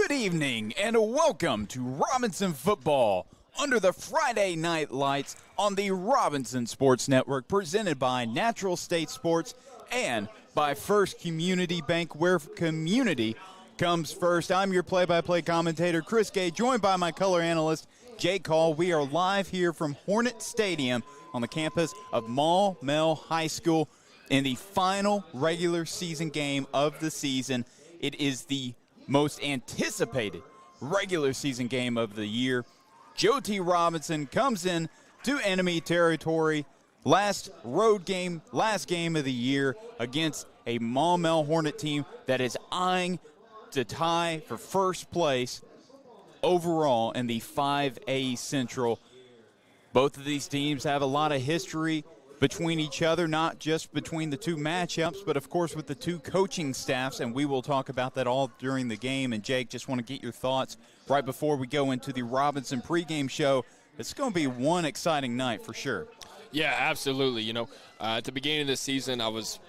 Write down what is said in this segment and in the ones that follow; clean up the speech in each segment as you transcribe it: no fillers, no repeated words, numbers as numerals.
Good evening and welcome to Robinson Football under the Friday night lights on the Robinson Sports Network, presented by Natural State Sports and by First Community Bank, where community comes first. I'm your play-by-play commentator, Chris Gay, joined by my color analyst, Jake Call. We are live here from Hornets Stadium on the campus of Maumelle High School in the final regular season game of the season. It is the most anticipated regular season game of the year. Joe T. Robinson comes in to enemy territory. Last game of the year against a Maumelle Hornet team that is eyeing to tie for first place overall in the 5A Central. Both of these teams have a lot of history between each other, not just between the two matchups, but of course with the two coaching staffs, and we will talk about that all during the game. And Jake, just want to get your thoughts right before we go into the Robinson pregame show. It's going to be one exciting night for sure. Yeah, absolutely. You know, at the beginning of the season, I was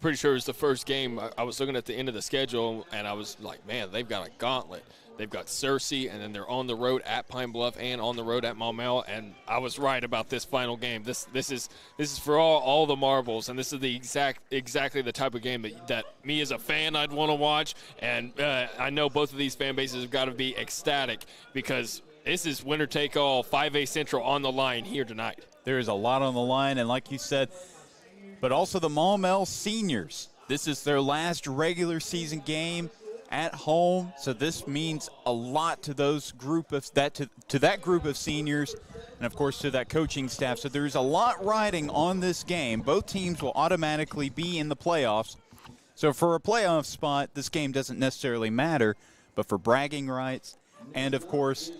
pretty sure it was the first game. I was looking at the end of the schedule, and I was like, man, they've got a gauntlet. They've got Searcy, and then they're on the road at Pine Bluff and on the road at Maumelle, and I was right about this final game. This is for all the marbles, and this is the exactly the type of game that me as a fan I'd want to watch, and I know both of these fan bases have got to be ecstatic because this is winner-take-all 5A Central on the line here tonight. There is a lot on the line, and like you said, but also the Maumelle seniors. This is their last regular season game at home, so this means a lot to those to that group of seniors, and of course to that coaching staff. So there's a lot riding on this game. Both teams will automatically be in the playoffs. So for a playoff spot, this game doesn't necessarily matter, but for bragging rights and of course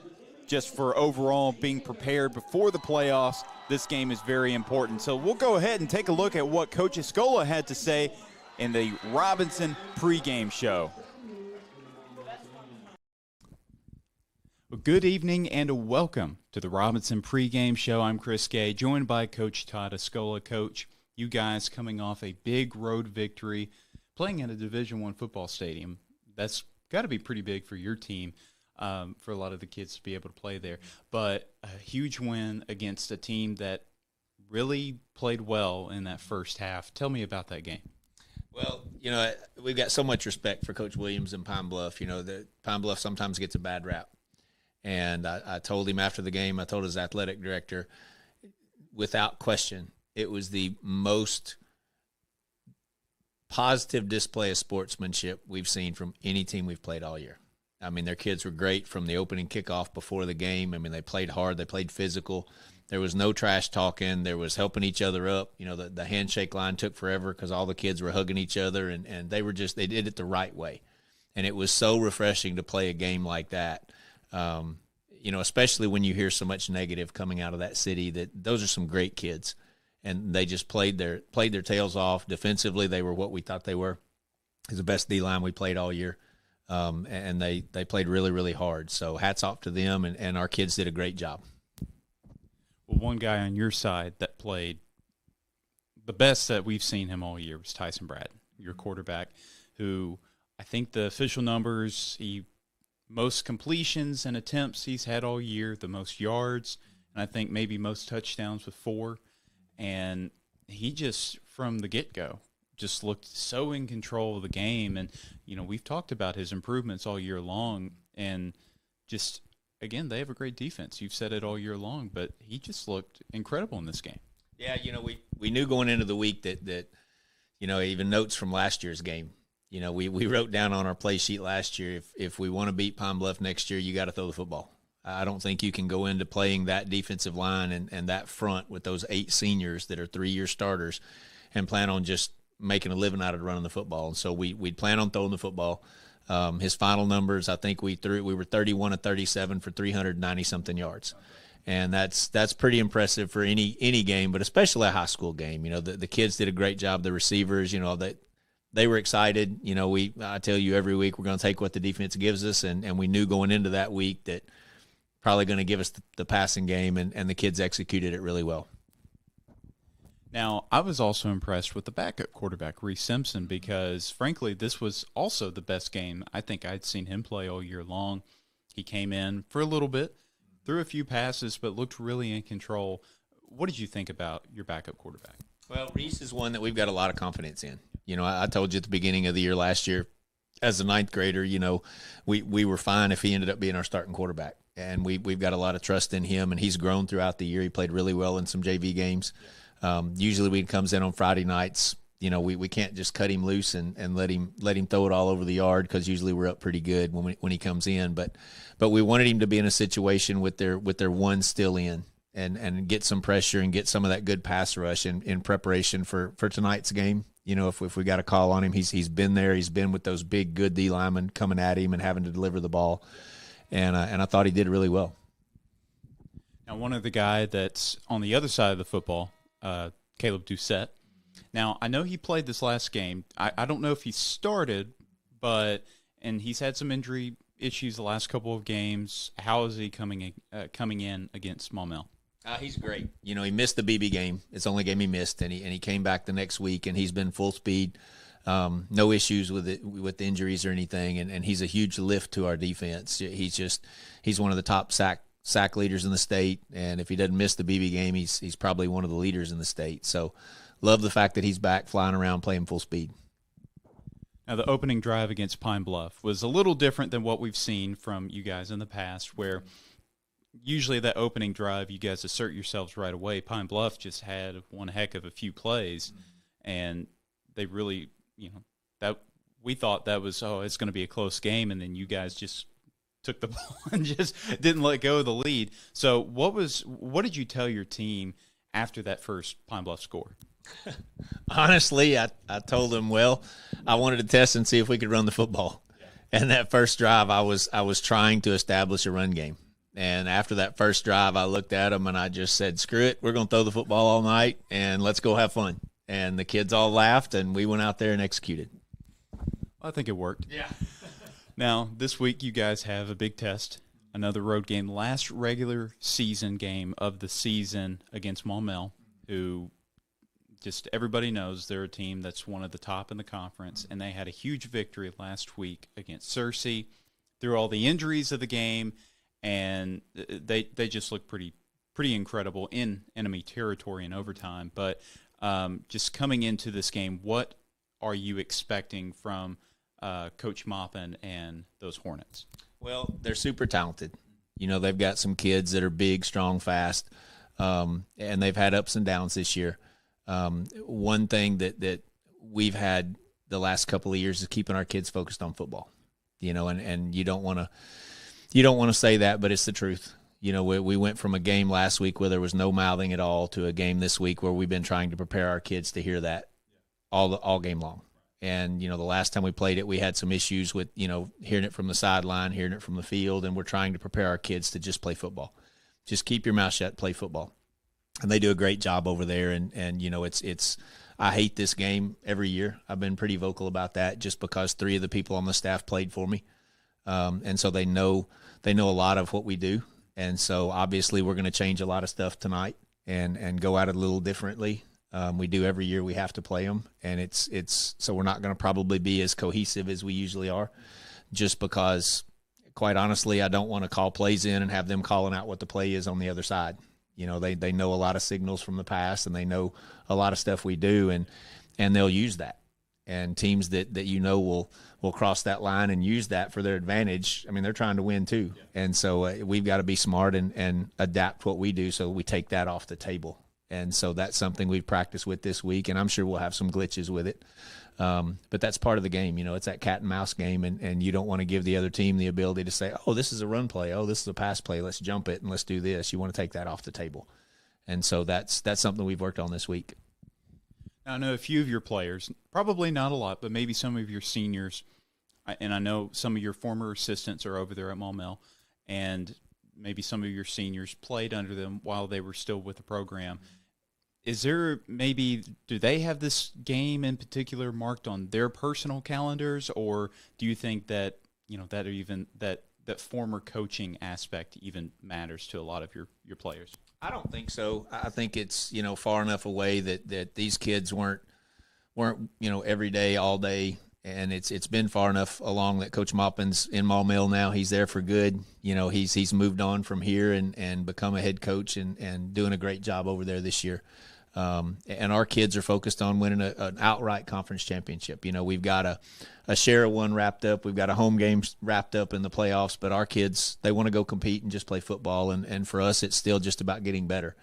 just for overall being prepared before the playoffs, this game is very important. So we'll go ahead and take a look at what Coach Escola had to say in the Robinson pregame show. Good evening and welcome to the Robinson pregame show. I'm Chris Gay, joined by Coach Todd Escola. Coach, you guys coming off a big road victory, playing at a Division I football stadium. That's got to be pretty big for your team, for a lot of the kids to be able to play there. But a huge win against a team that really played well in that first half. Tell me about that game. Well, you know, we've got so much respect for Coach Williams in Pine Bluff. You know, Pine Bluff sometimes gets a bad rap. And I told him after the game, I told his athletic director, without question, it was the most positive display of sportsmanship we've seen from any team we've played all year. I mean, their kids were great from the opening kickoff before the game. I mean, they played hard. They played physical. There was no trash talking. There was helping each other up. You know, the handshake line took forever because all the kids were hugging each other, and they did it the right way. And it was so refreshing to play a game like that. You know, especially when you hear so much negative coming out of that city, that those are some great kids, and they just played their tails off. Defensively, they were what we thought they were. It's the best D-line we played all year, and they played really, really hard. So hats off to them, and our kids did a great job. Well, one guy on your side that played the best that we've seen him all year was Tyson Brad, your quarterback, who I think the official numbers, most completions and attempts he's had all year, the most yards, and I think maybe most touchdowns with 4. And he just, from the get-go, just looked so in control of the game. And, you know, we've talked about his improvements all year long. And just, again, they have a great defense. You've said it all year long, but he just looked incredible in this game. Yeah, you know, we knew going into the week that you know, even notes from last year's game, you know, we wrote down on our play sheet last year, if we want to beat Pine Bluff next year, you got to throw the football. I don't think you can go into playing that defensive line and that front with those 8 seniors that are 3-year starters and plan on just making a living out of running the football. And so we'd plan on throwing the football. His final numbers, I think we were 31 of 37 for 390-something yards. And that's pretty impressive for any game, but especially a high school game. You know, the kids did a great job. The receivers, you know, they were excited. You know, I tell you every week we're going to take what the defense gives us, and we knew going into that week that probably going to give us the passing game, and the kids executed it really well. Now, I was also impressed with the backup quarterback, Reese Simpson, because, frankly, this was also the best game I think I'd seen him play all year long. He came in for a little bit, threw a few passes, but looked really in control. What did you think about your backup quarterback? Well, Reese is one that we've got a lot of confidence in. I told you at the beginning of the year last year, as a ninth grader, we were fine if he ended up being our starting quarterback. And we've got a lot of trust in him, and he's grown throughout the year. He played really well in some JV games. Usually when he comes in on Friday nights, we can't just cut him loose and let him throw it all over the yard, because usually we're up pretty good when he comes in. But we wanted him to be in a situation with their one still in and get some pressure and get some of that good pass rush in preparation for tonight's game. If we got a call on him, he's been there. He's been with those big good D linemen coming at him and having to deliver the ball, and I thought he did really well. Now, one of the guy that's on the other side of the football, Caleb Doucette. Now, I know he played this last game. I don't know if he started, and he's had some injury issues the last couple of games. How is he coming in against Maumelle? He's great. He missed the BB game. It's the only game he missed, and he came back the next week, and he's been full speed. No issues with injuries or anything, and he's a huge lift to our defense. He's one of the top sack leaders in the state, and if he doesn't miss the BB game, he's probably one of the leaders in the state. So love the fact that he's back flying around playing full speed. Now, the opening drive against Pine Bluff was a little different than what we've seen from you guys in the past, where usually that opening drive, you guys assert yourselves right away. Pine Bluff just had one heck of a few plays, and they really, that we thought that was, it's going to be a close game, and then you guys just took the ball and just didn't let go of the lead. So what did you tell your team after that first Pine Bluff score? Honestly, I told them, I wanted to test and see if we could run the football. Yeah. And that first drive, I was trying to establish a run game. And after that first drive, I looked at them and I just said, screw it, we're going to throw the football all night and let's go have fun. And the kids all laughed, and we went out there and executed. I think it worked. Yeah. Now, this week you guys have a big test, another road game, last regular season game of the season against Maumelle, who just everybody knows they're a team that's one of the top in the conference, and they had a huge victory last week against Searcy through all the injuries of the game, and they just look pretty incredible in enemy territory in overtime. But just coming into this game, what are you expecting from Coach Maupin and those Hornets? Well, they're super talented. They've got some kids that are big, strong, fast, and they've had ups and downs this year. One thing that we've had the last couple of years is keeping our kids focused on football. And you don't want to say that, but it's the truth. We went from a game last week where there was no mouthing at all to a game this week where we've been trying to prepare our kids to hear that all game long. And, the last time we played it, we had some issues with, hearing it from the sideline, hearing it from the field, and we're trying to prepare our kids to just play football. Just keep your mouth shut, play football. And they do a great job over there. And it's I hate this game every year. I've been pretty vocal about that just because 3 of the people on the staff played for me. And so they know a lot of what we do. And so obviously we're going to change a lot of stuff tonight and go at it a little differently. We do every year. We have to play them, and it's so we're not going to probably be as cohesive as we usually are, just because, quite honestly, I don't want to call plays in and have them calling out what the play is on the other side. They know a lot of signals from the past, and they know a lot of stuff we do, and they'll use that. And teams that will cross that line and use that for their advantage. I mean, they're trying to win too, and so we've got to be smart and adapt what we do so we take that off the table. And so that's something we've practiced with this week, and I'm sure we'll have some glitches with it. But that's part of the game. It's that cat and mouse game, and you don't want to give the other team the ability to say, oh, this is a run play. Oh, this is a pass play. Let's jump it and let's do this. You want to take that off the table. And so that's something we've worked on this week. Now, I know a few of your players, probably not a lot, but maybe some of your seniors, and I know some of your former assistants are over there at Maumelle, and maybe some of your seniors played under them while they were still with the program. Is there do they have this game in particular marked on their personal calendars, or do you think that that former coaching aspect even matters to a lot of your players? I don't think so. I think it's, far enough away that these kids weren't, every day, all day. And it's been far enough along that Coach Maupin's in Maumelle now. He's there for good. He's moved on from here and become a head coach and doing a great job over there this year. And our kids are focused on winning an outright conference championship. We've got a share of one wrapped up. We've got a home game wrapped up in the playoffs. But our kids, they want to go compete and just play football. And for us, it's still just about getting better.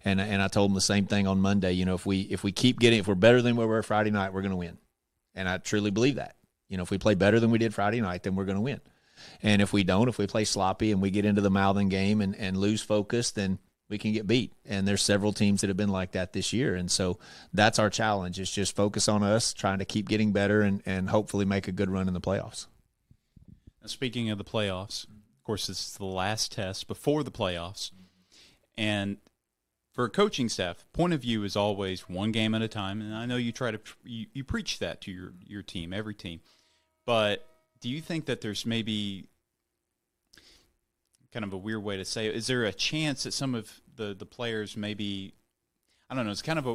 And I told them the same thing on Monday. If we keep getting, if we're better than we were Friday night, we're going to win. And I truly believe that. If we play better than we did Friday night, then we're going to win. And if we don't, if we play sloppy and we get into the mouthing game and lose focus, then we can get beat. And there's several teams that have been like that this year. And so that's our challenge, is just focus on us, trying to keep getting better and hopefully make a good run in the playoffs. Now, speaking of the playoffs, of course, this is the last test before the playoffs. And for a coaching staff, point of view is always one game at a time. And I know you try to you preach that to your team, every team. But do you think that there's maybe kind of a weird way to say it, is there a chance that some of the players maybe, I don't know, it's kind of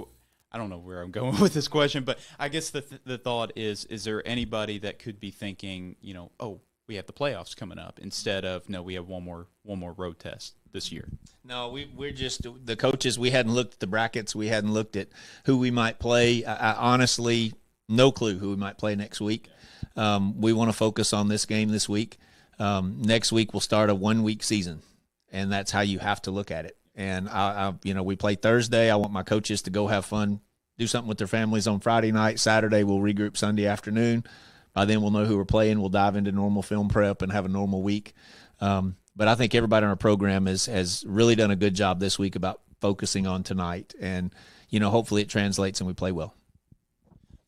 I don't know where I'm going with this question, but I guess the thought is there anybody that could be thinking, oh, we have the playoffs coming up, instead of, no, we have one more road test this year? No, we're just the coaches. We hadn't looked at the brackets. We hadn't looked at who we might play. I honestly, no clue who we might play next week. We want to focus on this game this week. Next week we'll start a 1-week season, and that's how you have to look at it. And we play Thursday. I want my coaches to go have fun, do something with their families on Friday night. Saturday we'll regroup Sunday afternoon. By then we'll know who we're playing. We'll dive into normal film prep and have a normal week. But I think everybody in our program has really done a good job this week about focusing on tonight. And, hopefully it translates and we play well.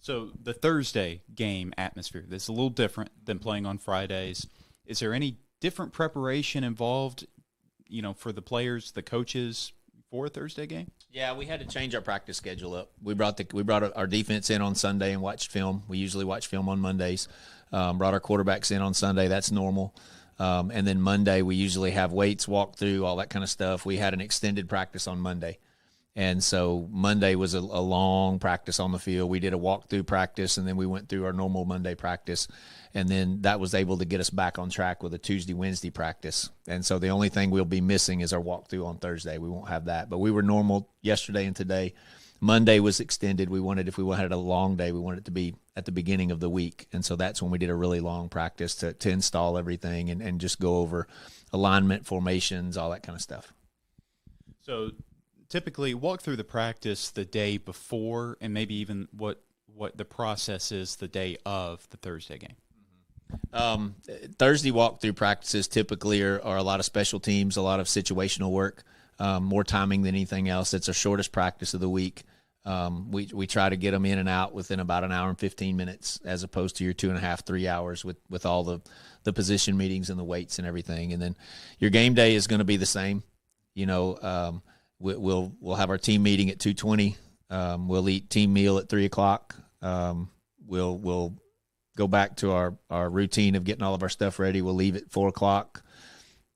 So the Thursday game atmosphere, that's a little different than playing on Fridays. Is there any different preparation involved, for the players, the coaches, for a Thursday game? Yeah, we had to change our practice schedule up. We brought our defense in on Sunday and watched film. We usually watch film on Mondays. Brought our quarterbacks in on Sunday. That's normal. And then Monday we usually have weights, walk through, all that kind of stuff. We had an extended practice on Monday. And so Monday was a long practice on the field. We did a walkthrough practice, and then we went through our normal Monday practice. And then that was able to get us back on track with a Tuesday, Wednesday practice. And so the only thing we'll be missing is our walkthrough on Thursday. We won't have that. But we were normal yesterday and today. Monday was extended. If we had a long day, we wanted it to be at the beginning of the week. And so that's when we did a really long practice to install everything and just go over alignment, formations, all that kind of stuff. So typically walk through the practice the day before, and maybe even what the process is the day of the Thursday game. Thursday walkthrough practices typically are a lot of special teams, a lot of situational work, more timing than anything else. It's our shortest practice of the week. We try to get them in and out within about an hour and 15 minutes, as opposed to your 2.5, 3 hours with all the position meetings and the weights and everything. And then your game day is going to be the same. We'll have our team meeting at 2:20. We'll eat team meal at 3 o'clock. We'll go back to our routine of getting all of our stuff ready. We'll leave at 4 o'clock,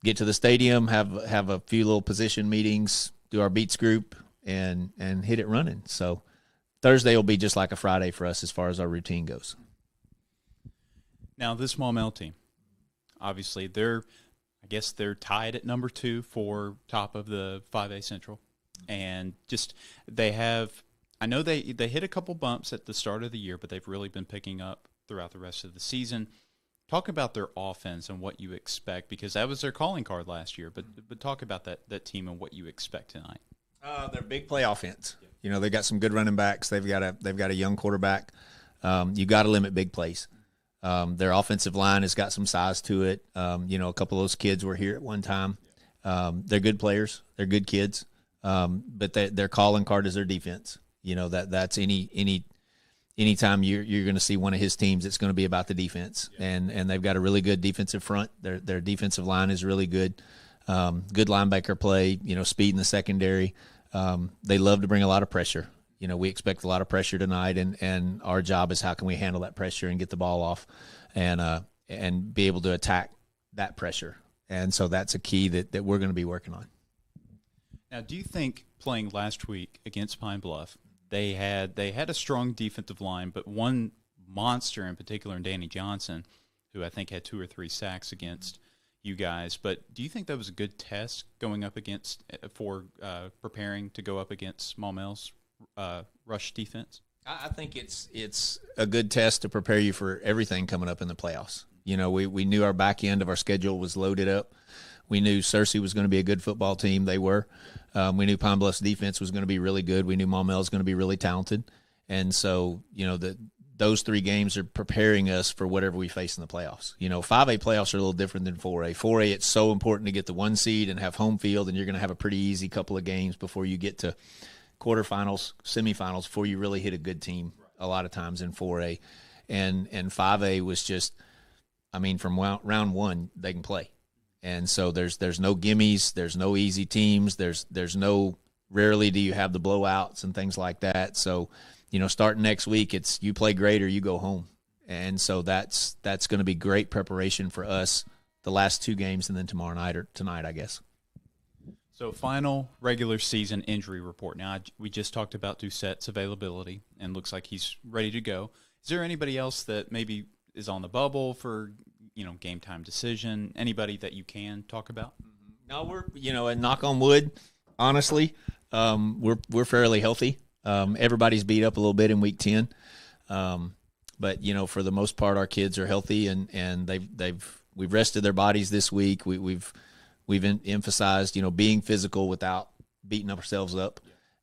get to the stadium, have a few little position meetings, do our beats group, and hit it running. So Thursday will be just like a Friday for us as far as our routine goes. Now, this Maumelle team, obviously they're tied at number 2 for top of the 5A Central. And just I know they hit a couple bumps at the start of the year, but they've really been picking up throughout the rest of the season. Talk about their offense and what you expect, because that was their calling card last year. But talk about that team and what you expect tonight. They're big play offense. They got some good running backs. They've got a young quarterback. You got to limit big plays. Their offensive line has got some size to it. A couple of those kids were here at one time. They're good players. They're good kids. But their calling card is their defense. That's anytime you're going to see one of his teams, it's going to be about the defense. And they've got a really good defensive front. Their defensive line is really good. Good linebacker play, speed in the secondary. They love to bring a lot of pressure. We expect a lot of pressure tonight, and our job is how can we handle that pressure and get the ball off and be able to attack that pressure. And so that's a key that we're going to be working on. Now, do you think playing last week against Pine Bluff, they had a strong defensive line, but one monster in particular, in Danny Johnson, who I think had 2 or 3 sacks against you guys. But do you think that was a good test going up against for preparing to go up against Maumelle's rush defense? I think it's a good test to prepare you for everything coming up in the playoffs. You know, we knew our back end of our schedule was loaded up. We knew Searcy was going to be a good football team. They were. We knew Pine Bluff's defense was going to be really good. We knew Maumelle was going to be really talented. And so, you know, those 3 games are preparing us for whatever we face in the playoffs. You know, 5A playoffs are a little different than 4A. 4A, it's so important to get the 1 seed and have home field, and you're going to have a pretty easy couple of games before you get to quarterfinals, semifinals, before you really hit a good team a lot of times in 4A. And 5A was just, I mean, from round 1, they can play. And so there's no gimmies, there's no easy teams, there's no, rarely do you have the blowouts and things like that. So, you know, starting next week, it's you play great or you go home. And so that's going to be great preparation for us the last 2 games and then tomorrow night or tonight, I guess. So final regular season injury report. Now, we just talked about Doucette's availability, and looks like he's ready to go. Is there anybody else that maybe is on the bubble for, you know, game time decision? Anybody that you can talk about? No, we're, you know, and knock on wood, honestly, we're fairly healthy. Everybody's beat up a little bit in week 10. But, you know, for the most part, our kids are healthy, and we've rested their bodies this week. We've emphasized, you know, being physical without beating ourselves up.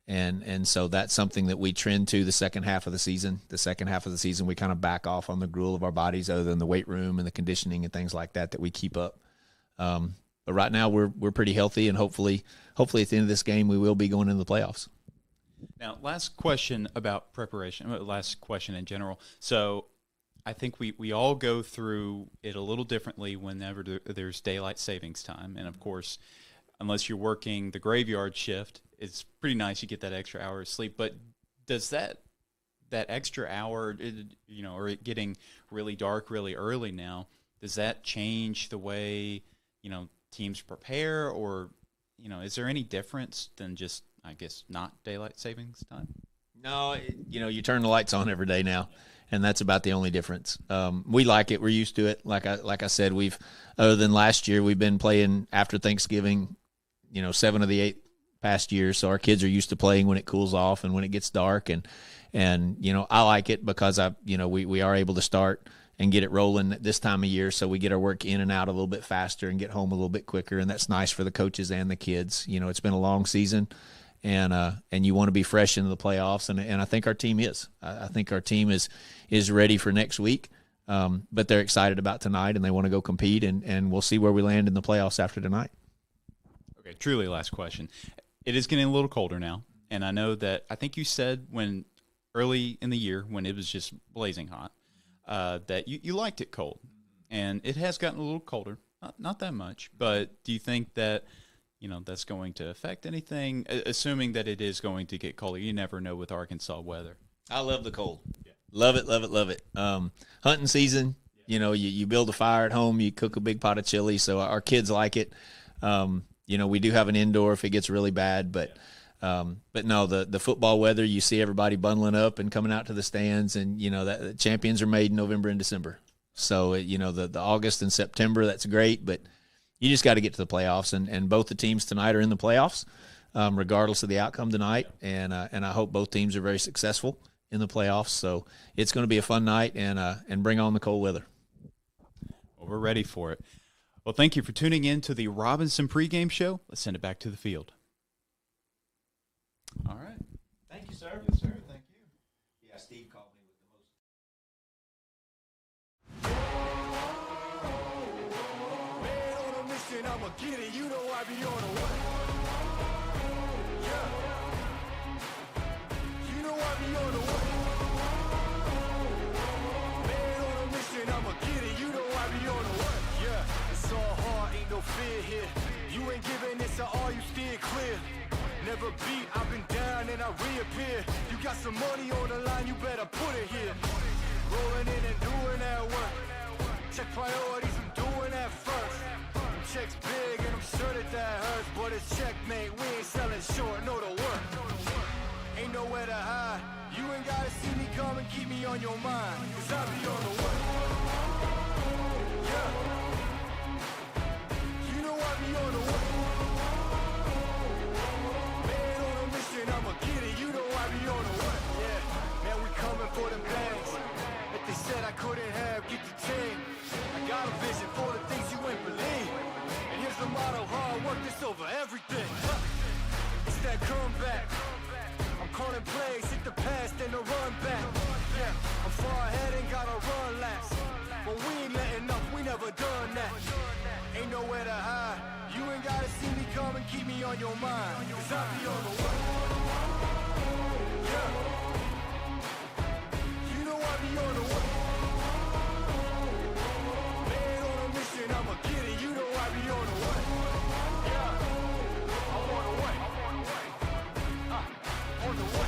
And so that's something that we trend to the second half of the season. The second half of the season, we kind of back off on the gruel of our bodies, other than the weight room and the conditioning and things like that we keep up. But right now we're pretty healthy, and hopefully at the end of this game we will be going into the playoffs. Now, last question about preparation, last question in general. So I think we all go through it a little differently whenever there's daylight savings time. And, of course, unless you're working the graveyard shift, it's pretty nice you get that extra hour of sleep. But does that extra hour, you know, or it getting really dark really early now, does that change the way, you know, teams prepare? Or, you know, is there any difference than just, I guess, not daylight savings time? No, you know, you turn the lights on every day now, and that's about the only difference. We like it. We're used to it. Like I said, other than last year, we've been playing after Thanksgiving, you know, 7 of the 8 past years. So our kids are used to playing when it cools off and when it gets dark. And you know, I like it because we are able to start and get it rolling at this time of year, so we get our work in and out a little bit faster and get home a little bit quicker, and that's nice for the coaches and the kids. You know, it's been a long season, and you want to be fresh into the playoffs, and I think our team is. I think our team is ready for next week, but they're excited about tonight, and they want to go compete, and we'll see where we land in the playoffs after tonight. Okay, truly last question. It is getting a little colder now, and I know that I think you said when early in the year when it was just blazing hot, that you liked it cold, and it has gotten a little colder, not that much, but do you think that, you know, that's going to affect anything, assuming that it is going to get colder? You never know with Arkansas weather. I love the cold. Yeah. Love it, love it, love it. Hunting season, you know, you build a fire at home, you cook a big pot of chili, so our kids like it. You know, we do have an indoor if it gets really bad, but no, the football weather, you see everybody bundling up and coming out to the stands, and, you know, that champions are made in November and December. So, you know, the August and September, that's great, but you just got to get to the playoffs, and both the teams tonight are in the playoffs, regardless of the outcome tonight, and I hope both teams are very successful in the playoffs. So it's going to be a fun night, and bring on the cold weather. Well, we're ready for it. Well, thank you for tuning in to the Robinson pregame show. Let's send it back to the field. All right. Thank you, sir. Yes, sir. Thank you. Yeah, Steve called me with the most. Man on a mission, I'ma get it. You know I be on a what? Yeah. You know I be on a what? Man on a mission, I'ma get it. You know I be on a what? Yeah. It's all hard, ain't no fear here. You ain't giving this to all, you steer clear. Never beat, I've been down and I reappear. You got some money on the line, you better put it here. Rolling in and doing that work. Check priorities, I'm doing that first. Checks big and I'm Asserted that hurts, but it's checkmate. We ain't selling short, know the work. Ain't nowhere to hide. You ain't gotta see me come and keep me on your mind. Cause I be on the way. Yeah. You know I be on the way. Man on a mission, I'ma get it. You know I be on the way. Yeah. Man, we coming for them bags. If they said I couldn't have, get the team. I got a vision for the things you ain't believe. And here's the motto, hard work, this over everything. It's that comeback. I'm calling plays, hit the pass, then the run back. Yeah, I'm far ahead and gotta run last. But we ain't letting up, we never done that. Ain't nowhere to hide. You ain't gotta see me come and keep me on your mind. Cause I be on the way. Yeah. You know I be on the way. Man on a mission, I'ma get it. You know I be on the way. Yeah. I'm on the way. On the way.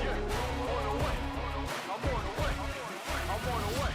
Yeah, on the way. I'm on the way. I'm on the way.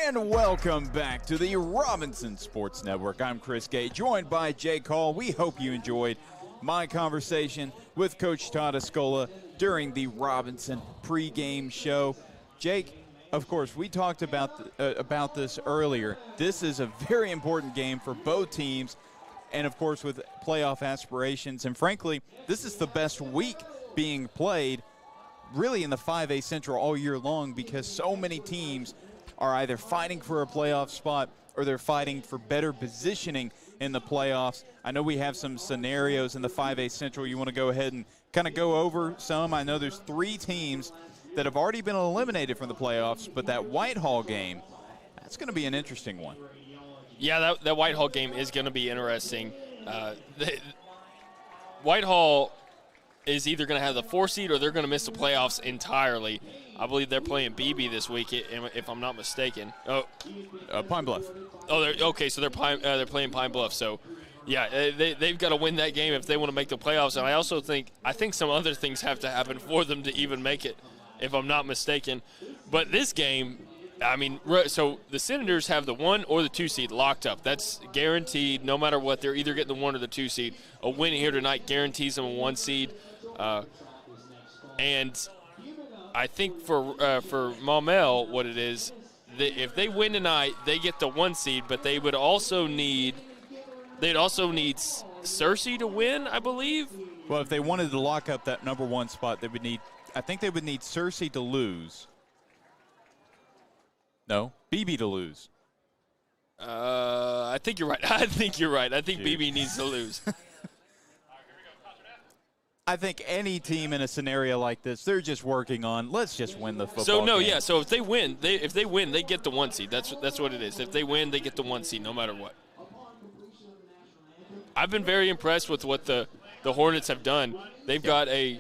And welcome back to the Robinson Sports Network. I'm Chris Gay, joined by Jake Hall. We hope you enjoyed my conversation with Coach Todd Escola during the Robinson pregame show. Jake, of course, we talked about this earlier. This is a very important game for both teams, and of course with playoff aspirations. And frankly, this is the best week being played really in the 5A Central all year long, because so many teams are either fighting for a playoff spot or they're fighting for better positioning in the playoffs. I know we have some scenarios in the 5A Central. You want to go ahead and kind of go over some? I know there's 3 teams that have already been eliminated from the playoffs, but that Whitehall game, that's going to be an interesting one. Yeah, that Whitehall game is going to be interesting. Whitehall is either going to have the 4 seed or they're going to miss the playoffs entirely. I believe they're playing BB this week, if I'm not mistaken. Pine Bluff. Oh, okay, so they're playing Pine Bluff. So, yeah, they've got to win that game if they want to make the playoffs. And I also think some other things have to happen for them to even make it, if I'm not mistaken. But this game, I mean, so the Senators have the 1 or the 2 seed locked up. That's guaranteed no matter what. They're either getting the 1 or the 2 seed. A win here tonight guarantees them a 1 seed. And I think for Maumelle, what it is, if they win tonight, they get the 1 seed, but they'd also need Cersei to win, I believe. Well, if they wanted to lock up that number 1 spot, they would need Cersei to lose. No, BB to lose. I think you're right. I think BB needs to lose. I think any team in a scenario like this, they're just working on, let's just win the football game. Yeah. So if they win, they get the 1 seed. That's what it is. If they win, they get the 1 seed, no matter what. I've been very impressed with what the Hornets have done. They've got a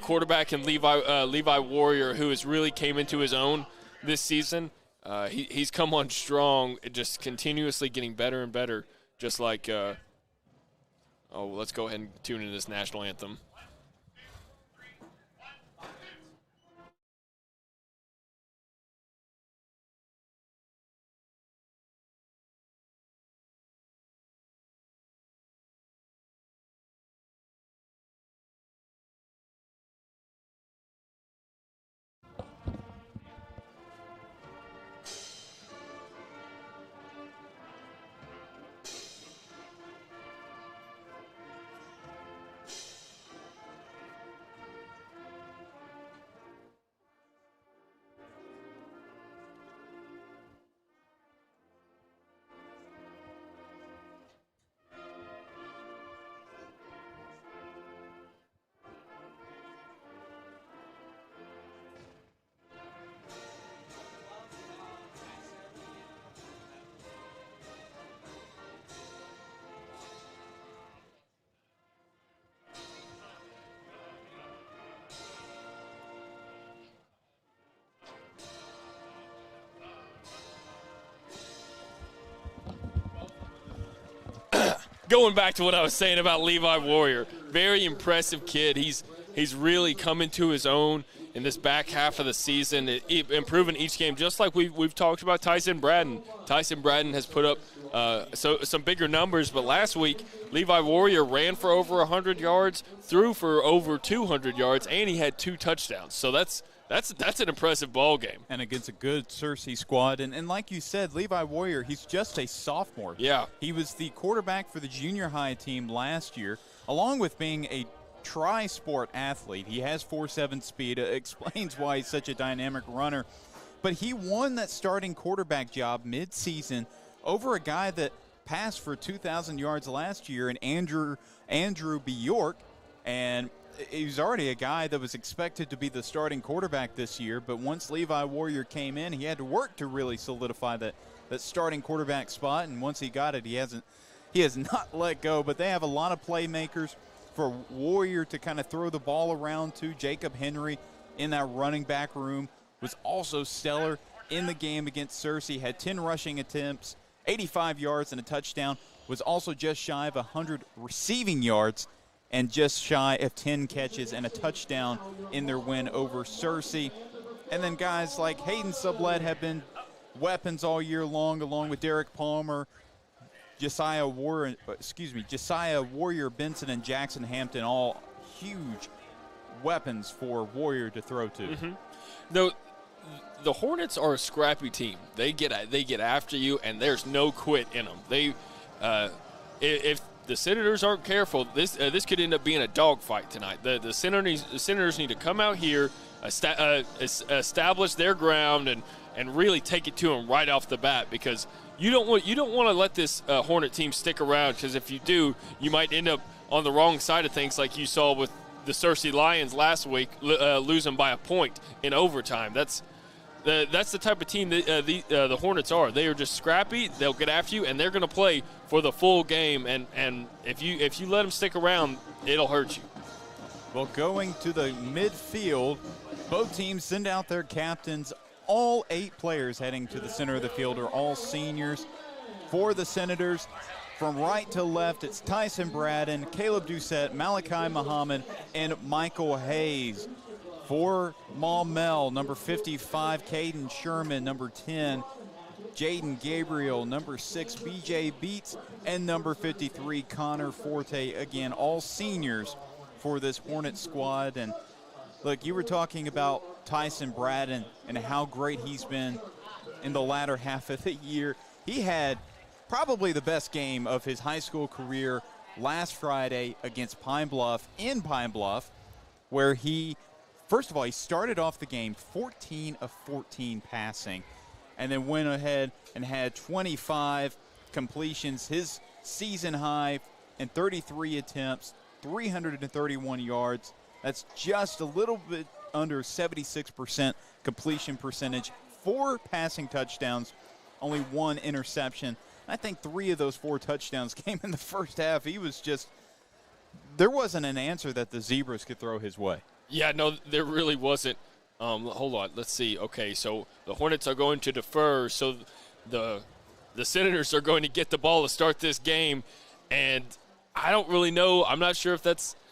quarterback in Levi Warrior who has really came into his own this season. He's come on strong, just continuously getting better and better. Just like, let's go ahead and tune in this national anthem. going back to what I was saying about Levi Warrior, very impressive kid. He's really coming to his own in this back half of the season, improving each game, just like we've talked about Tyson Braden. Tyson Braden has put up some bigger numbers, but last week Levi Warrior ran for over 100 yards, threw for over 200 yards, and he had 2 touchdowns. So that's an impressive ball game. And against a good Searcy squad. And like you said, Levi Warrior, he's just a sophomore. Yeah. He was the quarterback for the junior high team last year, along with being a tri-sport athlete. He has 4.7 speed. Explains why he's such a dynamic runner. But he won that starting quarterback job mid-season over a guy that passed for 2,000 yards last year, and Andrew Bjork. And he was already a guy that was expected to be the starting quarterback this year, but once Levi Warrior came in, he had to work to really solidify that starting quarterback spot, and once he got it, he has not let go. But they have a lot of playmakers for Warrior to kind of throw the ball around to. Jacob Henry in that running back room was also stellar in the game against Searcy, had 10 rushing attempts, 85 yards and a touchdown, was also just shy of 100 receiving yards, and just shy of 10 catches and a touchdown in their win over Searcy. And then guys like Hayden Sublette have been weapons all year long, along with Derek Palmer, Josiah Warrior, Benson, and Jackson Hampton, all huge weapons for Warrior to throw to. Mm-hmm. The Hornets are a scrappy team. They get after you, and there's no quit in them. If the Senators aren't careful, this could end up being a dogfight tonight. The Senators need to come out here, establish their ground, and really take it to them right off the bat, because you don't want to let this Hornet team stick around, because if you do, you might end up on the wrong side of things, like you saw with the Searcy Lions last week, losing by a point in overtime. That's the type of team that the Hornets are. They are just scrappy. They'll get after you, and they're going to play for the full game. And if you let them stick around, it'll hurt you. Well, going to the midfield, both teams send out their captains. All 8 players heading to the center of the field are all seniors. For the Senators, from right to left, it's Tyson Braden, Caleb Doucette, Malachi Muhammad, and Michael Hayes. For Maumelle, number 55, Caden Sherman, number 10, Jaden Gabriel, number 6, BJ Beats, and number 53, Connor Forte. Again, all seniors for this Hornet squad. And look, you were talking about Tyson Braden and how great he's been in the latter half of the year. He had probably the best game of his high school career last Friday against Pine Bluff, in Pine Bluff, where first of all, he started off the game 14 of 14 passing, and then went ahead and had 25 completions, his season high, and 33 attempts, 331 yards. That's just a little bit under 76% completion percentage, 4 passing touchdowns, only 1 interception. I think 3 of those 4 touchdowns came in the first half. There wasn't an answer that the Zebras could throw his way. Yeah, no, there really wasn't. Hold on, let's see. Okay, so the Hornets are going to defer, so the Senators are going to get the ball to start this game, and I don't really know. I'm not sure if that's –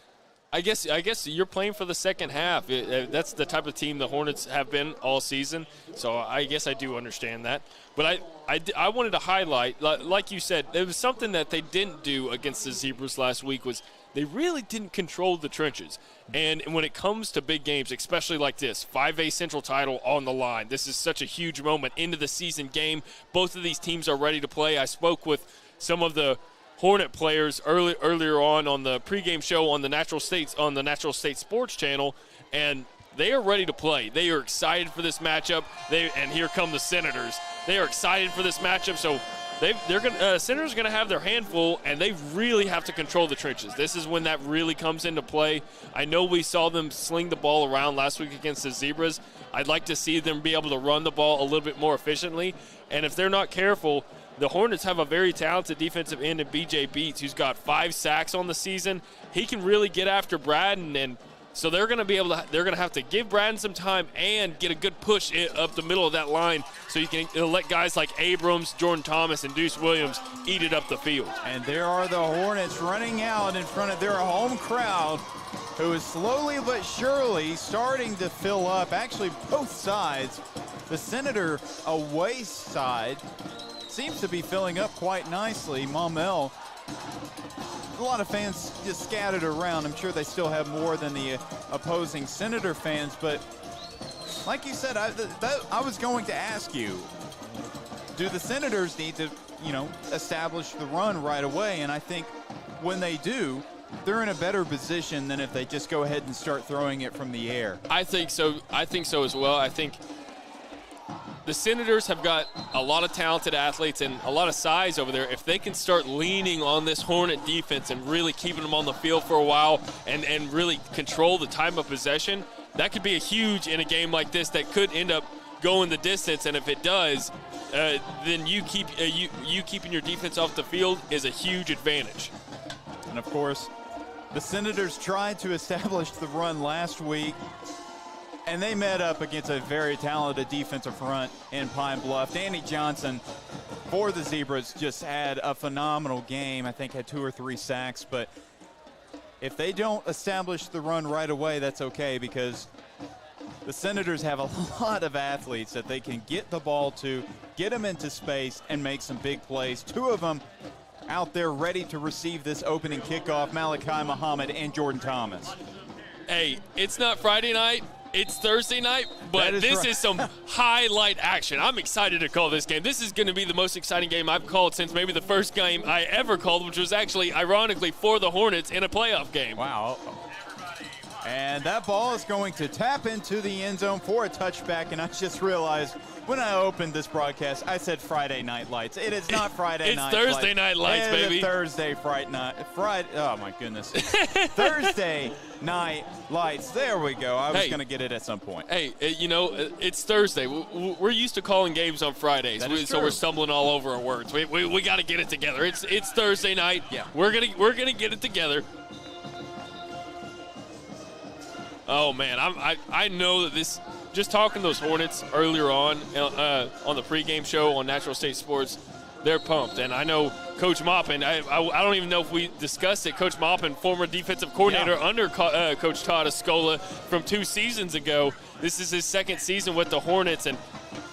I guess you're playing for the second half. That's the type of team the Hornets have been all season, so I guess I do understand that. But I wanted to highlight, like you said, it was something that they didn't do against the Zebras last week, was they really didn't control the trenches. And when it comes to big games, especially like this, 5A Central title on the line, this is such a huge moment into the season game. Both of these teams are ready to play. I spoke with some of the Hornet players earlier on the pregame show on the Natural State Sports Channel, and they are ready to play. They are excited for this matchup. And here come the Senators. They are excited for this matchup. So Senators are going to have their handful, and they really have to control the trenches. This is when that really comes into play. I know we saw them sling the ball around last week against the Zebras. I'd like to see them be able to run the ball a little bit more efficiently. And if they're not careful, the Hornets have a very talented defensive end in BJ Beats, who's got 5 sacks on the season. He can really get after Braden, and so they're going to have to give Braden some time and get a good push up the middle of that line so you can let guys like Abrams, Jordan Thomas, and Deuce Williams eat it up the field. And there are the Hornets running out in front of their home crowd, who is slowly but surely starting to fill up. Actually, both sides. The Senator away side seems to be filling up quite nicely. Maumelle, a lot of fans just scattered around. I'm sure they still have more than the opposing Senator fans, but like you said, I was going to ask you, do the Senators need to, establish the run right away? And I think when they do, they're in a better position than if they just go ahead and start throwing it from the air. I think so. I think so as well. I think the Senators have got a lot of talented athletes and a lot of size over there. If they can start leaning on this Hornet defense and really keeping them on the field for a while and really control the time of possession, that could be a huge in a game like this that could end up going the distance. And if it does, then you keeping your defense off the field is a huge advantage. And of course, the Senators tried to establish the run last week, and they met up against a very talented defensive front in Pine Bluff. Danny Johnson for the Zebras just had a phenomenal game. I think had 2 or 3 sacks, but if they don't establish the run right away, that's okay, because the Senators have a lot of athletes that they can get the ball to, get them into space, and make some big plays. 2 of them out there ready to receive this opening kickoff, Malachi Muhammad and Jordan Thomas. Hey, it's not Friday night, it's Thursday night, but this is some highlight action. I'm excited to call this game. This is going to be the most exciting game I've called since maybe the first game I ever called, which was actually, ironically, for the Hornets in a playoff game. Wow. And that ball is going to tap into the end zone for a touchback, and I just realized when I opened this broadcast, I said Friday Night Lights. It is not Friday Night Lights. It's Thursday Night Lights, baby. It's Thursday Friday. Oh, my goodness. Thursday Night Lights. There we go. I was going to get it at some point. Hey, it's Thursday. We're used to calling games on Fridays, so we're stumbling all over our words. We got to get it together. It's Thursday night. Yeah. We're gonna get it together. Oh man, I know that this. Just talking to those Hornets earlier on the pregame show on Natural State Sports, they're pumped. And I know Coach Maupin, I don't even know if we discussed it, Coach Maupin, former defensive coordinator under Coach Todd Escola from 2 seasons ago. This is his 2nd season with the Hornets and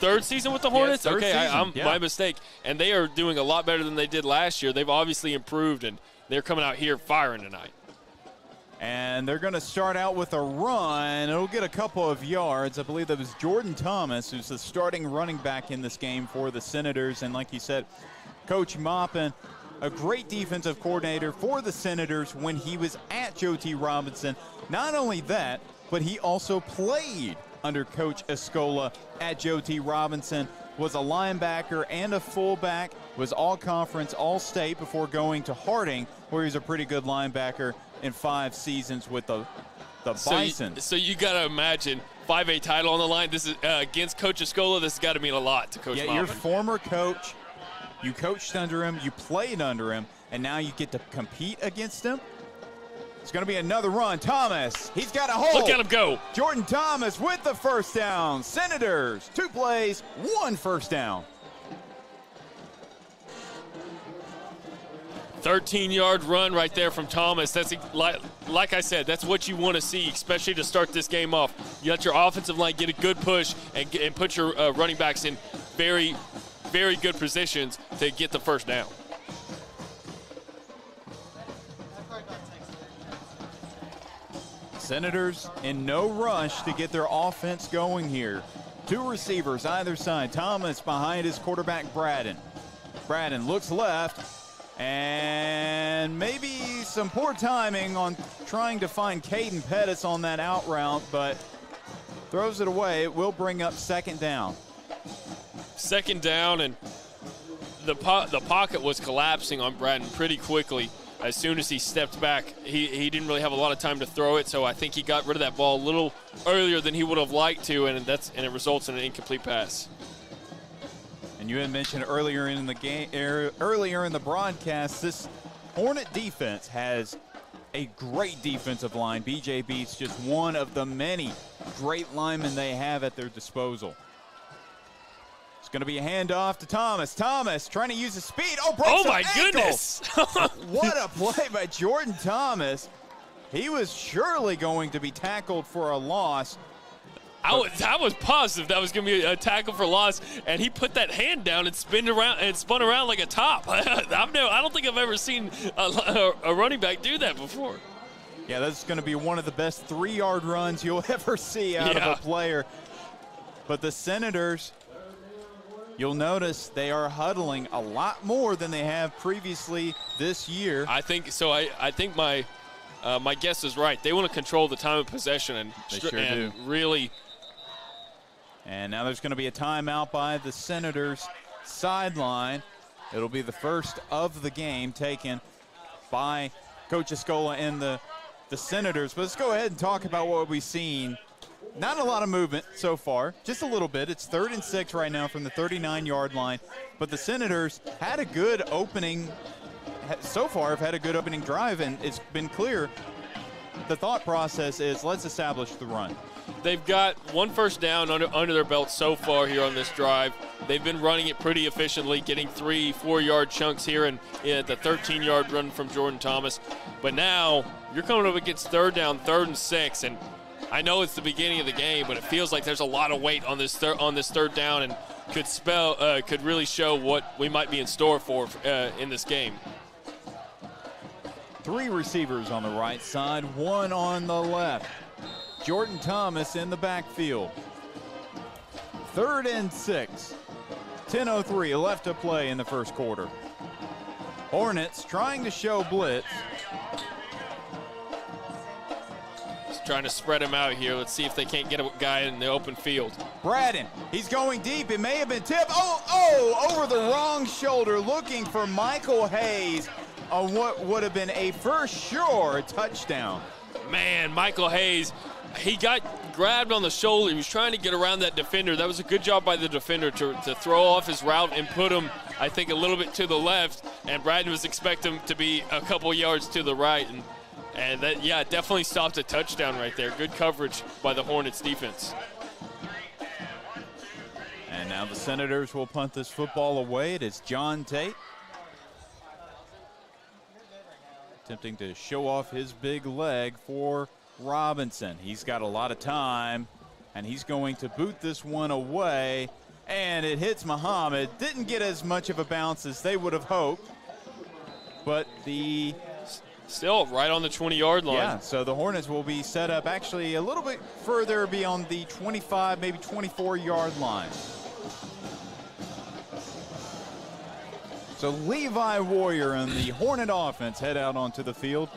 3rd season with the Hornets? Yeah, okay, season. My mistake. And they are doing a lot better than they did last year. They've obviously improved, and they're coming out here firing tonight. And they're going to start out with a run. It'll get a couple of yards. I believe that was Jordan Thomas, who's the starting running back in this game for the Senators. And like you said, Coach Maupin, a great defensive coordinator for the Senators when he was at Joe T. Robinson. Not only that, but he also played under Coach Escola at Joe T. Robinson, was a linebacker and a fullback, was all-conference, all-state before going to Harding, where he's a pretty good linebacker in 5 seasons with the Bison. So you got to imagine 5A title on the line. This is against Coach Escola. This has got to mean a lot to Coach Maupin. Your former coach, you coached under him, you played under him, and now you get to compete against him. It's going to be another run. Thomas, he's got a hole. Look at him go. Jordan Thomas with the first down. Senators, 2 plays, 1 first down. 13-yard run right there from Thomas. That's like I said, that's what you want to see, especially to start this game off. You let your offensive line get a good push and put your running backs in very, very good positions to get the first down. Senators in no rush to get their offense going here. 2 receivers either side. Thomas behind his quarterback, Braden. Braden looks left. And maybe some poor timing on trying to find Caden Pettis on that out route, but throws it away. It will bring up 2nd down. 2nd down, and the pocket was collapsing on Braden pretty quickly. As soon as he stepped back, he didn't really have a lot of time to throw it, so I think he got rid of that ball a little earlier than he would have liked to, and it results in an incomplete pass. And you had mentioned earlier in the game, earlier in the broadcast, this Hornet defense has a great defensive line. BJ Beats just one of the many great linemen they have at their disposal. It's going to be a handoff to Thomas. Thomas trying to use his speed. Oh, breaks Oh, my ankle. goodness. What a play by Jordan Thomas. He was surely going to be tackled for a loss. I was positive that was going to be a tackle for loss, and he put that hand down and spun around like a top. I don't think I've ever seen a running back do that before. Yeah, that's going to be one of the best 3-yard runs you'll ever see out of a player. But the Senators, you'll notice they are huddling a lot more than they have previously this year. I think so. I think my guess is right. They want to control the time of possession and do. Really. And now there's going to be a timeout by the Senators sideline. It'll be the first of the game taken by Coach Escola and the Senators. But let's go ahead and talk about what we've seen. Not a lot of movement so far, just a little bit. It's 3rd and 6 right now from the 39-yard line. But the Senators had a good opening. So far have had a good opening drive, and it's been clear the thought process is let's establish the run. They've got 1 first down under their belt so far here on this drive. They've been running it pretty efficiently, getting 3-4-yard chunks here and the 13-yard run from Jordan Thomas. But now you're coming up against 3rd down, 3rd and 6, and I know it's the beginning of the game, but it feels like there's a lot of weight on this 3rd down, and could really show what we might be in store for in this game. 3 receivers on the right side, 1 on the left. Jordan Thomas in the backfield. 3rd and 6. 10:03 left to play in the first quarter. Hornets trying to show blitz. Just trying to spread him out here. Let's see if they can't get a guy in the open field. Braden, he's going deep. It may have been tipped. Over the wrong shoulder, looking for Michael Hayes on what would have been a for sure touchdown. Man, Michael Hayes, he got grabbed on the shoulder. He was trying to get around that defender. That was a good job by the defender to throw off his route and put him, I think, a little bit to the left. And Braden was expecting him to be a couple yards to the right. And that, yeah, definitely stopped a touchdown right there. Good coverage by the Hornets defense. And now the Senators will punt this football away. It is John Tate attempting to show off his big leg for Robinson. He's got a lot of time, and he's going to boot this one away, and it hits Muhammad. Didn't get as much of a bounce as they would have hoped, but still right on the 20-yard line. Yeah, so the Hornets will be set up actually a little bit further beyond the 25, maybe 24-yard line. So Levi Warrior and the Hornet offense head out onto the field.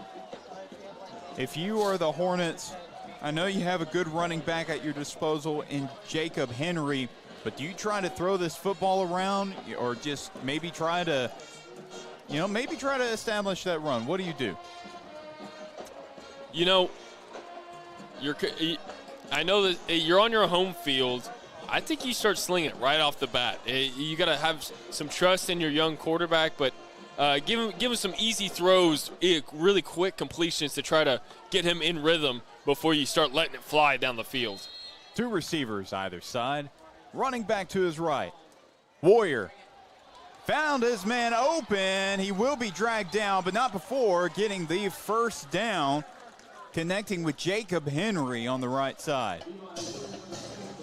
If you are the Hornets, I know you have a good running back at your disposal in Jacob Henry, but do you try to throw this football around or just maybe try to establish that run? What do you do? You know, I know that you're on your home field. I think you start slinging it right off the bat. You got to have some trust in your young quarterback, but give him some easy throws, really quick completions to try to get him in rhythm before you start letting it fly down the field. 2 receivers either side. Running back to his right. Warrior found his man open. He will be dragged down, but not before getting the first down, connecting with Jacob Henry on the right side.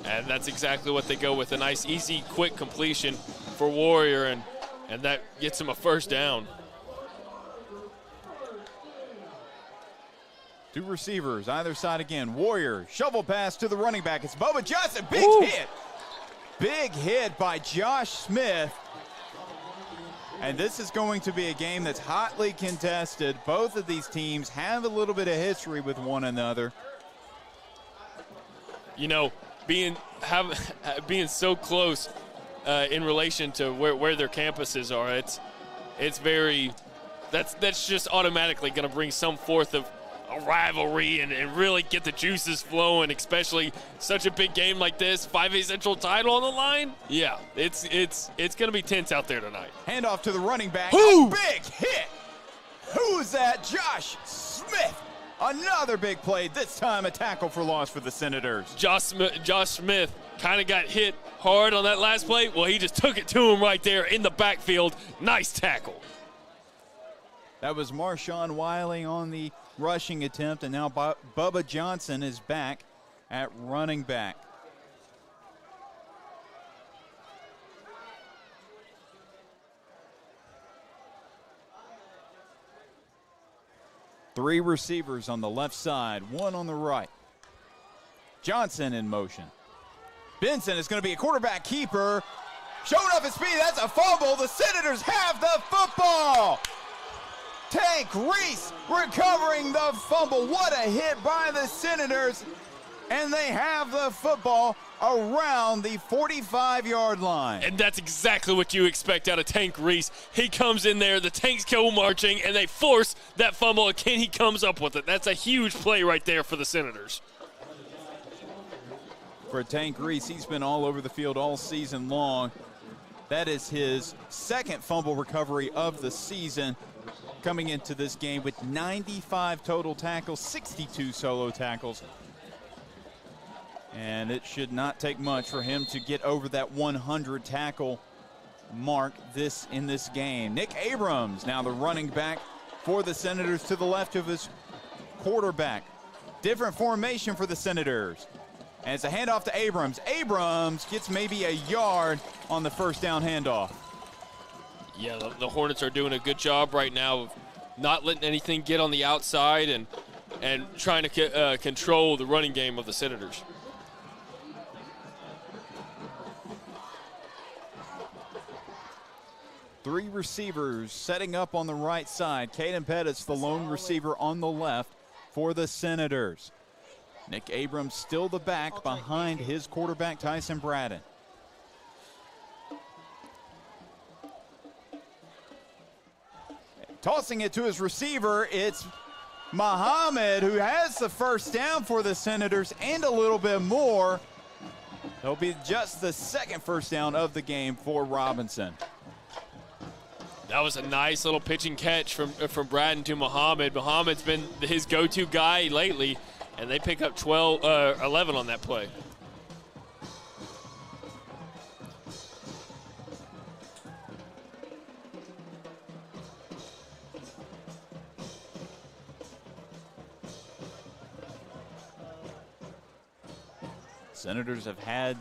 And that's exactly what they go with, a nice, easy, quick completion for Warrior, and that gets him a first down. 2 receivers either side again. Warrior, shovel pass to the running back. It's Bubba Johnson. Big hit by Josh Smith. And this is going to be a game that's hotly contested. Both of these teams have a little bit of history with one another. You know, being so close in relation to where their campuses are, that's just automatically going to bring some forth of a rivalry and really get the juices flowing, especially such a big game like this, 5A Central title on the line. Yeah, it's going to be tense out there tonight. Handoff to the running back. A big hit. Who's that? Josh Smith. Another big play, this time a tackle for loss for the Senators. Josh Smith kind of got hit hard on that last play. Well, he just took it to him right there in the backfield. Nice tackle. That was Marshawn Wiley on the rushing attempt, and now Bubba Johnson is back at running back. Three receivers on the left side, one on the right. Johnson in motion. Benson is going to be a quarterback keeper. Showing off his speed, that's a fumble. The Senators have the football. Tank Reese recovering the fumble. What a hit by the Senators. And they have the football around the 45-yard line. And that's exactly what you expect out of Tank Reese. He comes in there, the Tanks go marching, and they force that fumble. Again, he comes up with it. That's a huge play right there for the Senators. For Tank Reese, he's been all over the field all season long. That is his second fumble recovery of the season, coming into this game with 95 total tackles, 62 solo tackles. And it should not take much for him to get over that 100 tackle mark in this game. Nick Abrams, now the running back for the Senators, to the left of his quarterback. Different formation for the Senators. And it's a handoff to Abrams. Abrams gets maybe a yard on the first down handoff. Yeah, the Hornets are doing a good job right now of not letting anything get on the outside and trying to control the running game of the Senators. Three receivers setting up on the right side. Caden Pettis, the lone receiver on the left for the Senators. Nick Abrams still the back behind his quarterback, Tyson Braden. Tossing it to his receiver, it's Muhammad, who has the first down for the Senators and a little bit more. It'll be just the second first down of the game for Robinson. That was a nice little pitch and catch from Braden to Muhammad. Muhammad's been his go-to guy lately, and they pick up 11 on that play. Senators have had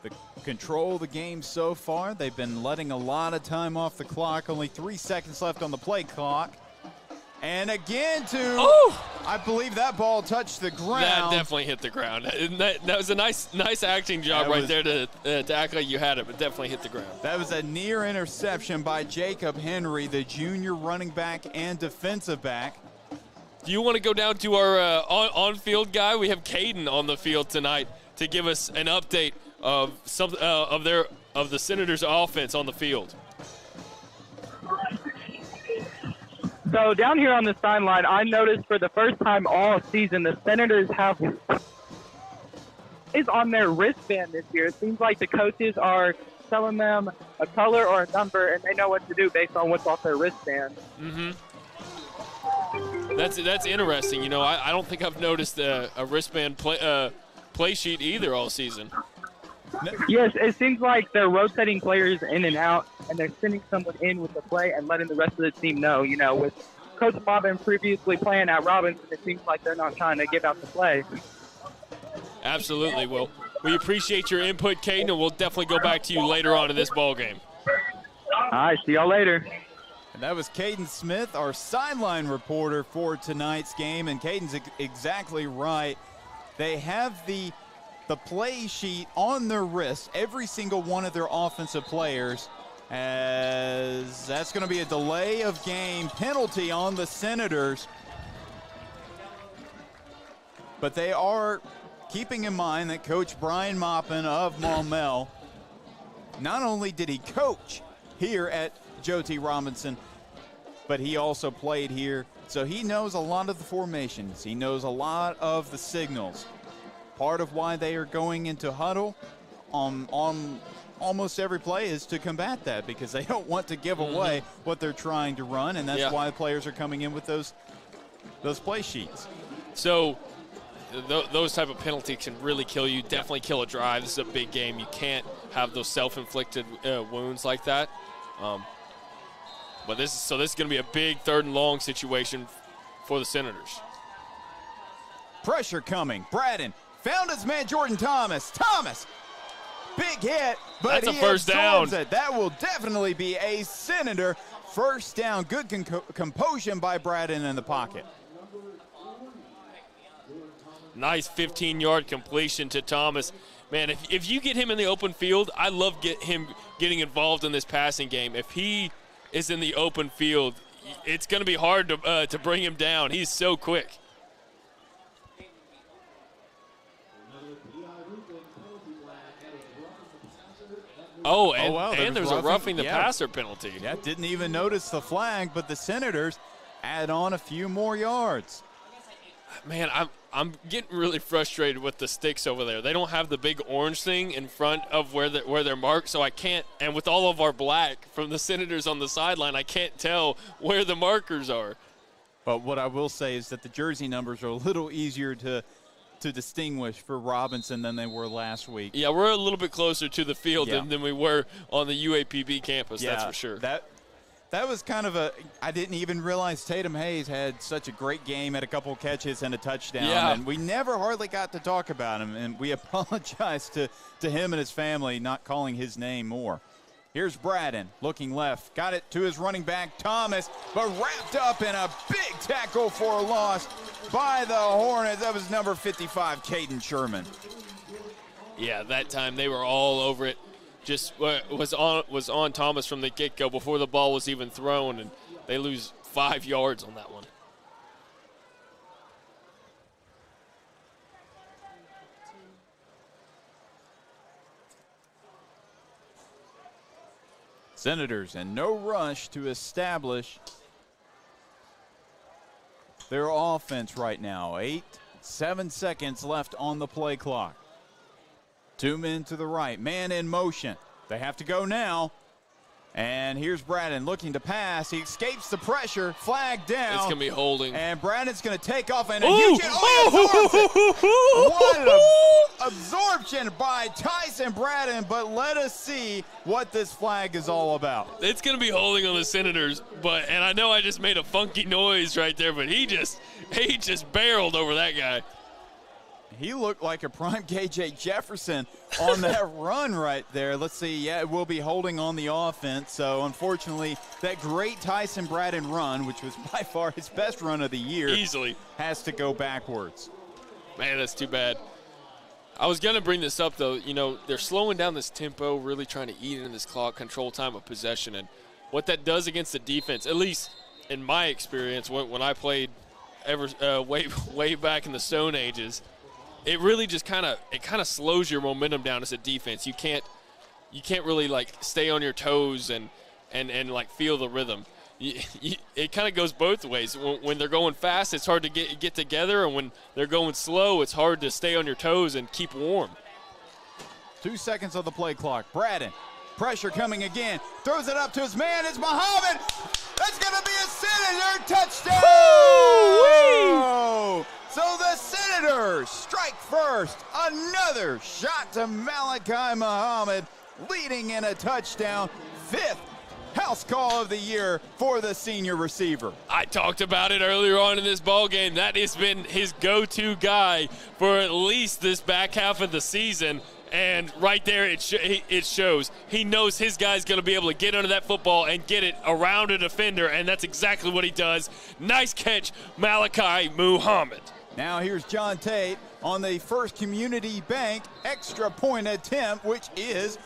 the control of the game so far. They've been letting a lot of time off the clock. Only 3 seconds left on the play clock. And again I believe that ball touched the ground. That definitely hit the ground. That was a nice acting job right there to act like you had it, but definitely hit the ground. That was a near interception by Jacob Henry, the junior running back and defensive back. Do you want to go down to our on-field guy? We have Caden on the field tonight to give us an update of some of the Senators' offense on the field. So down here on the sideline, I noticed for the first time all season, the Senators is on their wristband this year. It seems like the coaches are telling them a color or a number, and they know what to do based on what's off their wristband. Mm-hmm. That's interesting. You know, I don't think I've noticed a wristband play sheet either all season. Yes, it seems like they're rotating players in and out, and they're sending someone in with the play and letting the rest of the team know. You know, with Coach Bobbin previously playing at Robinson, it seems like they're not trying to give out the play. Absolutely. Well, we appreciate your input, Caden, and we'll definitely go back to you later on in this ball game. All right, see y'all later. And that was Caden Smith, our sideline reporter for tonight's game. And Caden's exactly right. They have the play sheet on their wrist, every single one of their offensive players, as that's going to be a delay of game penalty on the Senators. But they are keeping in mind that Coach Brian Maupin of Maumelle, not only did he coach here at Joe T. Robinson, but he also played here. So he knows a lot of the formations. He knows a lot of the signals. Part of why they are going into huddle on almost every play is to combat that, because they don't want to give away what they're trying to run, and that's why the players are coming in with those those play sheets. So those type of penalties can really kill you, definitely kill a drive. This is a big game. You can't have those self-inflicted wounds like that. But this is going to be a big 3rd and long situation for the Senators. Pressure coming. Braden found his man Jordan Thomas. Thomas, big hit, but that's a he first down. absorbs it. That will definitely be a Senator first down. Good composure by Braden in the pocket. Nice 15-yard completion to Thomas. Man, if you get him in the open field, I love him getting involved in this passing game. If he is in the open field, it's going to be hard to bring him down. He's so quick. And there's a roughing the passer penalty. Yeah, didn't even notice the flag, but the Senators add on a few more yards. Man, I'm getting really frustrated with the sticks over there. They don't have the big orange thing in front of where they're marked, so I can't. And with all of our black from the Senators on the sideline, I can't tell where the markers are. But what I will say is that the jersey numbers are a little easier to distinguish for Robinson than they were last week. Yeah, we're a little bit closer to the field than we were on the UAPB campus, that's for sure. That was kind of I didn't even realize Tatum Hayes had such a great game, had a couple catches and a touchdown. Yeah. And we never hardly got to talk about him, and we apologize to him and his family not calling his name more. Here's Braden looking left, got it to his running back, Thomas, but wrapped up in a big tackle for a loss by the Hornets. That was number 55, Caden Sherman. Yeah, that time they were all over it. Just was on Thomas from the get-go before the ball was even thrown, and they lose 5 yards on that one. Senators in no rush to establish their offense right now. 7 seconds left on the play clock. 2 men to the right, man in motion. They have to go now. And here's Braden looking to pass. He escapes the pressure, flag down. It's going to be holding. And Braden's going to take off and a huge what an absorption by Tyson Braden, but let us see what this flag is all about. It's going to be holding on the Senators, and I know I just made a funky noise right there, but he just barreled over that guy. He looked like a prime KJ Jefferson on that run right there. Let's see. Yeah, it will be holding on the offense. So, unfortunately, that great Tyson Braden run, which was by far his best run of the year, easily has to go backwards. Man, that's too bad. I was going to bring this up, though. You know, they're slowing down this tempo, really trying to eat into this clock, control time of possession. And what that does against the defense, at least in my experience when I played way back in the Stone Ages, it really just kind of slows your momentum down as a defense. You can't really like stay on your toes and like feel the rhythm. It kind of goes both ways. When they're going fast, it's hard to get together, and when they're going slow, it's hard to stay on your toes and keep warm. 2 seconds of the play clock. Braden, pressure coming again, throws it up to his man. It's Muhammad. That's going to be a Senator touchdown. Woo-wee! So the Senators strike first. Another shot to Malachi Muhammad, leading in a touchdown. 5th house call of the year for the senior receiver. I talked about it earlier on in this ball game. That has been his go-to guy for at least this back half of the season. And right there, it shows. He knows his guy's going to be able to get under that football and get it around a defender, and that's exactly what he does. Nice catch, Malachi Muhammad. Now here's John Tate on the First Community Bank extra point attempt, which is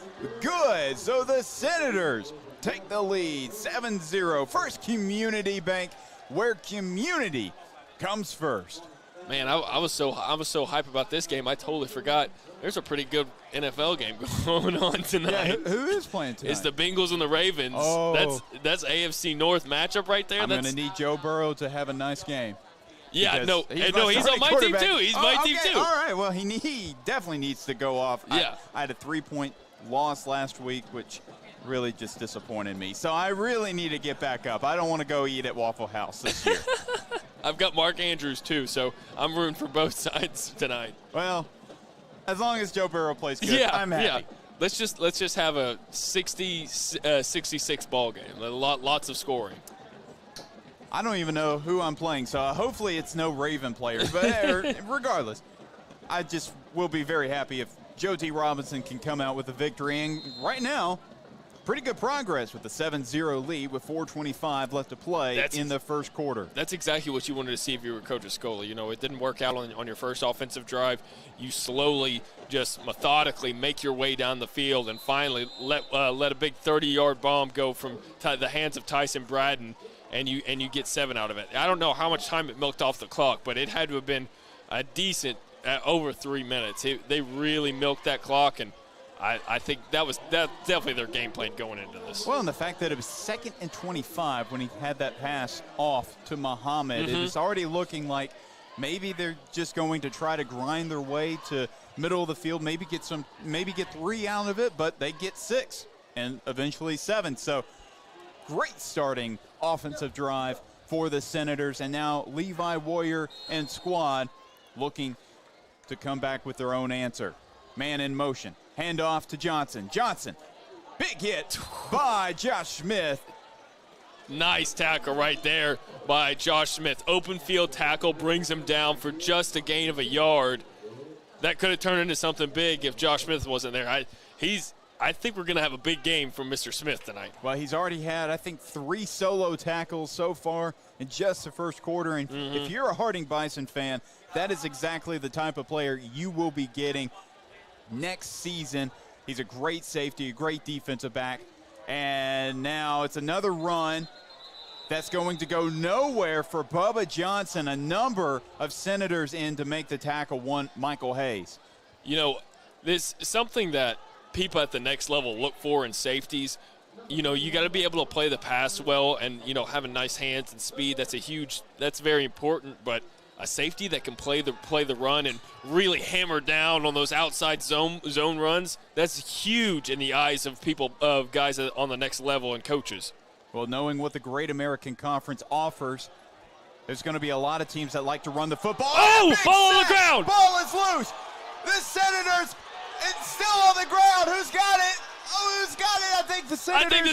good. So the Senators take the lead, 7-0. First Community Bank, where community comes first. Man, I was so hyped about this game, I totally forgot. There's a pretty good NFL game going on tonight. Yeah, who is playing tonight? It's the Bengals and the Ravens. Oh. That's AFC North matchup right there. I'm going to need Joe Burrow to have a nice game. Yeah, he's on my team too. He's my team too. All right, well, he definitely needs to go off. Yeah. I had a 3-point loss last week, which really just disappointed me. So I really need to get back up. I don't want to go eat at Waffle House this year. I've got Mark Andrews too, so I'm rooting for both sides tonight. Well, as long as Joe Burrow plays good, Yeah, I'm happy. yeah. Let's just have a 66 ball game. Lots of scoring. I don't even know who I'm playing, so hopefully it's no Raven players. But regardless, I just will be very happy if Joe T. Robinson can come out with a victory. And right now, pretty good progress with the 7-0 lead with 4:25 left to play in the first quarter. That's exactly what you wanted to see if you were Coach Escola. You know, it didn't work out on your first offensive drive. You slowly, just methodically make your way down the field and finally let a big 30-yard bomb go from the hands of Tyson Bradden, and you get 7 out of it. I don't know how much time it milked off the clock, but it had to have been a decent over 3 minutes. They really milked that clock, and I think that's definitely their game plan going into this. Well, and the fact that it was 2nd and 25 when he had that pass off to Muhammad, Mm-hmm. it's already looking like maybe they're just going to try to grind their way to middle of the field, maybe get 3 out of it, but they get 6 and eventually 7. So great starting offensive drive for the Senators, and now Levi Warrior and squad looking to come back with their own answer. Man in motion. Hand off to Johnson. Johnson, big hit by Josh Smith. Nice tackle right there by Josh Smith. Open field tackle brings him down for just a gain of a yard. That could have turned into something big if Josh Smith wasn't there. I think we're going to have a big game from Mr. Smith tonight. Well, he's already had, I think, 3 solo tackles so far in just the first quarter. And if you're a Harding Bison fan, that is exactly the type of player you will be getting next season. He's a great safety, a great defensive back. And now it's another run that's going to go nowhere for Bubba Johnson. A number of Senators in to make the tackle, one Michael Hayes. You know, this is something that people at the next level look for in safeties. You know, you got to be able to play the pass well and, you know, having nice hands and speed. That's very important. But a safety that can play the run and really hammer down on those outside zone runs, that's huge in the eyes of guys on the next level and coaches. Well, knowing what the Great American Conference offers, there's going to be a lot of teams that like to run the football. Oh, Big ball on the sack! ground! Ball is loose. The Senators, it's still on the ground. Who's got it? Oh, who's got it? I think the Senators. I think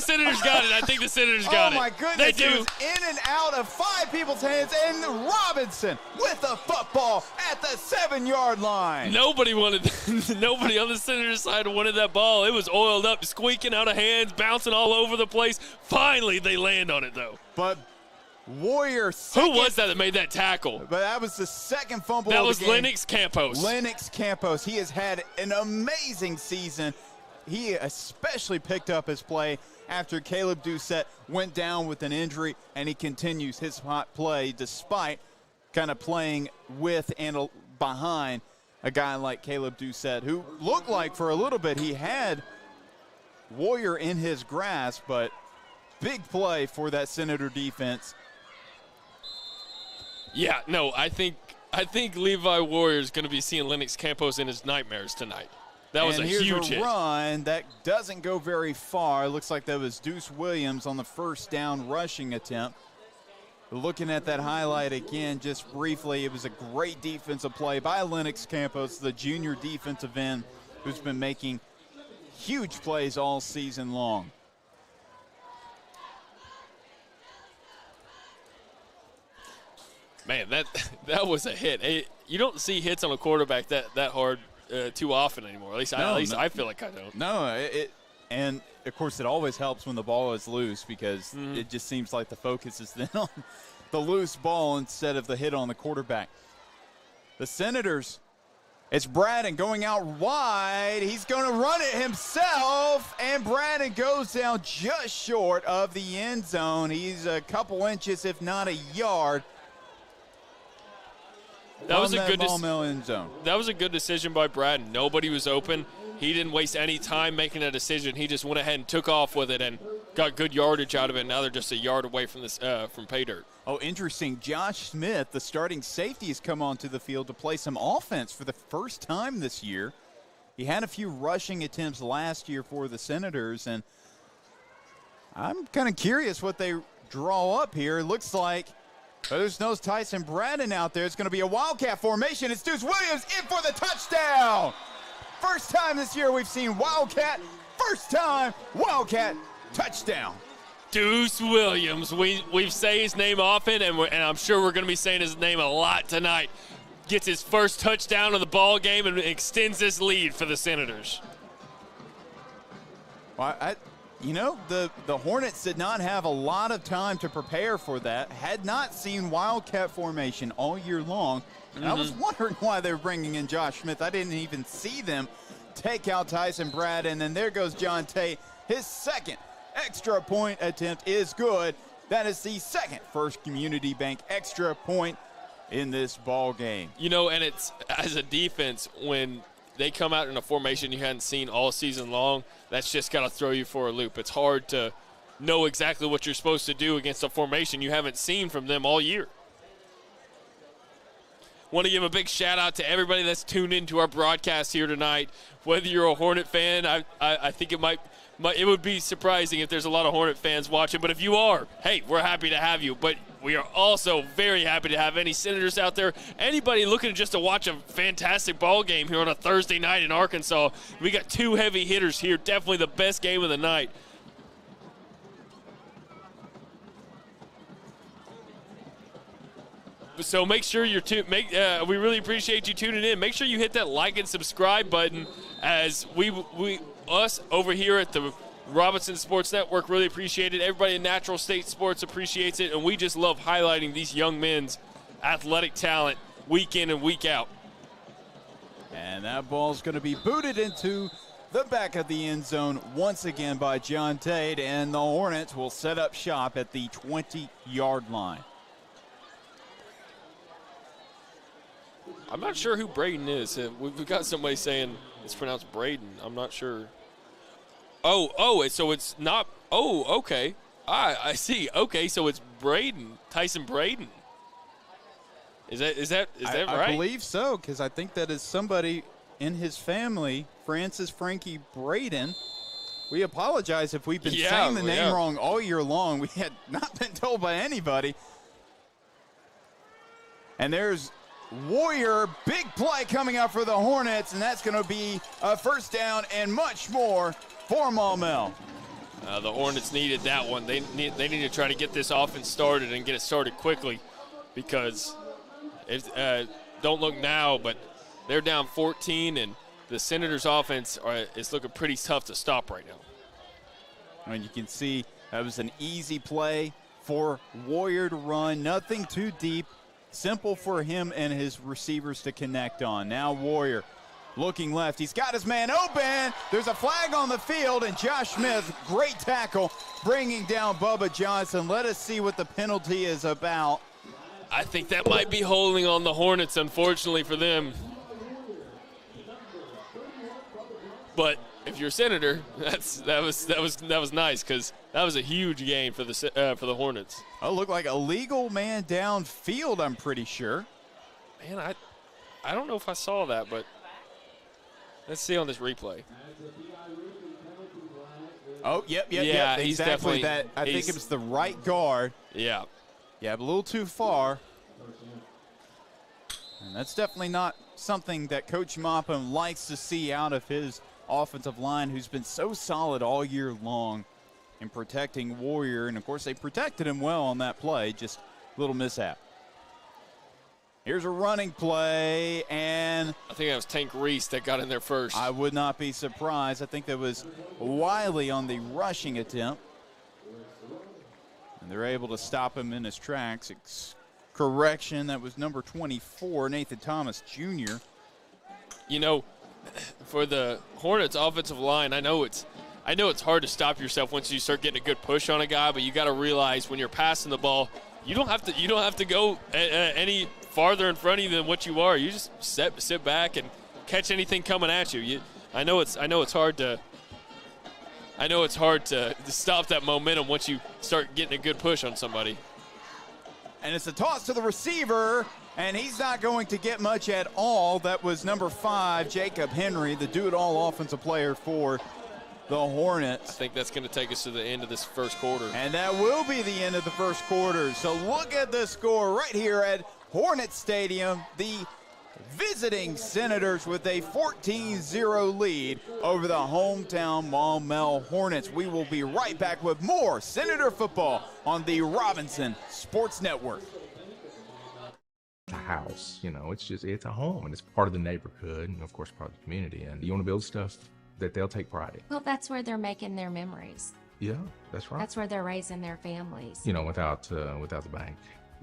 the Senators got it. Oh, my goodness. They do. It was in and out of 5 people's hands, and Robinson with the football at the 7-yard line. Nobody on the Senators side wanted that ball. It was oiled up, squeaking out of hands, bouncing all over the place. Finally, they land on it, though. But Warrior Who was that made that tackle? But that was the second fumble That of the was game. Lennox Campos. Lennox Campos. He has had an amazing season. He especially picked up his play after Caleb Doucette went down with an injury, and he continues his hot play despite kind of playing with and behind a guy like Caleb Doucette, who looked like for a little bit he had Warrior in his grasp, but big play for that Senator defense. Yeah, no, I think Levi Warrior is going to be seeing Lennox Campos in his nightmares tonight. That was a huge hit. Run that doesn't go very far. It looks like that was Deuce Williams on the first down rushing attempt. Looking at that highlight again just briefly, it was a great defensive play by Lennox Campos, the junior defensive end who's been making huge plays all season long. Man, that was a hit. You don't see hits on a quarterback that hard too often anymore. At least I feel like I don't. No, and of course it always helps when the ball is loose because it just seems like the focus is then on the loose ball instead of the hit on the quarterback. The Senators, it's Braden going out wide. He's going to run it himself, and Braden goes down just short of the end zone. He's a couple inches, if not a yard. That was a good Maumelle end zone. That was a good decision by Braden. Nobody was open. He didn't waste any time making a decision. He just went ahead and took off with it and got good yardage out of it. Now they're just a yard away from pay dirt. Oh, interesting. Josh Smith, the starting safety, has come onto the field to play some offense for the first time this year. He had a few rushing attempts last year for the Senators, and I'm kind of curious what they draw up here. It looks like But there's no Tyson Braden out there. It's going to be a Wildcat formation. It's Deuce Williams in for the touchdown. First time this year we've seen Wildcat. First time Wildcat touchdown. Deuce Williams. We say his name often, and I'm sure we're going to be saying his name a lot tonight. Gets his first touchdown of the ball game and extends this lead for the Senators. Well, the Hornets did not have a lot of time to prepare for that. Had not seen Wildcat formation all year long. And I was wondering why they were bringing in Josh Smith. I didn't even see them take out Tyson Braden. And then there goes John Tate. His second extra point attempt is good. That is the second First Community Bank extra point in this ball game. And it's, as a defense, when they come out in a formation you hadn't seen all season long, that's just got to throw you for a loop. It's hard to know exactly what you're supposed to do against a formation you haven't seen from them all year. Want to give a big shout out to everybody that's tuned into our broadcast here tonight. Whether you're a Hornet fan, I think it would be surprising if there's a lot of Hornet fans watching, but if you are, hey, we're happy to have you. But we are also very happy to have any Senators out there, anybody looking just to watch a fantastic ball game here on a Thursday night in Arkansas. We got two heavy hitters here, definitely the best game of the night. So make sure we really appreciate you tuning in. Make sure you hit that like and subscribe button, as us over here at the Robinson Sports Network really appreciate it. Everybody in Natural State Sports appreciates it, and we just love highlighting these young men's athletic talent week in and week out. And that ball's going to be booted into the back of the end zone once again by John Tate, and the Hornets will set up shop at the 20-yard line. I'm not sure who Braden is. We've got somebody saying it's pronounced Braden. I'm not sure. So it's not. Oh, okay. I see. Okay, so it's Braden, Tyson Braden. Is that right? I believe so, because I think that is somebody in his family, Francis Frankie Braden. We apologize if we've been saying the name wrong all year long. We had not been told by anybody. And there's Warrior, big play coming up for the Hornets, and that's going to be a first down and much more for Maumelle. The Hornets needed that one. They need to try to get this offense started and get it started quickly, because don't look now, but they're down 14, and the Senators' offense is looking pretty tough to stop right now. And you can see that was an easy play for Warrior to run, nothing too deep. Simple for him and his receivers to connect on. Now Warrior looking left. He's got his man open. There's a flag on the field, and Josh Smith, great tackle, bringing down Bubba Johnson. Let us see what the penalty is about. I think that might be holding on the Hornets, unfortunately for them. But if you're a Senator, that was nice, because that was a huge gain for the Hornets. Oh, looked like a legal man downfield, I'm pretty sure. Man, I don't know if I saw that, but let's see on this replay. Oh, yep. He's exactly that. I think it was the right guard. Yeah. Yeah, but a little too far. And that's definitely not something that Coach Mopham likes to see out of his offensive line, who's been so solid all year long in protecting Warrior. And, of course, they protected him well on that play, just a little mishap. Here's a running play, and I think that was Tank Reese that got in there first. I would not be surprised. I think that was Wiley on the rushing attempt. And they're able to stop him in his tracks. Correction, that was number 24, Nathan Thomas Jr. You know, for the Hornets offensive line, I know it's hard to stop yourself once you start getting a good push on a guy, but you got to realize when you're passing the ball, you don't have to go any farther in front of you than what you are. You just sit back and catch anything coming at you. I know it's hard to stop that momentum once you start getting a good push on somebody. And it's a toss to the receiver, and he's not going to get much at all. That was number 5, Jacob Henry, the do-it-all offensive player for the Hornets. I think that's going to take us to the end of this first quarter. And that will be the end of the first quarter. So look at the score right here at Hornet Stadium. The visiting Senators with a 14-0 lead over the hometown Maumelle Hornets. We will be right back with more Senator football on the Robinson Sports Network. A house, it's a home, and it's part of the neighborhood, and of course part of the community. And you want to build stuff that they'll take pride in. Well, that's where they're making their memories. Yeah, that's right. That's where they're raising their families. Without the bank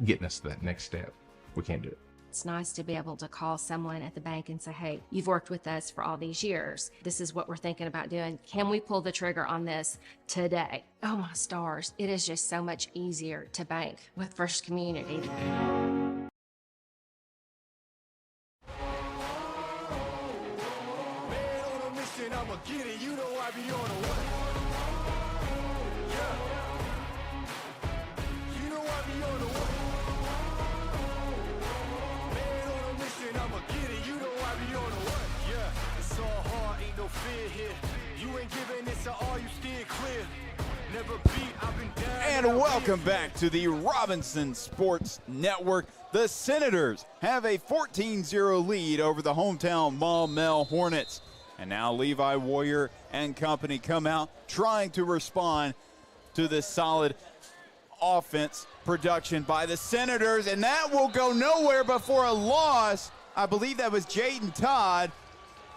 getting us to that next step, we can't do it. It's nice to be able to call someone at the bank and say, hey, you've worked with us for all these years. This is what we're thinking about doing. Can we pull the trigger on this today? Oh, my stars. It is just so much easier to bank with First Community. Man on a mission, I'ma get it. You know I be on a what? Yeah. You know I be on a what? Man on a mission, I'ma get it. You know I be on a what? Yeah. It's all hard, ain't no fear here. You ain't giving this to all, you steer clear. Never beat, I've been down. And welcome back to the Robinson Sports Network. The Senators have a 14-0 lead over the hometown Maumelle Hornets. And now Levi Warrior and company come out trying to respond to this solid offense production by the Senators. And that will go nowhere before a loss. I believe that was Jaden Todd.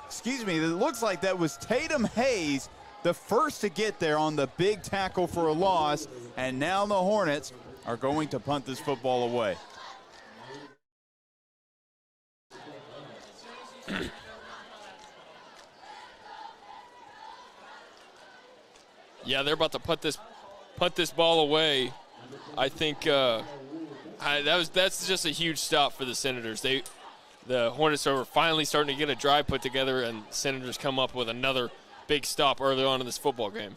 Excuse me, it looks like that was Tatum Hayes, the first to get there on the big tackle for a loss. And now the Hornets are going to punt this football away. Yeah, they're about to punt this ball away. I think that's just a huge stop for the Senators. The Hornets are finally starting to get a drive put together, and Senators come up with another big stop early on in this football game.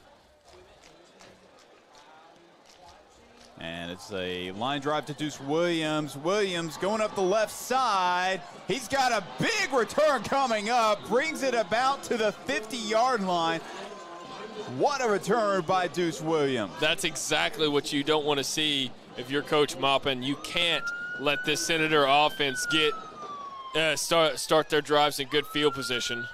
And it's a line drive to Deuce Williams. Williams going up the left side. He's got a big return coming up. Brings it about to the 50-yard line. What a return by Deuce Williams. That's exactly what you don't want to see if you're Coach Maupin. You can't let this Senator offense get start their drives in good field position.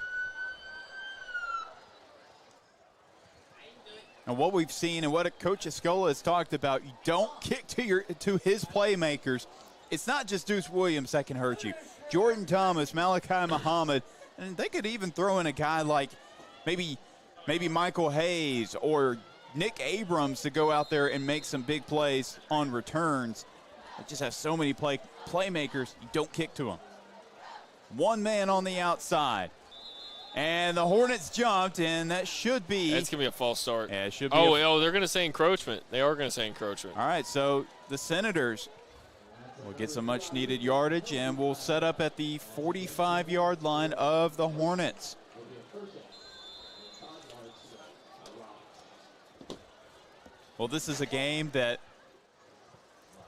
And what we've seen and what Coach Escola has talked about, you don't kick to his playmakers. It's not just Deuce Williams that can hurt you. Jordan Thomas, Malachi Muhammad, and they could even throw in a guy like maybe Michael Hayes or Nick Abrams to go out there and make some big plays on returns. They just have so many playmakers, you don't kick to them. One man on the outside. And the Hornets jumped, and that should be. That's going to be a false start. Yeah, it should be. They're going to say encroachment. They are going to say encroachment. All right, so the Senators will get some much-needed yardage, and we'll set up at the 45-yard line of the Hornets. Well, this is a game that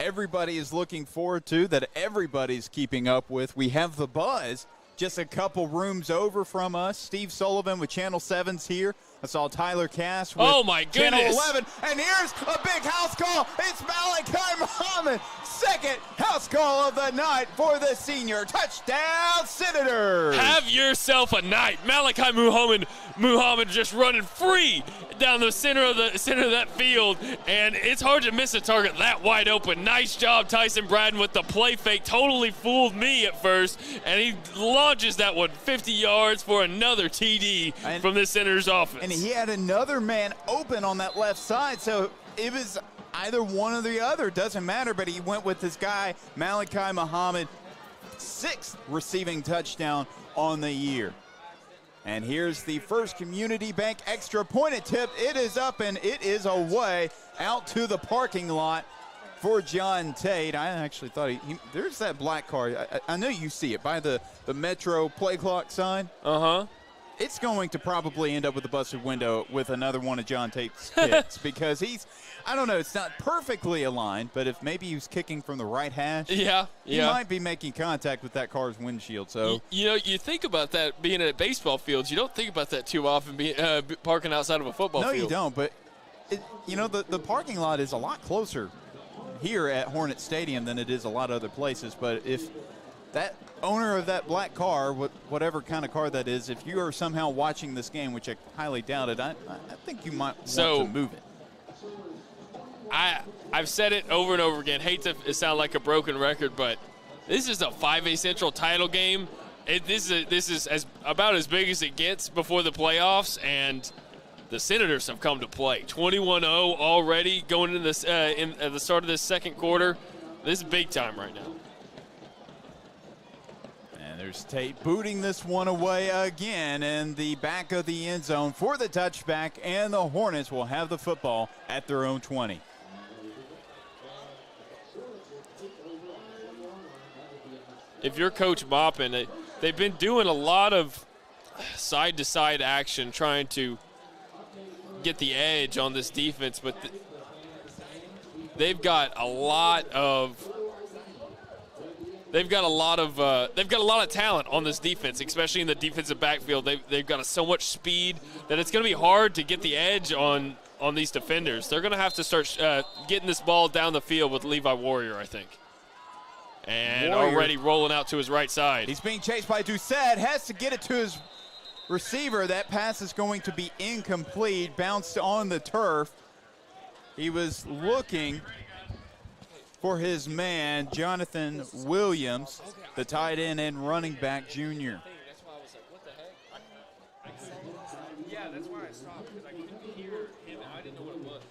everybody is looking forward to, that everybody's keeping up with. We have the buzz just a couple rooms over from us. Steve Sullivan with Channel 7's here. I saw Tyler Cass with Channel 11. And here's a big house call. It's Malachi Muhammad. Second house call of the night for the senior. Touchdown, Senators. Have yourself a night. Malachi Muhammad just running free down the center of that field, and it's hard to miss a target that wide open. Nice job, Tyson Bradden, with the play fake. Totally fooled me at first, and he launches that one 50 yards for another TD from this Senators offense. And he had another man open on that left side, so it was either one or the other. Doesn't matter, but he went with this guy, Malachi Muhammad, 6th receiving touchdown on the year. And here's the First Community Bank extra point attempt. It is up and it is away out to the parking lot for John Tate. I actually thought there's that black car. I know you see it by the Metro play clock sign. Uh-huh. it's going to probably end up with a busted window with another one of John Tate's kicks because I don't know, it's not perfectly aligned, but if maybe he was kicking from the right hash, he might be making contact with that car's windshield. So you think about that being at baseball fields. You don't think about that too often, parking outside of a football field. No, you don't, but the parking lot is a lot closer here at Hornet Stadium than it is a lot of other places. But if that owner of that black car, whatever kind of car that is, if you are somehow watching this game, which I highly doubt it, I think you might want to move it. I've said it over and over again. Hate to sound like a broken record, but this is a 5A Central title game. This is about as big as it gets before the playoffs, and the Senators have come to play. 21-0 already going into this at the start of this second quarter. This is big time right now. And there's Tate booting this one away again in the back of the end zone for the touchback, and the Hornets will have the football at their own 20. If you're Coach Maupin, they've been doing a lot of side-to-side action trying to get the edge on this defense, but they've got a lot of talent on this defense, especially in the defensive backfield. They've got so much speed that it's going to be hard to get the edge on these defenders. They're going to have to start getting this ball down the field with Levi Warrior, I think. And Warrior already rolling out to his right side. He's being chased by Doucette, has to get it to his receiver. That pass is going to be incomplete, bounced on the turf. He was looking for his man, Jonathan Williams, the tight end and running back junior. That's why I was like, what the heck? Yeah, that's why I stopped, because I couldn't hear him. I didn't know what it was.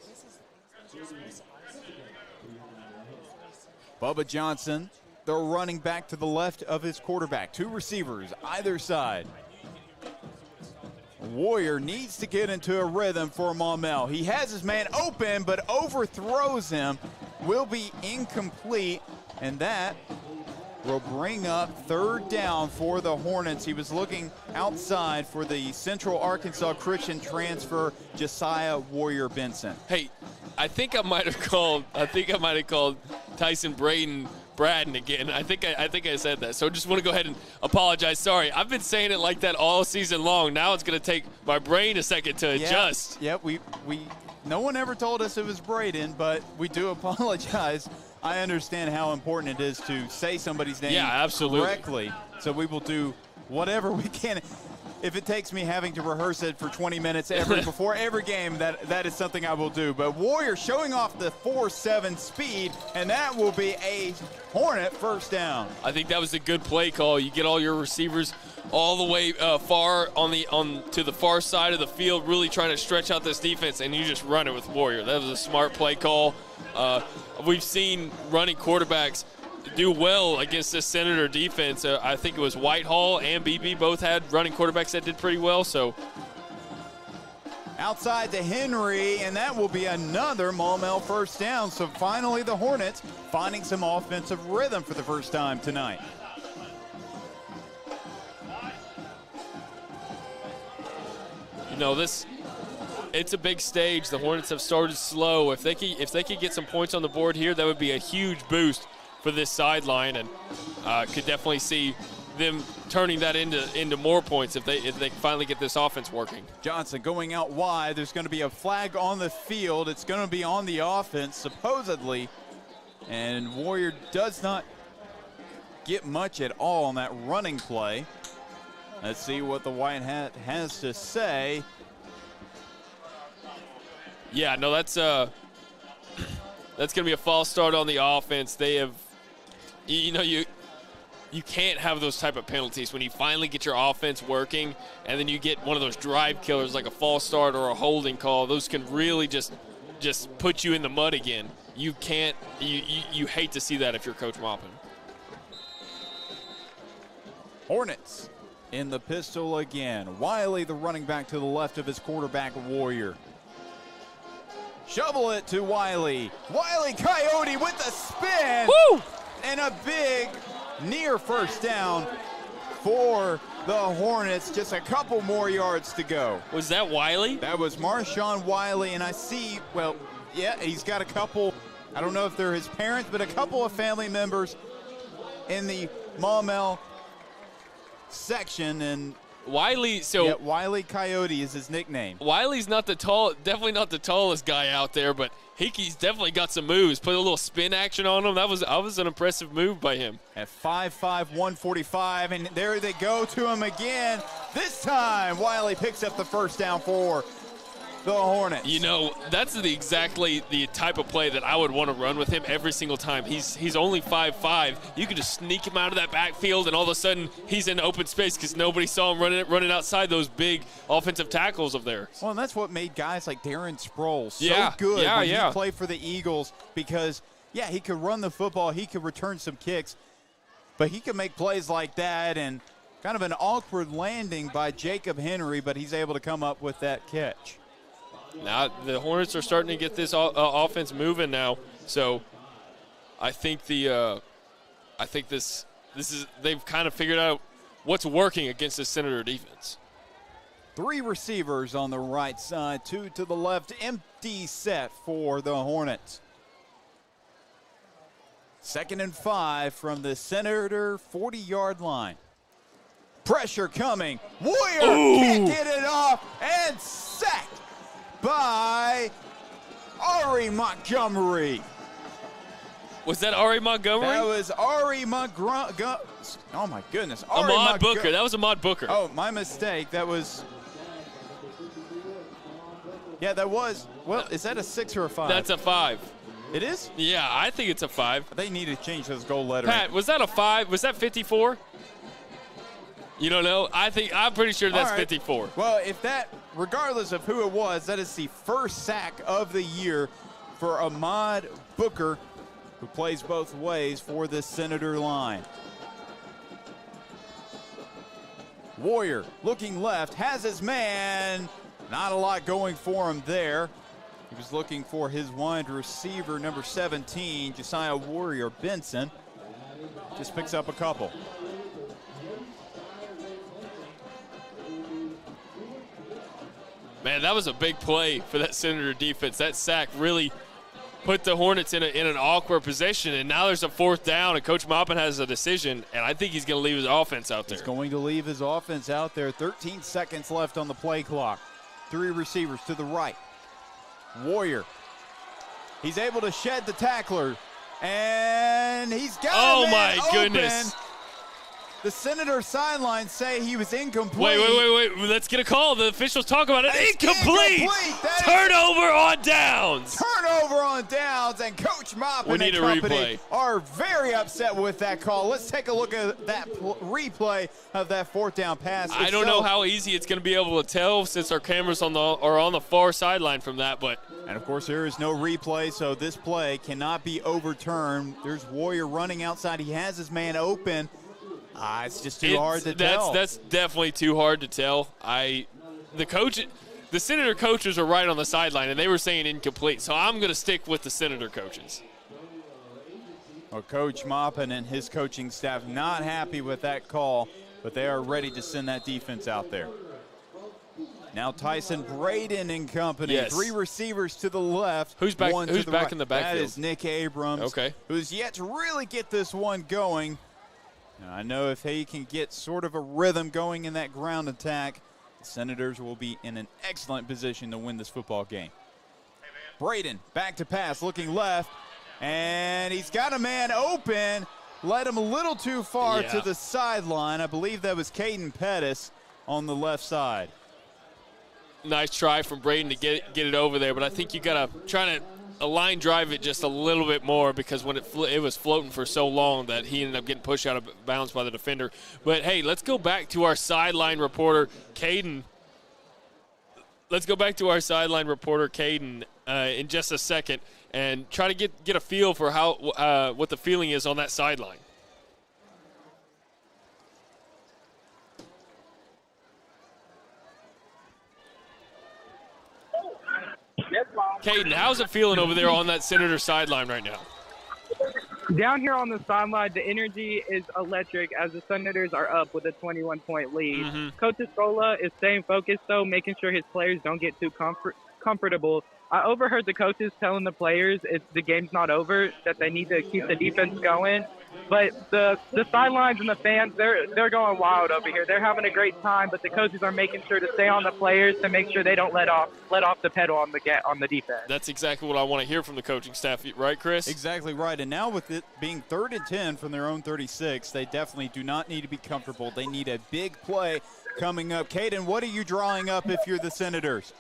Bubba Johnson, the running back to the left of his quarterback. Two receivers either side. Warrior needs to get into a rhythm for Maumelle. He has his man open, but overthrows him. Will be incomplete, and that will bring up third down for the Hornets. He was looking outside for the Central Arkansas Christian transfer, Josiah Warrior Benson. Hey, I think I might have called Tyson Braden again. I think I said that. So just want to go ahead and apologize. Sorry. I've been saying it like that all season long. Now it's going to take my brain a second to adjust. Yep, no one ever told us it was Braden, but we do apologize. I understand how important it is to say somebody's name correctly. So we will do whatever we can. If it takes me having to rehearse it for 20 minutes before every game, that is something I will do. But Warrior showing off the 4.7 speed, and that will be a Hornet first down. I think that was a good play call. You get all your receivers all the way far to the far side of the field, really trying to stretch out this defense, and you just run it with Warrior. That was a smart play call. We've seen running quarterbacks do well against this Senator defense. I think it was Whitehall and BB both had running quarterbacks that did pretty well. So outside to Henry, and that will be another Maumelle first down. So finally the Hornets finding some offensive rhythm for the first time tonight. You know, it's a big stage. The Hornets have started slow. If they could get some points on the board here, that would be a huge boost for this sideline, and could definitely see them turning that into more points if they finally get this offense working. Johnson going out wide. There's going to be a flag on the field. It's going to be on the offense, supposedly, and Warrior does not get much at all on that running play. Let's see what the White Hat has to say. Yeah, no, that's going to be a false start on the offense. They have, you can't have those type of penalties when you finally get your offense working, and then you get one of those drive killers like a false start or a holding call. Those can really just put you in the mud again. You can't. You hate to see that if you're Coach Maupin. Hornets in the pistol again. Wiley, the running back to the left of his quarterback, Warrior. Shovel it to Wiley. Wiley Coyote with the spin. Woo! And a big near first down for the Hornets. Just a couple more yards to go. Was that Wiley? That was Marshawn Wiley, and I see, well, yeah, he's got a couple, I don't know if they're his parents, but a couple of family members in the Maumelle section, and Wiley, yeah, Wiley Coyote is his nickname. Wiley's definitely not the tallest guy out there, but Hickey's definitely got some moves. Put a little spin action on him. That was an impressive move by him. At 5'5", 145, and there they go to him again. This time, Wiley picks up the first down for the Hornets. You know, that's exactly the type of play that I would want to run with him every single time. He's only 5'5". You could just sneak him out of that backfield, and all of a sudden he's in open space because nobody saw him running outside those big offensive tackles of theirs. Well, and that's what made guys like Darren Sproles so Yeah, good yeah, when yeah. he played for the Eagles, because, yeah, he could run the football, he could return some kicks, but he could make plays like that, and kind of an awkward landing by Jacob Henry, but he's able to come up with that catch. Now the Hornets are starting to get this offense moving now, so I think this is they've kind of figured out what's working against the Senator defense. 3 receivers on the right side, 2 to the left, empty set for the Hornets. 2nd and 5 from the Senator 40-yard line. Pressure coming. Warrior can't get it off, and sacked by Ari Montgomery. Was that Ari Montgomery? That was Ari Montgomery. Oh, my goodness. Ahmad Booker. That was Ahmad Booker. Oh, my mistake. That was. Yeah, that was. Well, is that a 6 or a 5? That's a 5. It is? Yeah, I think it's a 5. They need to change those goal lettering. Pat, was that a 5? Was that 54? You don't know? I'm pretty sure that's All right. 54. Well, if that, regardless of who it was, that is the first sack of the year for Ahmad Booker, who plays both ways for the Senator line. Warrior looking left, has his man. Not a lot going for him there. He was looking for his wide receiver, number 17, Josiah Warrior Benson. Just picks up a couple. Man, that was a big play for that Senator defense. That sack really put the Hornets in an awkward position, and now there's a 4th down, and Coach Maupin has a decision, and I think he's going to leave his offense out there. He's going to leave his offense out there. 13 seconds left on the play clock. 3 receivers to the right. Warrior. He's able to shed the tackler, and he's got Oh, a man my open. goodness. The Senator sidelines say he was incomplete. Wait. Let's get a call. The officials talk about it. It's Incomplete. That is Turnover on downs. turnover on downs, and Coach Maupin We need and a company replay. are very upset with that call. Let's take a look at that replay of that 4th down pass. I don't know how easy it's going to be able to tell since our cameras are on the far sideline from that, but And, of course, there is no replay, so this play cannot be overturned. There's Warrior running outside. He has his man open. It's just too hard to tell. That's definitely too hard to tell. The Senator coaches are right on the sideline, and they were saying incomplete, so I'm going to stick with the Senator coaches. Well, Coach Maupin and his coaching staff not happy with that call, but they are ready to send that defense out there. Now Tyson Braden and company. Yes. 3 receivers to the left. Who's back? One to Who's the back right. in the That backfield? is Nick Abrams. Okay. Who's yet to really get this one going. And I know if he can get sort of a rhythm going in that ground attack, the Senators will be in an excellent position to win this football game. Braden back to pass, looking left, and he's got a man open. Led him a little too far to the sideline. I believe that was Caden Pettis on the left side. Nice try from Braden to get it over there, but I think you got to try to line drive it just a little bit more because when it was floating for so long that he ended up getting pushed out of bounds by the defender. But, hey, let's go back to our sideline reporter, Caden. Let's go back to our sideline reporter, Caden, in just a second and try to get a feel for how what the feeling is on that sideline. Caden, how's it feeling over there on that Senator sideline right now? Down here on the sideline, the energy is electric as the Senators are up with a 21-point lead. Coach Escola is staying focused, though, making sure his players don't get too comfortable. I overheard the coaches telling the players if the game's not over that they need to keep the defense going. But the sidelines and the fans, they're going wild over here. They're having a great time, but the coaches are making sure to stay on the players to make sure they don't let off the pedal on the defense. That's exactly what I want to hear from the coaching staff, right, Chris? Exactly right. And now with it being 3rd and 10 from their own 36, they definitely do not need to be comfortable. They need a big play coming up. Caden, what are you drawing up if you're the Senators?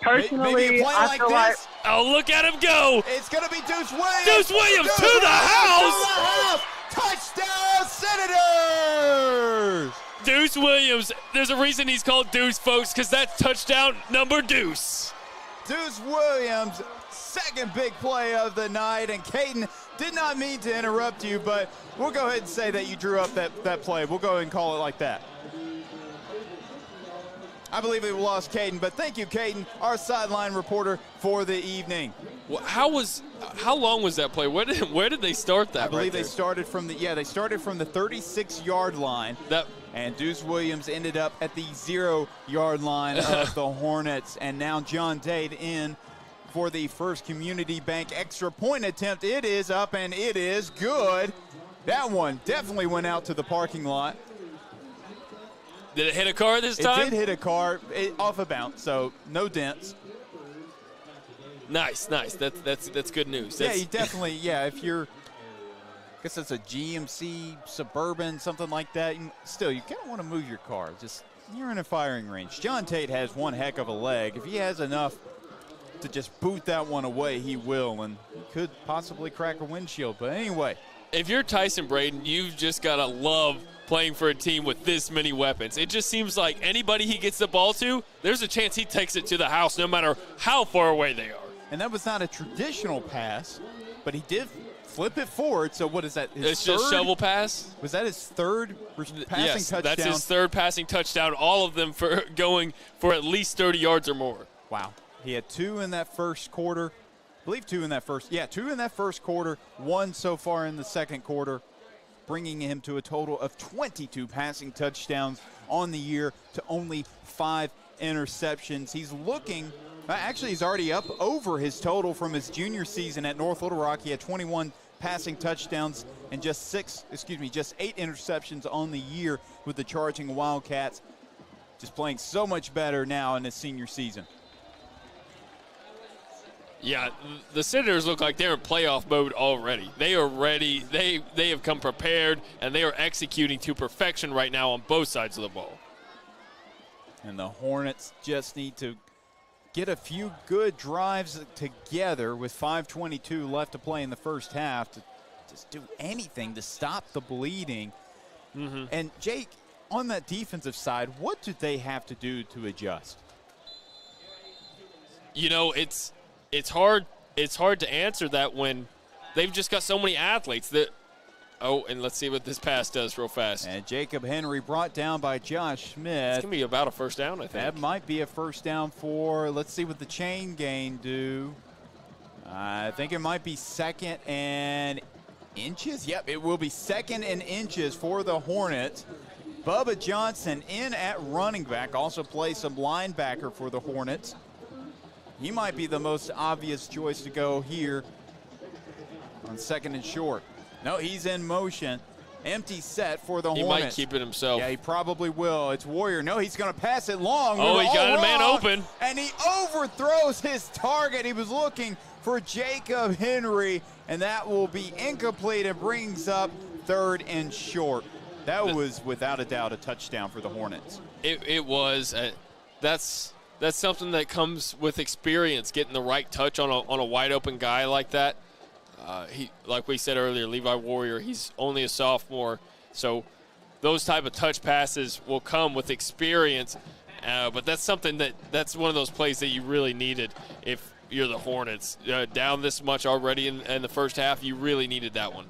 Personally, maybe a play I like feel this. Oh, look at him go! It's going to be Deuce Williams. Deuce Williams to the house! Touchdown, Senators! Deuce Williams. There's a reason he's called Deuce, folks, because that's touchdown number Deuce. Deuce Williams, second big play of the night. And Caden, did not mean to interrupt you, but we'll go ahead and say that you drew up that play. We'll go ahead and call it like that. I believe we lost Caden, but thank you, Caden, our sideline reporter for the evening. Well, how long was that play? Where did they start that? I believe they started from the 36-yard line. And Deuce Williams ended up at the 0-yard line of the Hornets. And now John Dade in for the First Community Bank extra point attempt. It is up and it is good. That one definitely went out to the parking lot. Did it hit a car this time? It did hit a car off a bounce, so no dents. Nice. That's good news. Yeah, you definitely, if you're, I guess that's a GMC Suburban, something like that. You kind of want to move your car. You're in a firing range. John Tate has one heck of a leg. If he has enough to just boot that one away, he will, and he could possibly crack a windshield. But anyway. If you're Tyson Braden, you've just got to love playing for a team with this many weapons. It just seems like anybody he gets the ball to, there's a chance he takes it to the house no matter how far away they are. And that was not a traditional pass, but he did flip it forward. So what is that? It's just shovel pass? Was that his third passing touchdown? That's his third passing touchdown, all of them for going for at least 30 yards or more. Wow. He had 2 in that first quarter. I believe 2 in that first. Yeah, 2 in that first quarter, 1 so far in the second quarter, bringing him to a total of 22 passing touchdowns on the year to only 5 interceptions. He's already up over his total from his junior season at North Little Rock. He had 21 passing touchdowns and just 8 interceptions on the year with the Charging Wildcats. Just playing so much better now in his senior season. Yeah, the Senators look like they're in playoff mode already. They are ready. They have come prepared, and they are executing to perfection right now on both sides of the ball. And the Hornets just need to get a few good drives together with 5:22 left to play in the first half to just do anything to stop the bleeding. Mm-hmm. And, Jake, on that defensive side, what do they have to do to adjust? It's hard to answer that when they've just got so many athletes that and let's see what this pass does real fast. And Jacob Henry brought down by Josh Smith. It's going to be about a first down, I think. That might be a first down let's see what the chain gain do. I think it might be 2nd and inches. Yep, it will be 2nd and inches for the Hornets. Bubba Johnson in at running back, also plays some linebacker for the Hornets. He might be the most obvious choice to go here on 2nd and short. No, he's in motion. Empty set for the Hornets. He might keep it himself. Yeah, he probably will. It's Warrior. No, he's going to pass it long. Oh, he got a man open. And he overthrows his target. He was looking for Jacob Henry, and that will be incomplete and brings up 3rd and short. That was, without a doubt, a touchdown for the Hornets. It was. That's something that comes with experience, getting the right touch on a wide-open guy like that. He, like we said earlier, Levi Warrior, he's only a sophomore, so those type of touch passes will come with experience. But that's something that's one of those plays that you really needed if you're the Hornets. Down this much already in the first half, you really needed that one.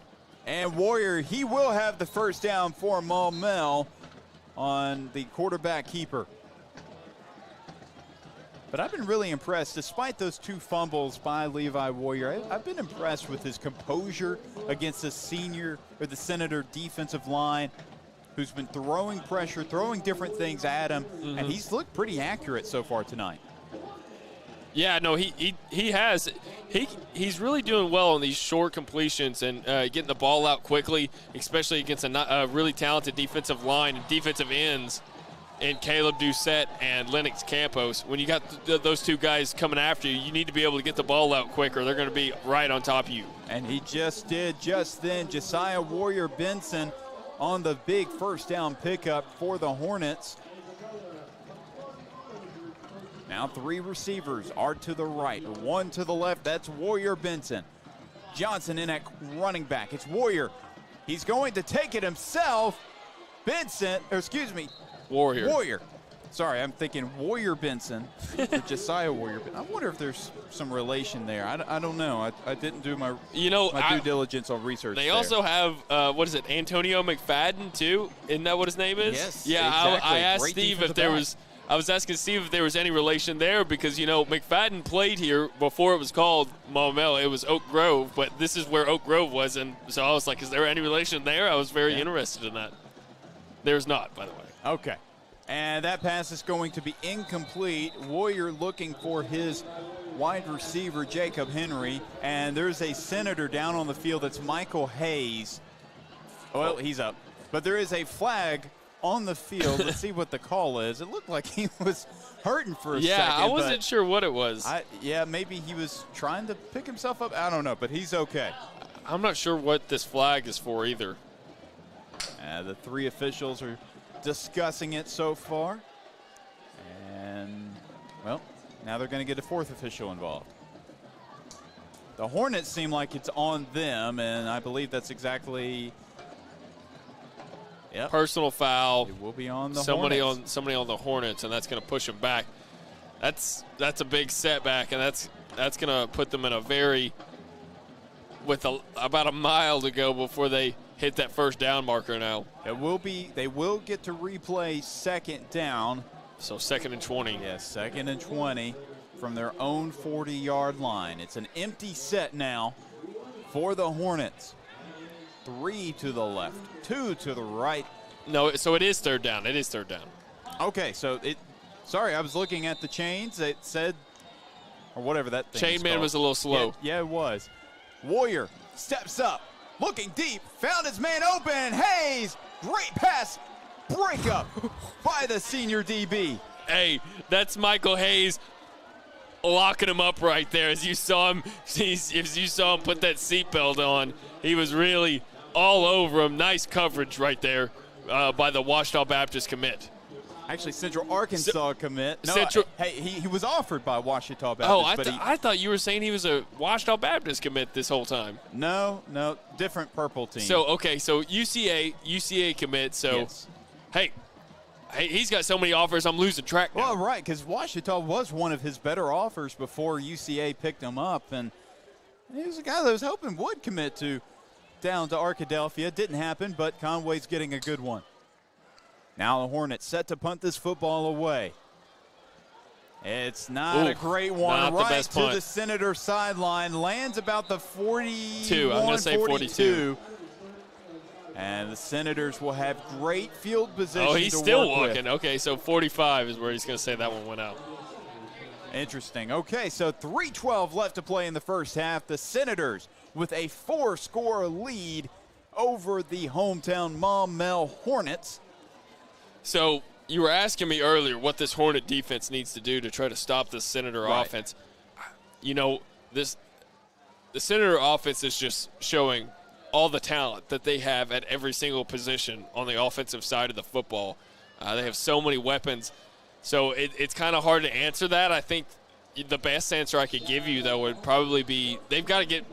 And Warrior, he will have the first down for Maumelle on the quarterback keeper. But I've been really impressed, despite those 2 fumbles by Levi Warrior. I've been impressed with his composure against the Senator defensive line, who's been throwing pressure, throwing different things at him, and he's looked pretty accurate so far tonight. Yeah, no, he has. He's really doing well on these short completions and getting the ball out quickly, especially against a really talented defensive line and defensive ends in Caleb Doucette and Lennox Campos. When you got those 2 guys coming after you, you need to be able to get the ball out quicker. They're going to be right on top of you. And he just did just then. Josiah Warrior Benson on the big first down pickup for the Hornets. Now 3 receivers are to the right, 1 to the left. That's Warrior Benson. Johnson in at running back. It's Warrior. He's going to take it himself. Warrior. Sorry, I'm thinking Warrior Benson or Josiah Warrior. I wonder if there's some relation there. I don't know. I didn't do my due diligence on research. They there. also have Antonio McFadden too. Isn't that what his name is? Yes. Yeah, exactly. I asked Great Steve defensive if there back. was. I was asking Steve if there was any relation there because, McFadden played here before it was called Maumelle. It was Oak Grove, but this is where Oak Grove was. And so I was like, is there any relation there? I was very interested in that. There's not, by the way. Okay. And that pass is going to be incomplete. Warrior looking for his wide receiver, Jacob Henry. And there's a Senator down on the field. That's Michael Hayes. Well, he's up. But there is a flag on the field. Let's see what the call is. It looked like he was hurting for a second. Yeah, I wasn't sure what it was. Maybe he was trying to pick himself up. I don't know, but he's okay. I'm not sure what this flag is for either. The 3 officials are discussing it so far. And, well, now they're going to get a 4th official involved. The Hornets seem like it's on them, and I believe that's exactly... Yep. Personal foul. It will be on the somebody Hornets. somebody on the Hornets, and that's going to push them back. That's a big setback, and that's going to put them in a about a mile to go before they hit that first down marker now. They will get to replay 2nd down. So 2nd and 20. Yes, 2nd and 20 from their own 40-yard line. It's an empty set now for the Hornets. 3 to the left, 2 to the right. No, so it is 3rd down. It is 3rd down. Okay, so sorry, I was looking at the chains. It said, or whatever that thing Chain is man called. was a little slow. Yeah, it was. Warrior steps up, looking deep, found his man open. Hayes, great pass, break up by the senior DB. Hey, that's Michael Hayes locking him up right there. As you saw him put that seatbelt on, he was really all over him. Nice coverage right there by the Ouachita Baptist commit. Actually, Central Arkansas commit. No, Central. He was offered by Ouachita Baptist. Oh, I thought you were saying he was a Ouachita Baptist commit this whole time. No, different purple team. So UCA commit. So, yes. Hey, he's got so many offers, I'm losing track now. Well, right, because Ouachita was one of his better offers before UCA picked him up, and he was a guy that was hoping would commit down to Arkadelphia. Didn't happen, but Conway's getting a good one. Now the Hornets set to punt this football away. It's not a great one. Not right the best to punt. the Senator sideline. Lands about the 42. I'm going to say 42. And the Senators will have great field position. Oh, he's to still work walking. with. Okay, so 45 is where he's going to say that one went out. Interesting. Okay, so 3:12 left to play in the first half. The Senators with a 4-score lead over the hometown Maumelle Hornets. So you were asking me earlier what this Hornet defense needs to do to try to stop the Senator offense. The Senator offense is just showing all the talent that they have at every single position on the offensive side of the football. They have so many weapons. So it's kind of hard to answer that. I think the best answer I could give you, though, would probably be they've got to get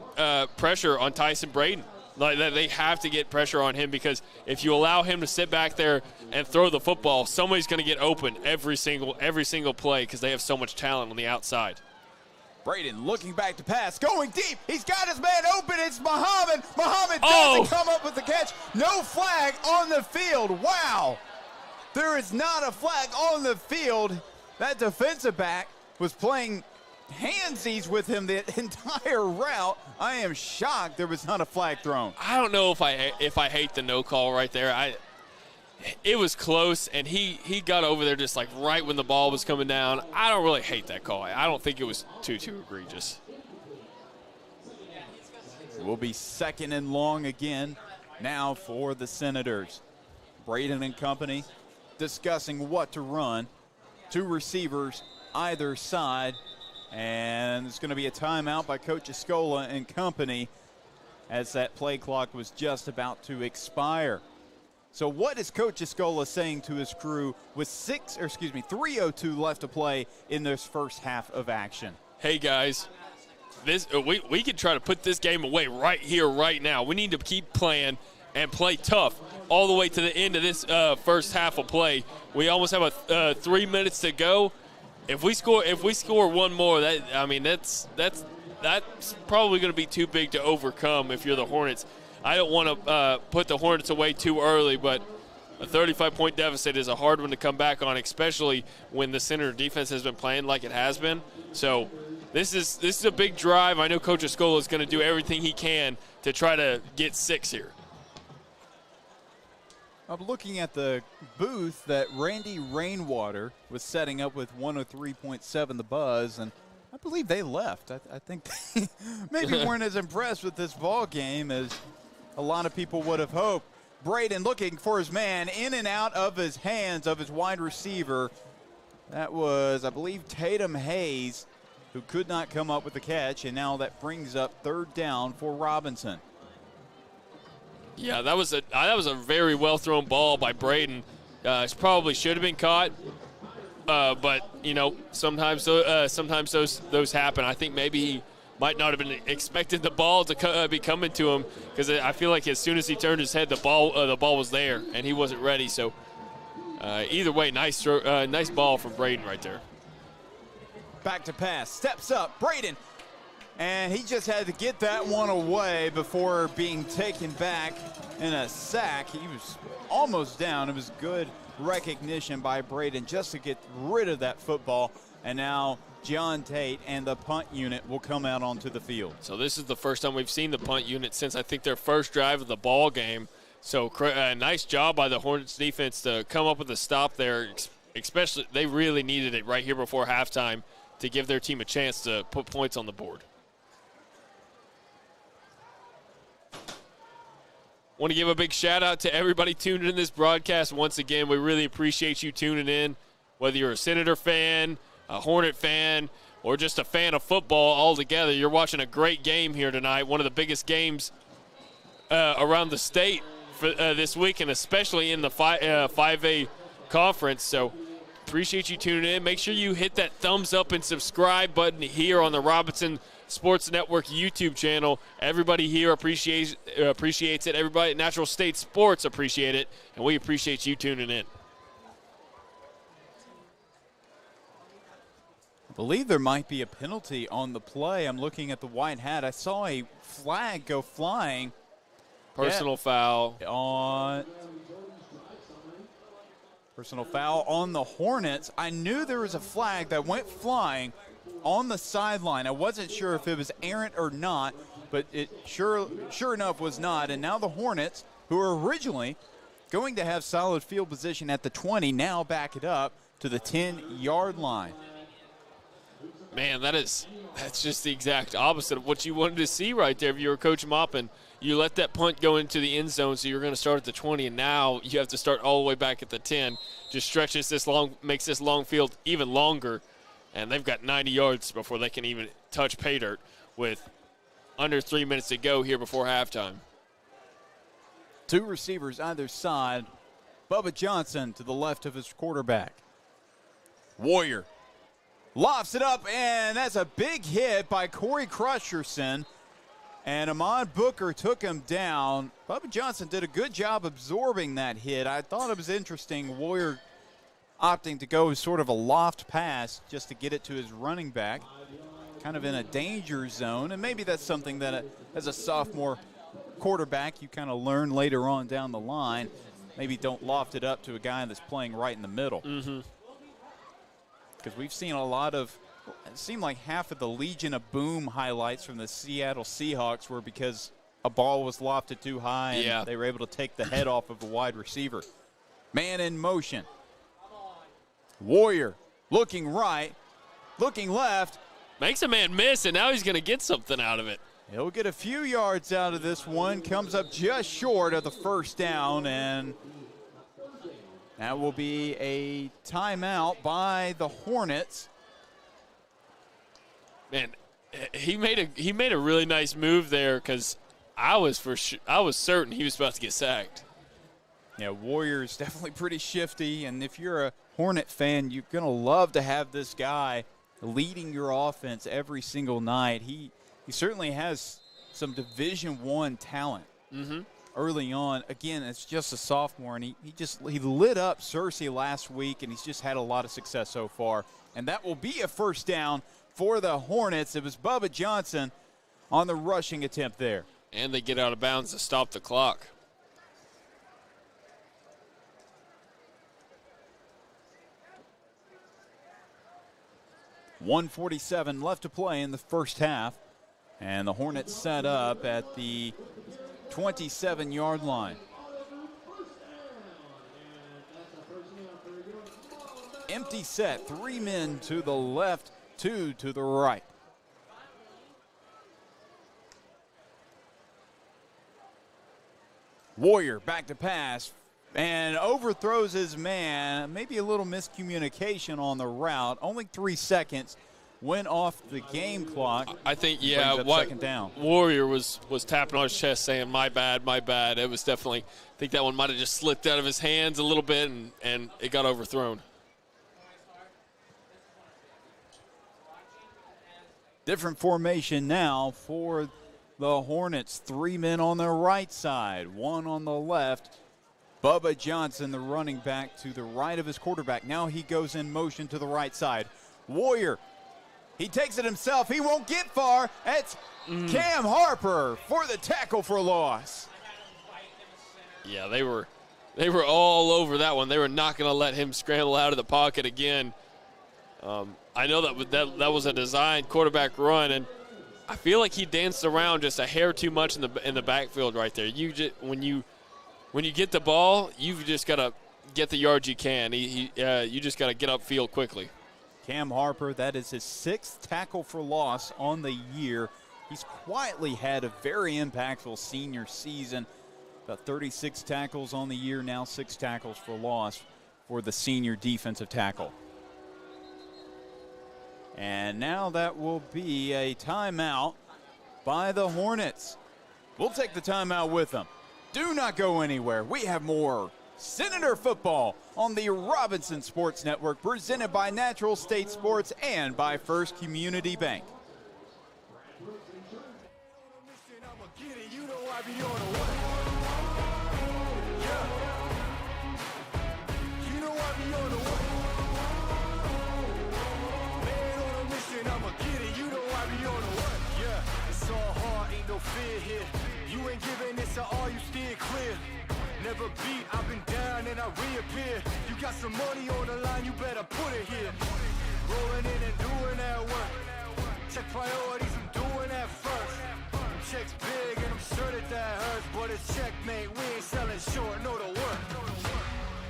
pressure on Tyson Braden. Like they have to get pressure on him, because if you allow him to sit back there and throw the football, somebody's going to get open every single play because they have so much talent on the outside. Braden looking back to pass, going deep. He's got his man open. It's Muhammad. Muhammad doesn't come up with the catch. No flag on the field. Wow. There is not a flag on the field. That defensive back was playing handsies with him the entire route. I am shocked there was not a flag thrown. I don't know if I hate the no call right there. It was close, and he got over there just like right when the ball was coming down. I don't really hate that call. I don't think it was too egregious. It will be 2nd and long again now for the Senators. Braden and company discussing what to run. 2 receivers either side. And it's going to be a timeout by Coach Escola and company as that play clock was just about to expire. So what is Coach Escola saying to his crew with 3:02 left to play in this first half of action? Hey, guys, we can try to put this game away right here, right now. We need to keep playing and play tough all the way to the end of this first half of play. We almost have 3 minutes to go. If we score one more, that's probably going to be too big to overcome if you're the Hornets. I don't want to put the Hornets away too early, but a 35-point deficit is a hard one to come back on, especially when the Senator defense has been playing like it has been. So this is a big drive. I know Coach Escola is going to do everything he can to try to get 6 here. I'm looking at the booth that Randy Rainwater was setting up with 103.7 The Buzz, and I believe they left. I think they maybe weren't as impressed with this ball game as a lot of people would have hoped. Braden looking for his man in and out of his hands of his wide receiver. That was, I believe, Tatum Hayes, who could not come up with the catch, and now that brings up 3rd down for Robinson. Yeah, that was a very well thrown ball by Braden. It probably should have been caught, but sometimes those happen. I think maybe he might not have been expecting the ball to be coming to him, because I feel like as soon as he turned his head, the ball was there and he wasn't ready. So either way, nice ball from Braden right there. Back to pass, steps up, Braden. And he just had to get that one away before being taken back in a sack. He was almost down. It was good recognition by Braden just to get rid of that football. And now John Tate and the punt unit will come out onto the field. So this is the first time we've seen the punt unit since I think their first drive of the ball game. So nice job by the Hornets defense to come up with a stop there. Especially, they really needed it right here before halftime to give their team a chance to put points on the board. Want to give a big shout out to everybody tuned in this broadcast. Once again, we really appreciate you tuning in. Whether you're a Senator fan, a Hornet fan, or just a fan of football altogether, you're watching a great game here tonight. One of the biggest games around the state for this week, and especially in the 5A conference. So appreciate you tuning in. Make sure you hit that thumbs up and subscribe button here on the Robinson Sports Network YouTube channel. Everybody here appreciates it. Everybody at Natural State Sports appreciate it, and we appreciate you tuning in. I believe there might be a penalty on the play. I'm looking at the white hat. I saw a flag go flying. Personal foul on the Hornets. I knew there was a flag that went flying on the sideline. I wasn't sure if it was errant or not, but it sure enough was not. And now the Hornets, who were originally going to have solid field position at the 20, now back it up to the 10-yard line. Man, that's just the exact opposite of what you wanted to see right there if you were Coach Maupin. You let that punt go into the end zone, so you're going to start at the 20, and now you have to start all the way back at the 10. Just stretches this long, makes this long field even longer, and they've got 90 yards before they can even touch pay dirt with under 3 minutes to go here before halftime. 2 receivers either side. Bubba Johnson to the left of his quarterback. Warrior lofts it up, and that's a big hit by Corey Crusherson. And Ahmad Booker took him down. Bubba Johnson did a good job absorbing that hit. I thought it was interesting. Warrior opting to go sort of a loft pass just to get it to his running back, kind of in a danger zone. And maybe that's something that as a sophomore quarterback you kind of learn later on down the line. Maybe don't loft it up to a guy that's playing right in the middle. Because we've seen a lot of It seemed like half of the Legion of Boom highlights from the Seattle Seahawks were because a ball was lofted too high and they were able to take the head off of a wide receiver. Man in motion. Warrior looking right, looking left. Makes a man miss, and now he's going to get something out of it. He'll get a few yards out of this one. Comes up just short of the first down, and that will be a timeout by the Hornets. Man, he made a really nice move there because I was certain he was about to get sacked. Yeah, Warriors definitely pretty shifty, and if you're a Hornet fan, you're going to love to have this guy leading your offense every single night. He certainly has some Division I talent early on. Again, it's just a sophomore, and he lit up Cersei last week, and he's just had a lot of success so far. And that will be a first down for the Hornets. It was Bubba Johnson on the rushing attempt there. And they get out of bounds to stop the clock. .147 left to play in the first half. And the Hornets set up at the 27-yard line. Empty set, 3 men to the left, 2 to the right. Warrior back to pass and overthrows his man. Maybe a little miscommunication on the route. Only 3 seconds went off the game clock. I think, second down. Warrior was tapping on his chest saying, my bad, my bad. It was definitely, I think that one might have just slipped out of his hands a little bit, and it got overthrown. Different formation now for the Hornets. 3 men on their right side, 1 on the left. Bubba Johnson, the running back, to the right of his quarterback. Now he goes in motion to the right side. Warrior, he takes it himself. He won't get far. It's Cam Harper for the tackle for loss. Yeah, they were all over that one. They were not going to let him scramble out of the pocket again. I know that was a designed quarterback run, and I feel like he danced around just a hair too much in the backfield right there. When you get the ball, you've just got to get the yards you can. You just got to get upfield quickly. Cam Harper, that is his 6th tackle for loss on the year. He's quietly had a very impactful senior season. About 36 tackles on the year, now 6 tackles for loss for the senior defensive tackle. And now that will be a timeout by the Hornets. We'll take the timeout with them. Do not go anywhere. We have more Senator football on the Robinson Sports Network, presented by Natural State Sports and by First Community Bank. You ain't giving this to all, you steer clear. Never beat, I've been down and I reappear. You got some money on the line, you better put it here. Rolling in and doing that work. Check priorities, I'm doing that first. Check's big and I'm sure that hurts, but it's checkmate, we ain't selling short, know the work.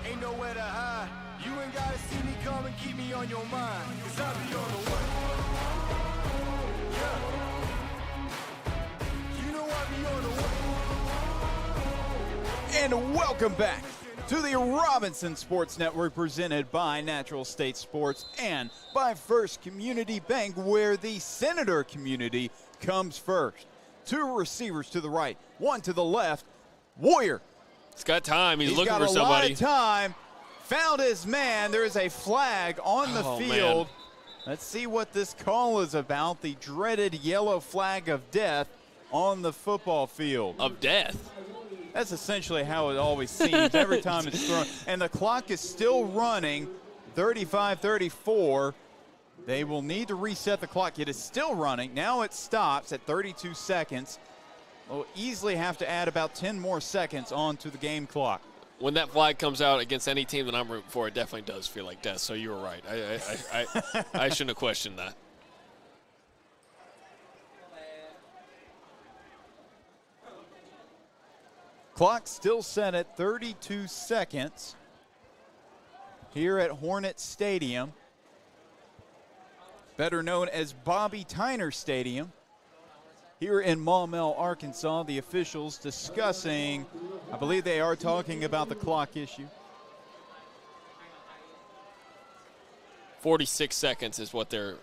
Ain't nowhere to hide, you ain't gotta see me come and keep me on your mind, cause I be on the way. Yeah. And welcome back to the Robinson Sports Network, presented by Natural State Sports and by First Community Bank, where the Senator community comes first. 2 receivers to the right, 1 to the left. Warrior. He's got time. He's looking got for somebody. A lot of time. Found his man. There is a flag on the field. Man. Let's see what this call is about. The dreaded yellow flag of death on the football field. Of death? That's essentially how it always seems every time it's thrown. And the clock is still running, 35-34. They will need to reset the clock. It is still running. Now it stops at 32 seconds. We'll easily have to add about 10 more seconds onto the game clock. When that flag comes out against any team that I'm rooting for, it definitely does feel like death. So you were right. I shouldn't have questioned that. Clock still set at 32 seconds here at Hornets Stadium, better known as Bobby Tyner Stadium. Here in Maumelle, Arkansas, the officials discussing, I believe they are talking about the clock issue. 46 seconds is what they're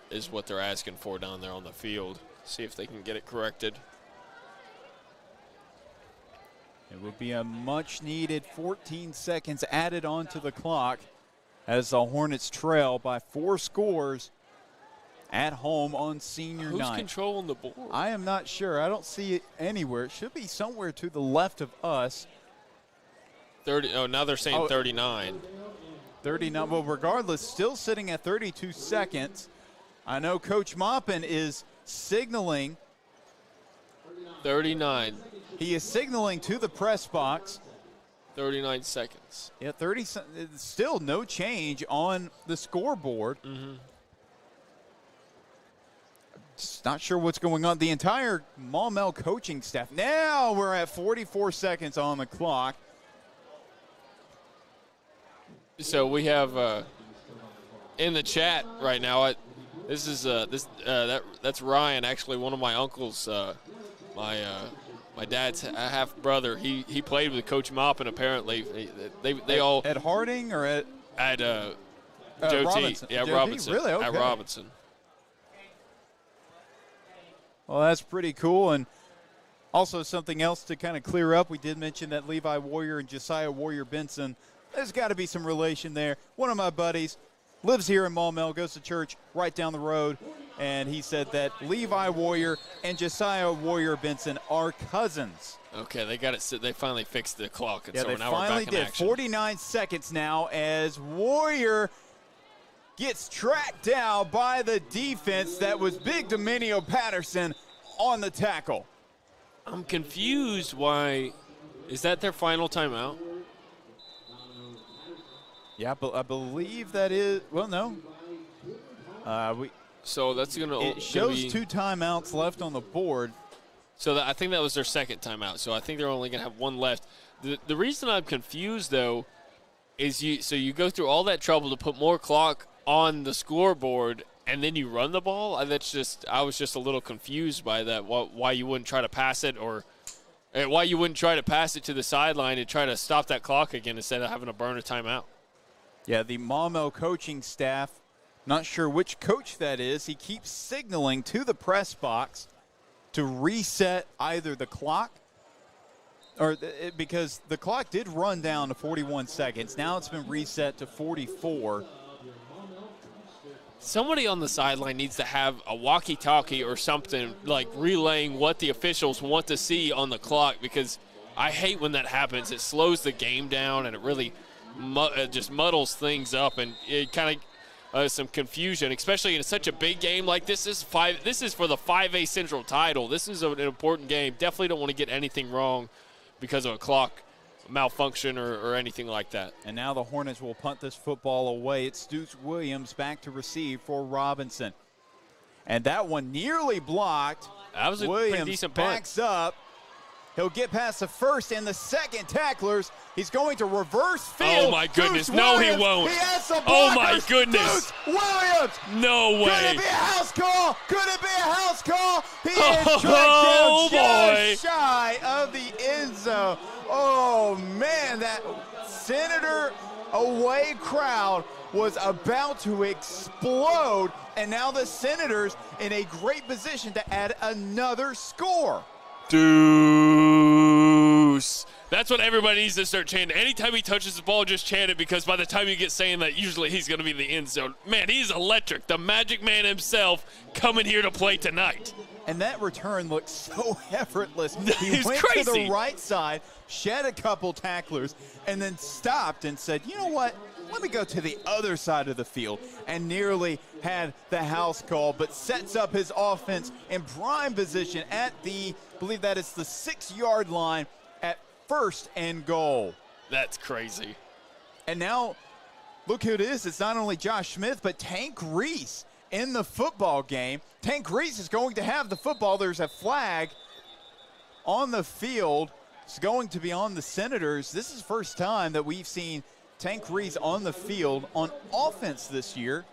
asking for down there on the field. See if they can get it corrected. It would be a much-needed 14 seconds added onto the clock as the Hornets trail by 4 scores at home on senior night. Who's controlling the board? I am not sure. I don't see it anywhere. It should be somewhere to the left of us. 30. Oh, now they're saying 39. 39. Well, regardless, still sitting at 32 seconds. I know Coach Maupin is signaling. 39. He is signaling to the press box. 39 seconds. Yeah, 30. Still no change on the scoreboard. Mm-hmm. Just not sure what's going on. The entire Maumelle coaching staff. Now we're at 44 seconds on the clock. So we have in the chat right now. That's Ryan, actually one of my uncles. My dad's half brother. He played with Coach Maupin. Apparently, they all at Harding or at Joe Robinson. T. Yeah, Joe Robinson. T? Really? Okay. At Robinson. Well, that's pretty cool. And also something else to kind of clear up. We did mention that Levi Warrior and Josiah Warrior Benson, there's got to be some relation there. One of my buddies lives here in Maumelle, goes to church right down the road, and he said that Levi Warrior and Josiah Warrior Benson are cousins. Okay, they got it. They finally fixed the clock, and Yeah, so they now finally we're back in did. action. 49 seconds now as Warrior gets tracked down by the defense. That was Big Dominio Patterson on the tackle. I'm confused. Why is that their final timeout? Yeah, but I believe that is. Well, no. So that's gonna. It shows 2 timeouts left on the board. So I think that was their second timeout. So I think they're only gonna have 1 left. The reason I'm confused though is you go through all that trouble to put more clock on the scoreboard and then you run the ball. I was just a little confused by that. Why you wouldn't try to pass it, or why you wouldn't try to pass it to the sideline and try to stop that clock again instead of having to burn a timeout. Yeah, the Maumelle coaching staff, not sure which coach that is. He keeps signaling to the press box to reset either the clock or because the clock did run down to 41 seconds. Now it's been reset to 44. Somebody on the sideline needs to have a walkie-talkie or something, like relaying what the officials want to see on the clock, because I hate when that happens. It slows the game down, and it really just muddles things up, and it kind of some confusion, especially in such a big game like this. This is for the 5A Central title. This is an important game. Definitely don't want to get anything wrong because of a clock malfunction or anything like that. And now the Hornets will punt this football away. It's Deuce Williams back to receive for Robinson. And that one nearly blocked. That was a pretty decent punt. Backs up. He'll get past the first and the second tacklers. He's going to reverse field. Oh, my goodness. Deuce No, Williams. he won't. He has some blockers. Oh, my goodness. Deuce Williams. No way. Could it be a house call? Could it be a house call? He is tracked Oh, down boy. just shy of the end zone. Oh, man, that Senator away crowd was about to explode, and now the Senators in a great position to add another score. Deuce. That's what everybody needs to start chanting. Anytime he touches the ball, just chant it, because by the time you get saying that, usually he's going to be in the end zone. Man, he's electric. The Magic Man himself coming here to play tonight. And that return looked so effortless. He He's went crazy. to the right side, shed a couple tacklers, and then stopped and said, you know what? Let me go to the other side of the field, and nearly had the house call, but sets up his offense in prime position at I believe that is the 6-yard line at 1st and goal. That's crazy. And now, look who it is. It's not only Josh Smith, but Tank Reese in the football game. Tank Reese is going to have the football. There's a flag on the field. is going to be on the Senators. This is the first time that we've seen Tank Reese on the field on offense this year.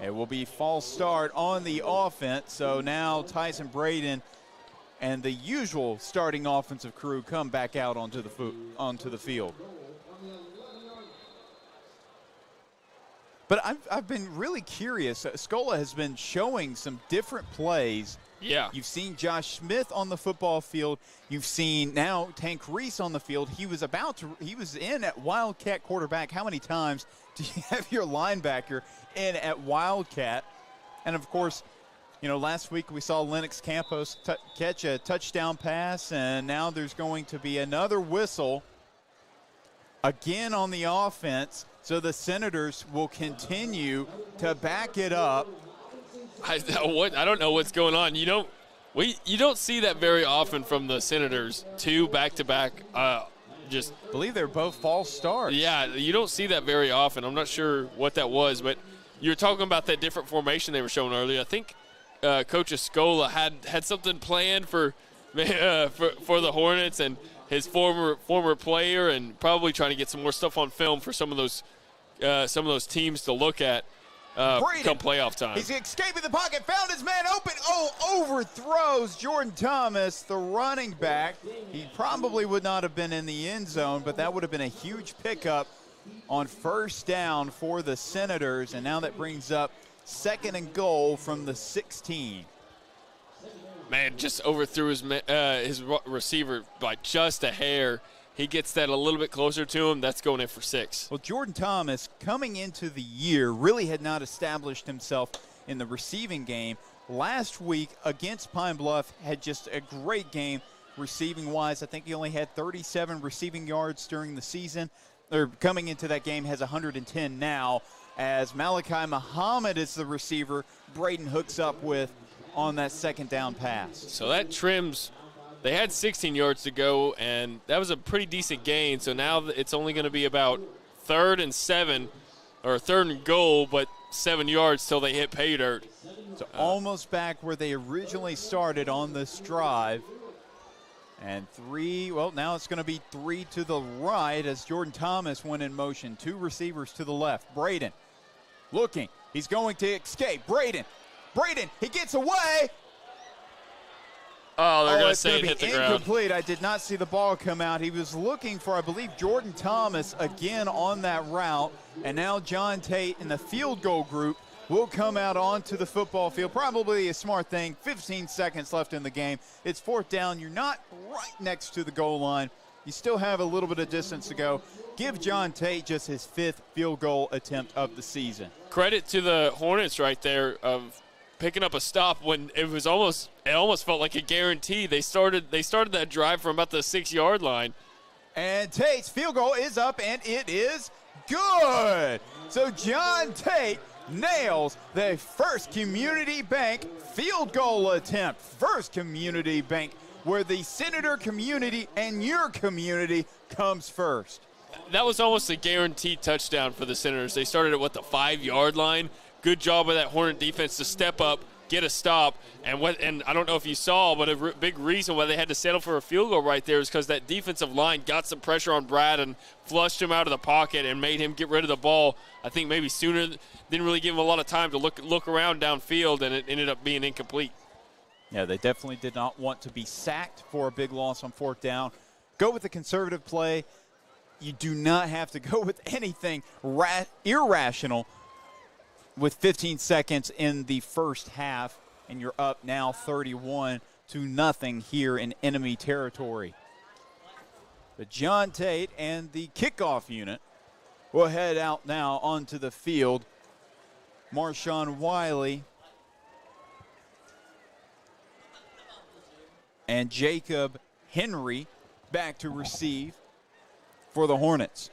It will be false start on the offense. So now Tyson Braden and the usual starting offensive crew come back out onto the field. But I've been really curious. Scola has been showing some different plays. Yeah. You've seen Josh Smith on the football field. You've seen now Tank Reese on the field. He was in at Wildcat quarterback. How many times do you have your linebacker in at Wildcat? And, of course, last week we saw Lennox Campos catch a touchdown pass, and now there's going to be another whistle again on the offense. So the Senators will continue to back it up. I don't know what's going on. You don't see that very often from the Senators. Two back-to-back. I believe they're both false starts. Yeah, you don't see that very often. I'm not sure what that was, but you were talking about that different formation they were showing earlier. I think Coach Escola had something planned for the Hornets and his former player, and probably trying to get some more stuff on film for some of those teams to look at come playoff time. He's escaping the pocket, found his man open. Overthrows Jordan Thomas, the running back. He probably would not have been in the end zone, but that would have been a huge pickup on first down for the Senators, and now that brings up 2nd and goal from the 16. Man, just overthrew his receiver by just a hair. He gets that a little bit closer to him. That's going in for 6. Well, Jordan Thomas, coming into the year, really had not established himself in the receiving game. Last week against Pine Bluff, had just a great game receiving-wise. I think he only had 37 receiving yards during the season. Or coming into that game, has 110 now. As Malachi Muhammad is the receiver, Braden hooks up with on that 2nd down pass. So that trims. They had 16 yards to go, and that was a pretty decent gain. So now it's only going to be about 3rd and 7, or 3rd and goal, but 7 yards till they hit pay dirt. So almost back where they originally started on this drive. And 3, well, now it's going to be 3 to the right as Jordan Thomas went in motion. 2 receivers to the left. Braden looking. He's going to escape. Braden, he gets away. Oh, they're going to say it hit the ground. Incomplete. I did not see the ball come out. He was looking for, I believe, Jordan Thomas again on that route. And now John Tate in the field goal group will come out onto the football field. Probably a smart thing. 15 seconds left in the game. It's 4th down. You're not right next to the goal line. You still have a little bit of distance to go. Give John Tate just his 5th field goal attempt of the season. Credit to the Hornets right there of picking up a stop when it almost felt like a guarantee. They started that drive from about the 6-yard line. And Tate's field goal is up, and it is good. So John Tate nails the First Community Bank field goal attempt. First Community Bank, where the Senator community and your community comes first. That was almost a guaranteed touchdown for the Senators. They started at, the 5-yard line. Good job by that Hornet defense to step up, get a stop, and I don't know if you saw, but a big reason why they had to settle for a field goal right there is because that defensive line got some pressure on Brad and flushed him out of the pocket and made him get rid of the ball. I think maybe sooner, didn't really give him a lot of time to look around downfield, and it ended up being incomplete. Yeah, they definitely did not want to be sacked for a big loss on 4th down. Go with the conservative play. You do not have to go with anything irrational with 15 seconds in the first half, and you're up now 31-0 here in enemy territory. But John Tate and the kickoff unit will head out now onto the field. Marshawn Wiley and Jacob Henry back to receive for the Hornets.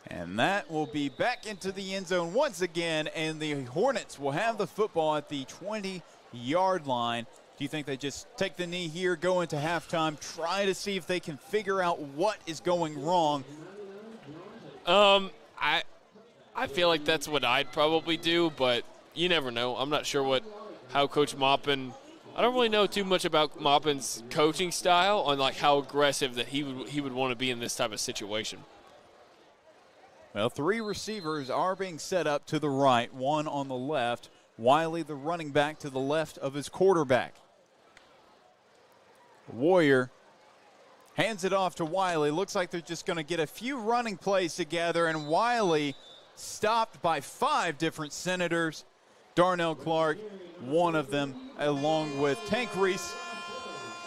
And that will be back into the end zone once again, and the Hornets will have the football at the 20-yard line. Do you think they just take the knee here, go into halftime, try to see if they can figure out what is going wrong? I feel like that's what I'd probably do, but you never know. I'm not sure how Coach Maupin. I don't really know too much about Maupin's coaching style on like how aggressive that he would want to be in this type of situation. Well, 3 receivers are being set up to the right, 1 on the left. Wiley, the running back, to the left of his quarterback. Warrior hands it off to Wiley. Looks like they're just going to get a few running plays together, and Wiley stopped by 5 different Senators. Darnell Clark, one of them, along with Tank Reese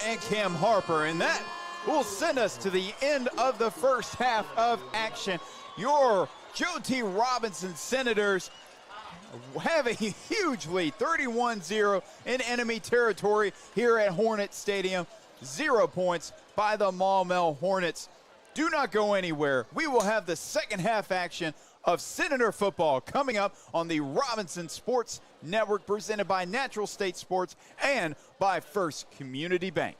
and Cam Harper. And that will send us to the end of the first half of action. Your Joe T. Robinson Senators have a huge lead, 31-0 in enemy territory here at Hornet Stadium. 0 points by the Maumelle Hornets. Do not go anywhere. We will have the second half action of Senator football coming up on the Robinson Sports Network, presented by Natural State Sports and by First Community Bank.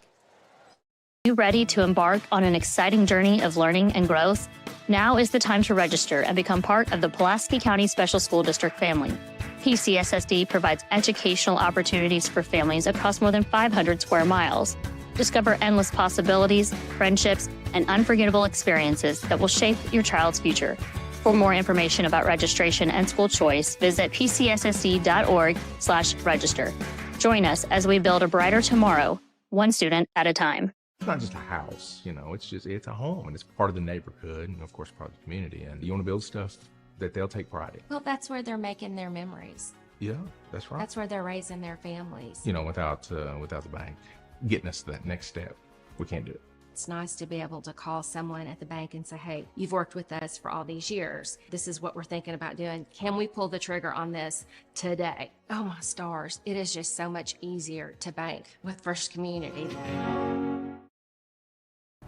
Are you ready to embark on an exciting journey of learning and growth? Now is the time to register and become part of the Pulaski County Special School District family. PCSSD provides educational opportunities for families across more than 500 square miles. Discover endless possibilities, friendships, and unforgettable experiences that will shape your child's future. For more information about registration and school choice, visit pcssd.org/register. Join us as we build a brighter tomorrow, one student at a time. It's not just a house, it's a home, and it's part of the neighborhood and of course part of the community. And you want to build stuff that they'll take pride in. Well, that's where they're making their memories. Yeah, that's right. That's where they're raising their families. Without the bank getting us to that next step, we can't do it. It's nice to be able to call someone at the bank and say, hey, you've worked with us for all these years. This is what we're thinking about doing. Can we pull the trigger on this today? Oh, my stars. It is just so much easier to bank with First Community.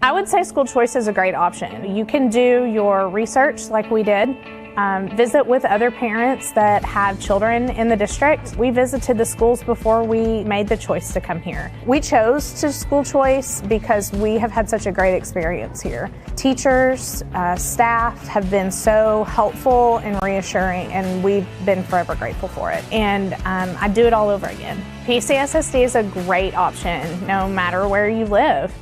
I would say school choice is a great option. You can do your research like we did. Visit with other parents that have children in the district. We visited the schools before we made the choice to come here. We chose to school choice because we have had such a great experience here. Teachers, staff have been so helpful and reassuring, and we've been forever grateful for it. And I'd do it all over again. PCSSD is a great option no matter where you live.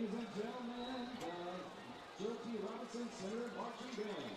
Ladies and gentlemen, the J.T. Robinson Center Marching Band.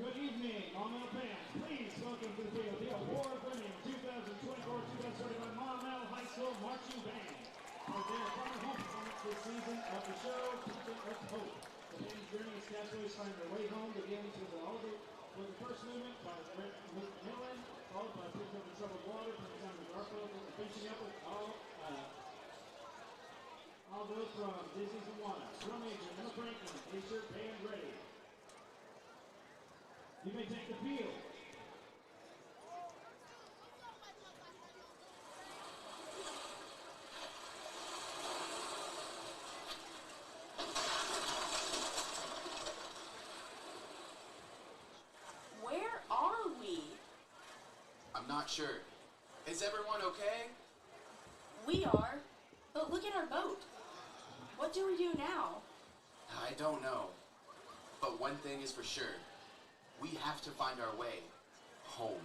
Good evening, Maumelle fans. Please welcome to the field the award-winning 2024-2025 Maumelle High School Marching Band for their final home performance this season of the show, People of Hope. The band's journey as castaways find their way home begins with the first movement by Macmillan, followed by Picked Up in Troubled Water, from the time of Garfield, and finishing up with all those from Disney's and Moana. Drum major, Emma Franklin, is your band ready? You may take the field. Where are we? I'm not sure. Is everyone okay? We are, but look at our boat. What do we do now? I don't know. But one thing is for sure. We have to find our way home.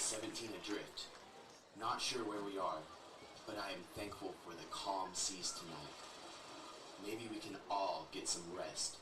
17 adrift. Not sure where we are, but I am thankful for the calm seas tonight. Maybe we can all get some rest.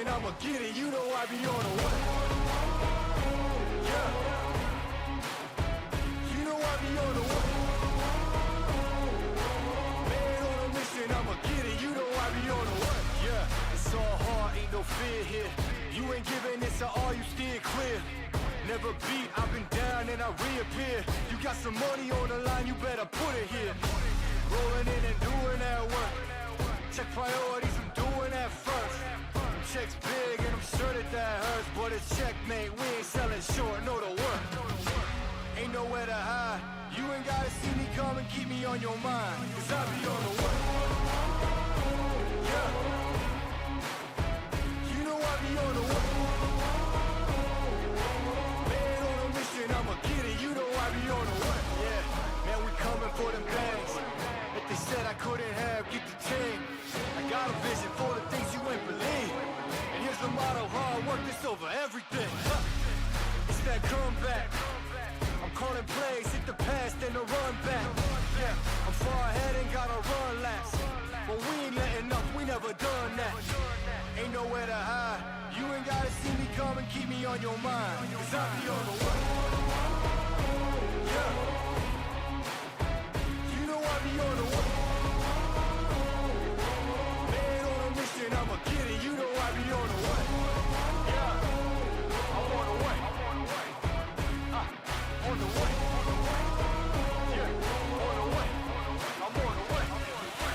I'ma get it, you know I be on the way. Yeah. You know I be on the way. Man on a mission, I'ma get it, you know I be on the way. Yeah, it's all hard, ain't no fear here. You ain't giving this to all, you steer clear. Never beat, I've been down and I reappear. You got some money on the line, you better put it here. Rolling in and doing that work. Check priorities, I'm doing that first. Check's big and I'm sure that hurts, but it's checkmate, we ain't selling short, know the work. Ain't nowhere to hide, you ain't gotta see me come and keep me on your mind, cause I be on the way. Yeah. You know I be on the way. Man on a mission, I'ma get it, you know I be on the way. Yeah, man we coming for them bags. If they said I couldn't have, get the team. I got a vision for the things you ain't believe. And here's the motto, hard work, this over everything. It's that comeback. I'm calling plays, hit the pass, then the run back. Yeah, I'm far ahead and got a run last. But we ain't letting up, we never done that. Ain't nowhere to hide. You ain't gotta see me come and keep me on your mind. Cause I be on the way. Yeah. You know I be on the way. I'ma get it, you know I be on the way. Yeah, I'm on the way. On the way. Yeah, on the way. I'm on the way.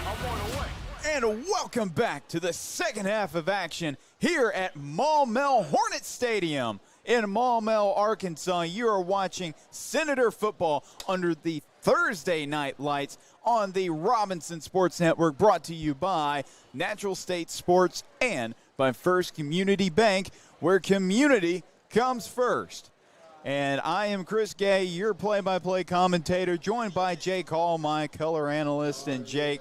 I'm on the way. And welcome back to the second half of action here at Maumelle Hornets Stadium in Maumelle, Arkansas. You are watching Senator football under the Thursday night lights on the Robinson Sports Network, brought to you by Natural State Sports and by First Community Bank, where community comes first. And I am Chris Gay, your play-by-play commentator, joined by Jake Hall, my color analyst. And Jake,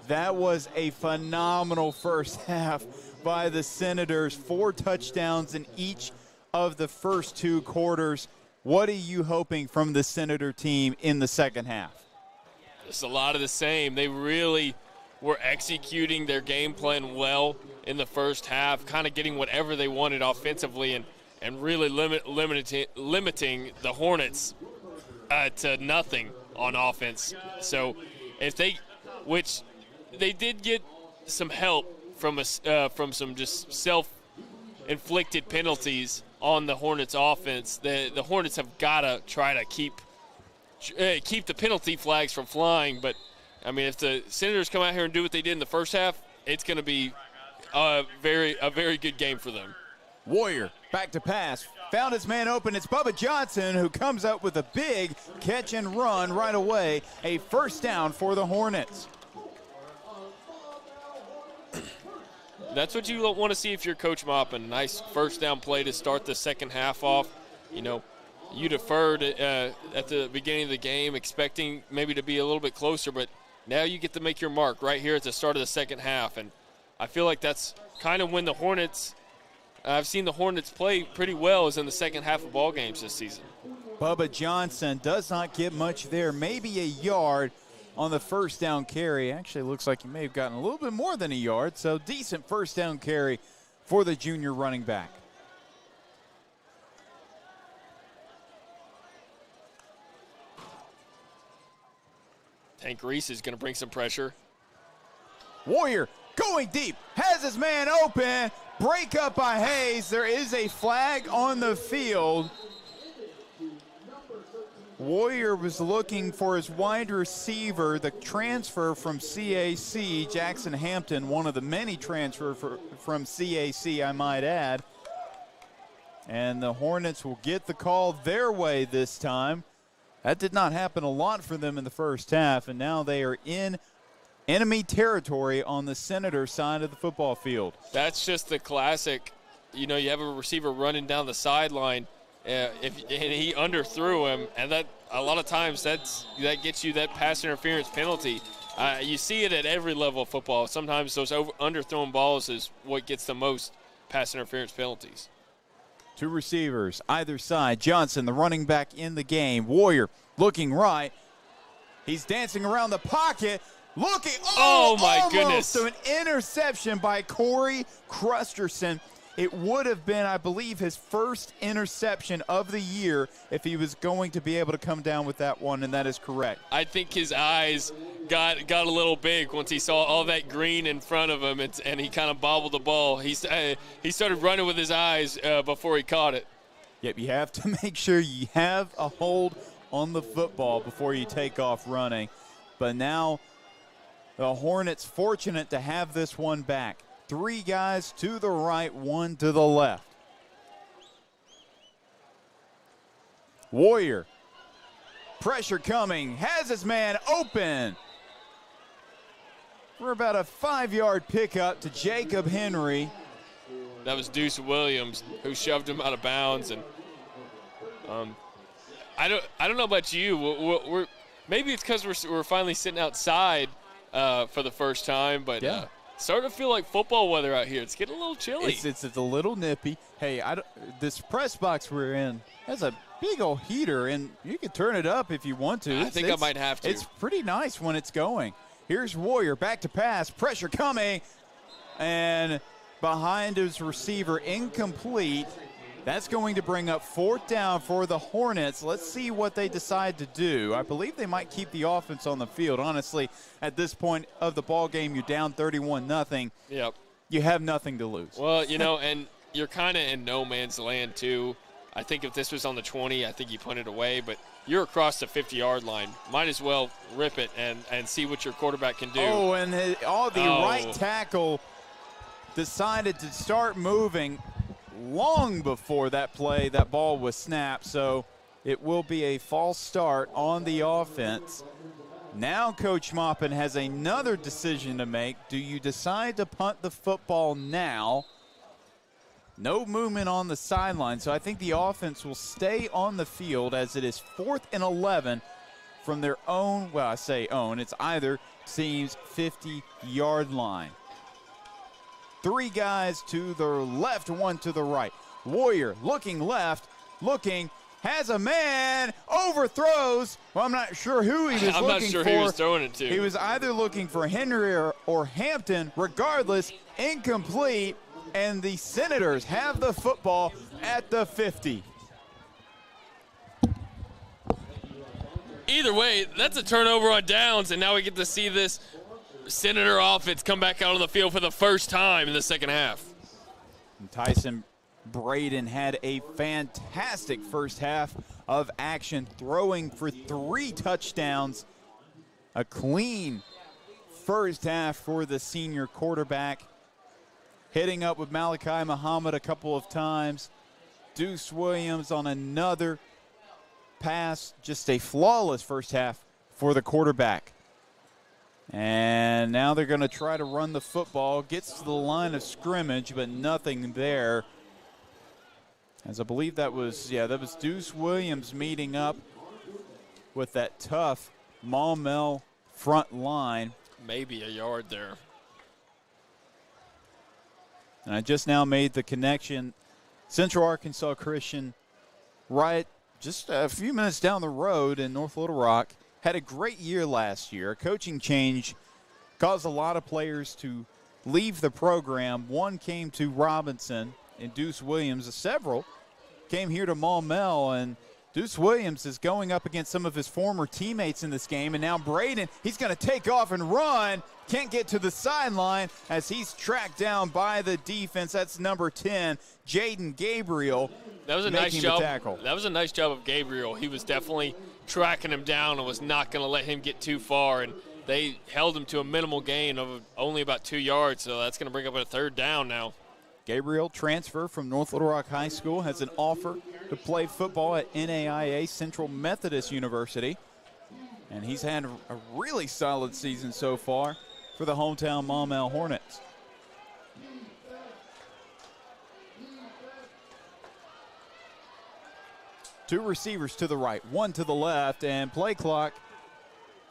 that was a phenomenal first half by the Senators. 4 touchdowns in each of the first 2 quarters. What are you hoping from the Senator team in the second half? It's a lot of the same. They really were executing their game plan well in the first half, kind of getting whatever they wanted offensively and really limiting the Hornets to nothing on offense. So which they did get some help from some just self-inflicted penalties on the Hornets offense. The Hornets have got to try to keep the penalty flags from flying, but I mean, if the Senators come out here and do what they did in the first half, it's going to be a very good game for them. Warrior back to pass, found his man open. It's Bubba Johnson who comes up with a big catch and run right away. A first down for the Hornets. That's what you want to see if you're Coach Maupin. Nice first down play to start the second half off. You know, you deferred at the beginning of the game, expecting maybe to be a little bit closer, but now you get to make your mark right here at the start of the second half. And I feel like that's kind of when the Hornets – I've seen the Hornets play pretty well is in the second half of ball games this season. Bubba Johnson does not get much there, maybe a yard on the first down carry. Actually looks like he may have gotten a little bit more than a yard, so decent first down carry for the junior running back. Tank Reese is going to bring some pressure. Warrior going deep, has his man open, break up by Hayes. There is a flag on the field. Warrior was looking for his wide receiver, the transfer from CAC, Jackson Hampton, one of the many transfer from CAC, I might add. And the Hornets will get the call their way this time. That did not happen a lot for them in the first half, and now they are in enemy territory on the Senator side of the football field. That's just the classic. You know, you have a receiver running down the sideline, and he underthrew him, and that a lot of times that gets you that pass interference penalty. You see it at every level of football. Sometimes those underthrown balls is what gets the most pass interference penalties. 2 receivers either side. Johnson, the running back in the game. Warrior looking right. He's dancing around the pocket. Looking. Oh my goodness. So an interception by Corey Crusterson. It would have been, I believe, his first interception of the year if he was going to be able to come down with that one, and that is correct. I think his eyes got a little big once he saw all that green in front of him, and he kind of bobbled the ball. He started running with his eyes before he caught it. Yep, you have to make sure you have a hold on the football before you take off running. But now the Hornets fortunate to have this one back. 3 guys to the right, 1 to the left. Warrior, pressure coming, has his man open. For about a 5-yard pickup to Jacob Henry. That was Deuce Williams who shoved him out of bounds. And I don't know about you. We're maybe it's because we're finally sitting outside for the first time, but yeah. Starting to feel like football weather out here. It's getting a little chilly. It's a little nippy. Hey, this press box we're in has a big old heater, and you can turn it up if you want to. I think I might have to. It's pretty nice when it's going. Here's Warrior back to pass. Pressure coming, and behind his receiver, incomplete. That's going to bring up 4th down for the Hornets. Let's see what they decide to do. I believe they might keep the offense on the field. Honestly, at this point of the ball game, you're down 31-0. Yep. You have nothing to lose. Well, you know, and you're kind of in no man's land, too. I think if this was on the 20, I think you punt it away. But you're across the 50-yard line. Might as well rip it and see what your quarterback can do. Oh, and the right tackle decided to start moving long before that play. That ball was snapped, so it will be a false start on the offense. Now Coach Maupin has another decision to make. Do you decide to punt the football now? No movement on the sideline, so I think the offense will stay on the field as it is 4th and 11 from their own, well, I say own, it's either team's 50-yard line. 3 guys to the left, 1 to the right. Warrior looking left, looking, has a man, overthrows. Well, I'm not sure who he was looking for. I'm not sure who he was throwing it to. He was either looking for Henry or Hampton. Regardless, incomplete, and the Senators have the football at the 50. Either way, that's a turnover on downs, and now we get to see this Senator offense come back out on the field for the first time in the second half. And Tyson Braden had a fantastic first half of action, throwing for 3 touchdowns. A clean first half for the senior quarterback. Hitting up with Malachi Muhammad a couple of times. Deuce Williams on another pass. Just a flawless first half for the quarterback. And now they're going to try to run the football. Gets to the line of scrimmage, but nothing there. As I believe that was Deuce Williams meeting up with that tough Maumelle front line. Maybe a yard there. And I just now made the connection. Central Arkansas Christian, right just a few minutes down the road in North Little Rock, had a great year last year. A coaching change caused a lot of players to leave the program. One came to Robinson and Deuce Williams. Several came here to Maumelle, and Deuce Williams is going up against some of his former teammates in this game, and now Braden, he's going to take off and run. Can't get to the sideline as he's tracked down by the defense. That's number 10, Jaden Gabriel. That was a nice job. That was a nice job of Gabriel. He was definitely tracking him down and was not going to let him get too far, and they held him to a minimal gain of only about 2 yards, so that's going to bring up a third down now. Gabriel, transfer from North Little Rock High School, has an offer to play football at NAIA Central Methodist University. And he's had a really solid season so far for the hometown Maumelle Hornets. Two receivers to the right, one to the left, and play clock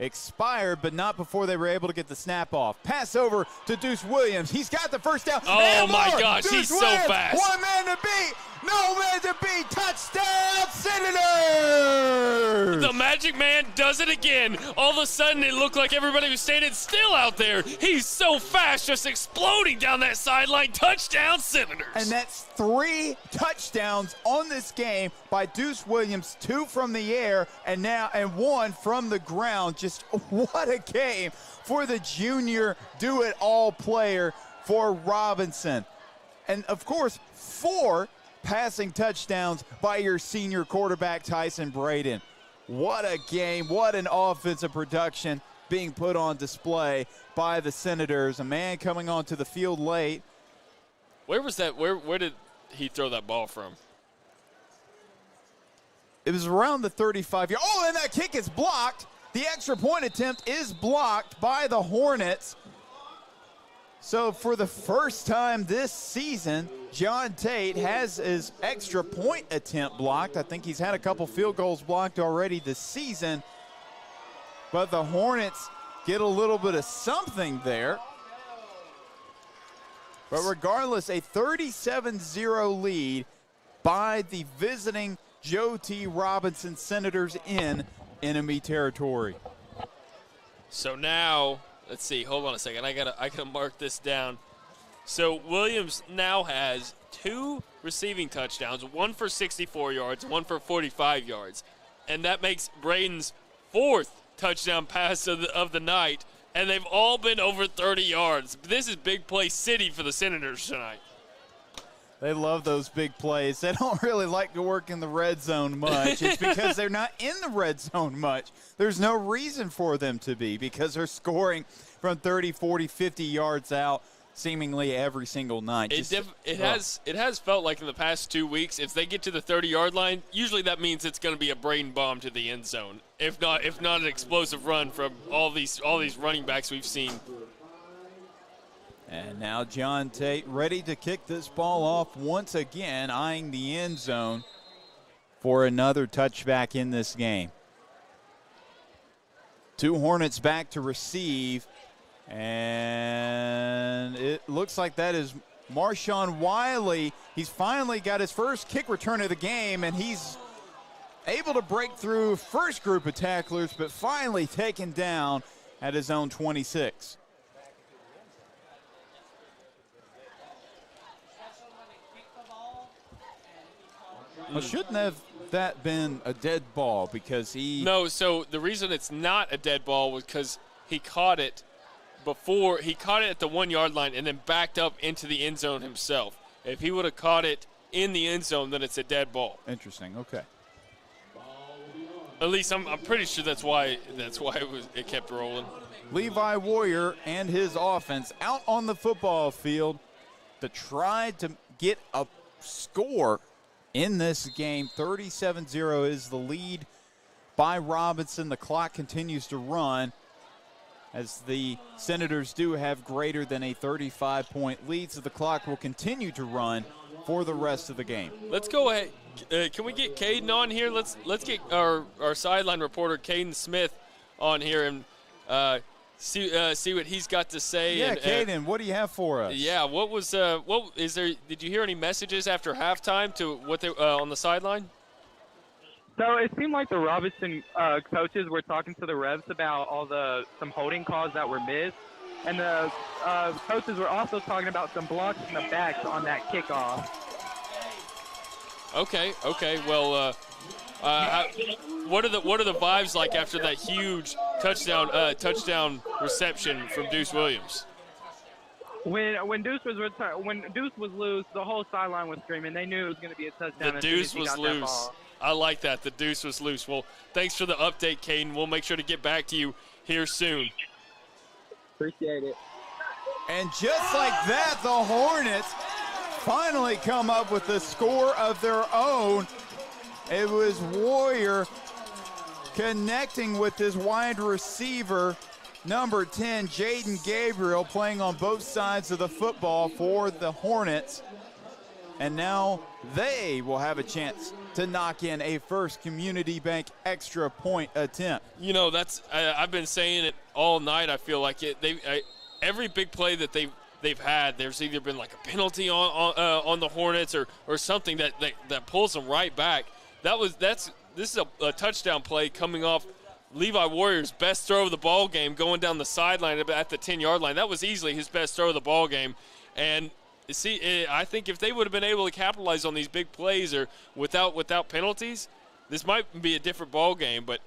expired, but not before they were able to get the snap off. Pass over to Deuce Williams. He's got the first down. Oh, my gosh, he's so fast. One man to beat. No man to beat. Touchdown, Senators! The Magic Man does it again. All of a sudden, it looked like everybody was standing still out there. He's so fast, just exploding down that sideline. Touchdown, Senators. And that's 3 touchdowns on this game by Deuce Williams, 2 from the air and 1 from the ground. Just what a game for the junior do-it-all player for Robinson. And, of course, 4 passing touchdowns by your senior quarterback, Tyson Braden. What a game. What an offensive production being put on display by the Senators. A man coming onto the field late. Where was that? Where did he throw that ball from? It was around the 35-yard. Oh, and that kick is blocked. The extra point attempt is blocked by the Hornets. So for the first time this season, John Tate has his extra point attempt blocked. I think he's had a couple field goals blocked already this season. But the Hornets get a little bit of something there. But regardless, a 37-0 lead by the visiting Joe T. Robinson Senators in enemy territory. So now, let's see. Hold on a second. I gotta mark this down. So Williams now has 2 receiving touchdowns, 1 for 64 yards, 1 for 45 yards, and that makes Braden's 4th touchdown pass of the night. And they've all been over 30 yards. This is big play city for the Senators tonight. They love those big plays. They don't really like to work in the red zone much. It's because they're not in the red zone much. There's no reason for them to be because they're scoring from 30, 40, 50 yards out seemingly every single night. It has felt like in the past 2 weeks, if they get to the 30-yard line, usually that means it's going to be a Braden bomb to the end zone. If not an explosive run from all these running backs we've seen. And now John Tate ready to kick this ball off once again, eyeing the end zone for another touchback in this game. 2 Hornets back to receive. And it looks like that is Marshawn Wiley, he's finally got his first kick return of the game, and he's able to break through first group of tacklers, but finally taken down at his own 26. Well, shouldn't have that been a dead ball because he... No, so the reason it's not a dead ball was because he caught it before. He caught it at the 1 yard line and then backed up into the end zone himself. If he would have caught it in the end zone, then it's a dead ball. Interesting. Okay. At least I'm pretty sure that's why it kept rolling. Levi Warrior and his offense out on the football field to try to get a score in this game. 37-0 is the lead by Robinson. The clock continues to run as the Senators do have greater than a 35-point lead, so the clock will continue to run for the rest of the game. Let's go ahead. Can we get Caden on here? Let's get our sideline reporter, Caden Smith, on here and see what he's got to say. Yeah, and, Caden, what do you have for us? Yeah, what is there? Did you hear any messages after halftime to what they on the sideline? So it seemed like the Robinson coaches were talking to the refs about some holding calls that were missed, and the coaches were also talking about some blocks in the backs on that kickoff. Okay. Well, what are the vibes like after that huge touchdown reception from Deuce Williams? When Deuce was loose, the whole sideline was screaming. They knew it was going to be a touchdown. The Deuce was loose. I like that. The Deuce was loose. Well, thanks for the update, Caden. We'll make sure to get back to you here soon. Appreciate it. And just like that, the Hornets finally come up with a score of their own. It was Warrior connecting with his wide receiver, number 10, Jaden Gabriel, playing on both sides of the football for the Hornets. And now they will have a chance to knock in a First Community Bank extra point attempt. You know, I've been saying it all night. I feel like it. Every big play that they've had, there's either been like a penalty on the Hornets or something that pulls them right back. This is a touchdown play coming off Levi Warrior's best throw of the ball game, going down the sideline at the 10-yard line. That was easily his best throw of the ball game. And see, I think if they would have been able to capitalize on these big plays or without penalties, this might be a different ball game. But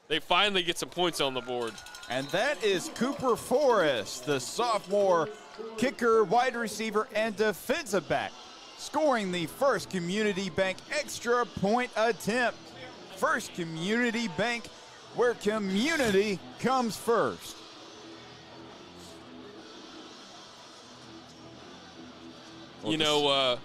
they finally get some points on the board. And that is Cooper Forrest, the sophomore kicker, wide receiver, and defensive back, scoring the First Community Bank extra point attempt. First Community Bank, where community comes first. You know,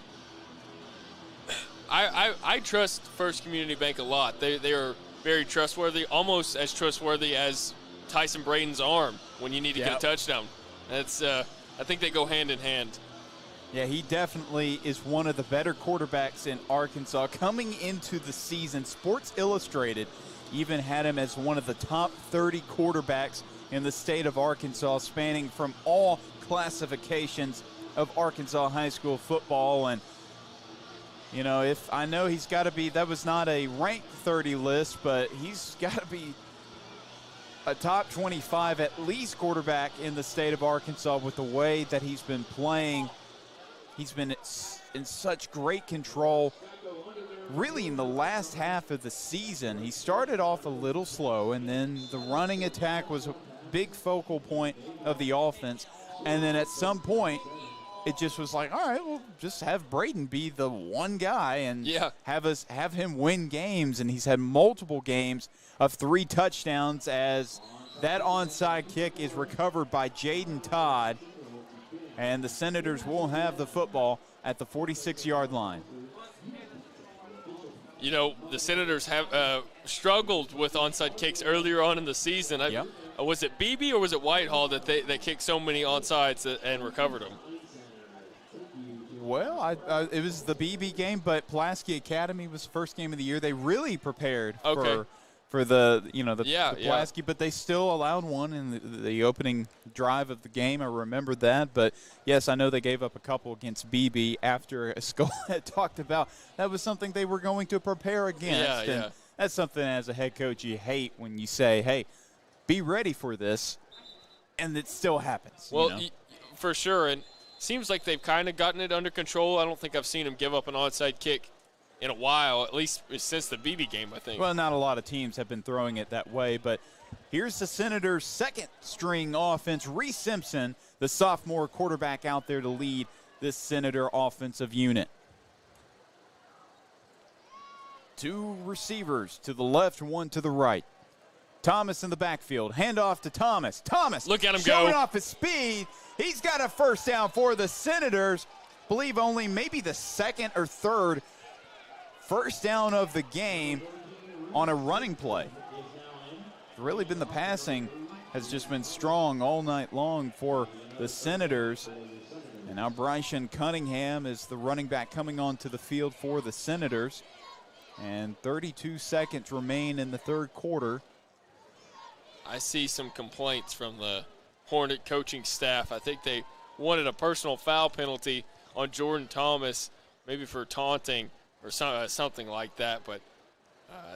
I trust First Community Bank a lot. They are very trustworthy, almost as trustworthy as Tyson Braden's arm when you need to get a touchdown. That's I think they go hand in hand. Yeah, he definitely is one of the better quarterbacks in Arkansas. Coming into the season, Sports Illustrated even had him as one of the top 30 quarterbacks in the state of Arkansas, spanning from all classifications of Arkansas high school football. And, you know, I know he's got to be, that was not a ranked 30 list, but he's got to be a top 25 at least quarterback in the state of Arkansas with the way that he's been playing. He's been in such great control really in the last half of the season. He started off a little slow, and then the running attack was a big focal point of the offense. And then at some point, it just was like, all right, we'll just have Braden be the one guy and have him win games. And he's had multiple games of 3 touchdowns as that onside kick is recovered by Jaden Todd. And the Senators will have the football at the 46-yard line. You know, the Senators have struggled with onside kicks earlier on in the season. Was it Beebe or was it Whitehall that they kicked so many onsides and recovered them? Well, it was the Beebe game, but Pulaski Academy was the first game of the year. They really prepared for the Yeah, Pulaski, but they still allowed one in the opening drive of the game. I remember that. But, yes, I know they gave up a couple against BB after Skull had talked about that was something they were going to prepare against. Yeah. And that's something as a head coach you hate when you say, hey, be ready for this, and it still happens. Well, for sure. And seems like they've kind of gotten it under control. I don't think I've seen them give up an onside kick in a while, at least since the BB game, I think. Well, not a lot of teams have been throwing it that way, but here's the Senators' second-string offense. Reese Simpson, the sophomore quarterback out there to lead this Senator offensive unit. Two receivers to the left, one to the right. Thomas in the backfield. Handoff to Thomas. Thomas, look at him showing go. off his speed. He's got a first down for the Senators. Believe only maybe the second or third first down of the game on a running play. Really been the passing has just been strong all night long for the Senators. And now Bryson Cunningham is the running back coming onto the field for the Senators. And 32 seconds remain in the third quarter. I see some complaints from the Hornet coaching staff. I think they wanted a personal foul penalty on Jordan Thomas, maybe for taunting or something like that, but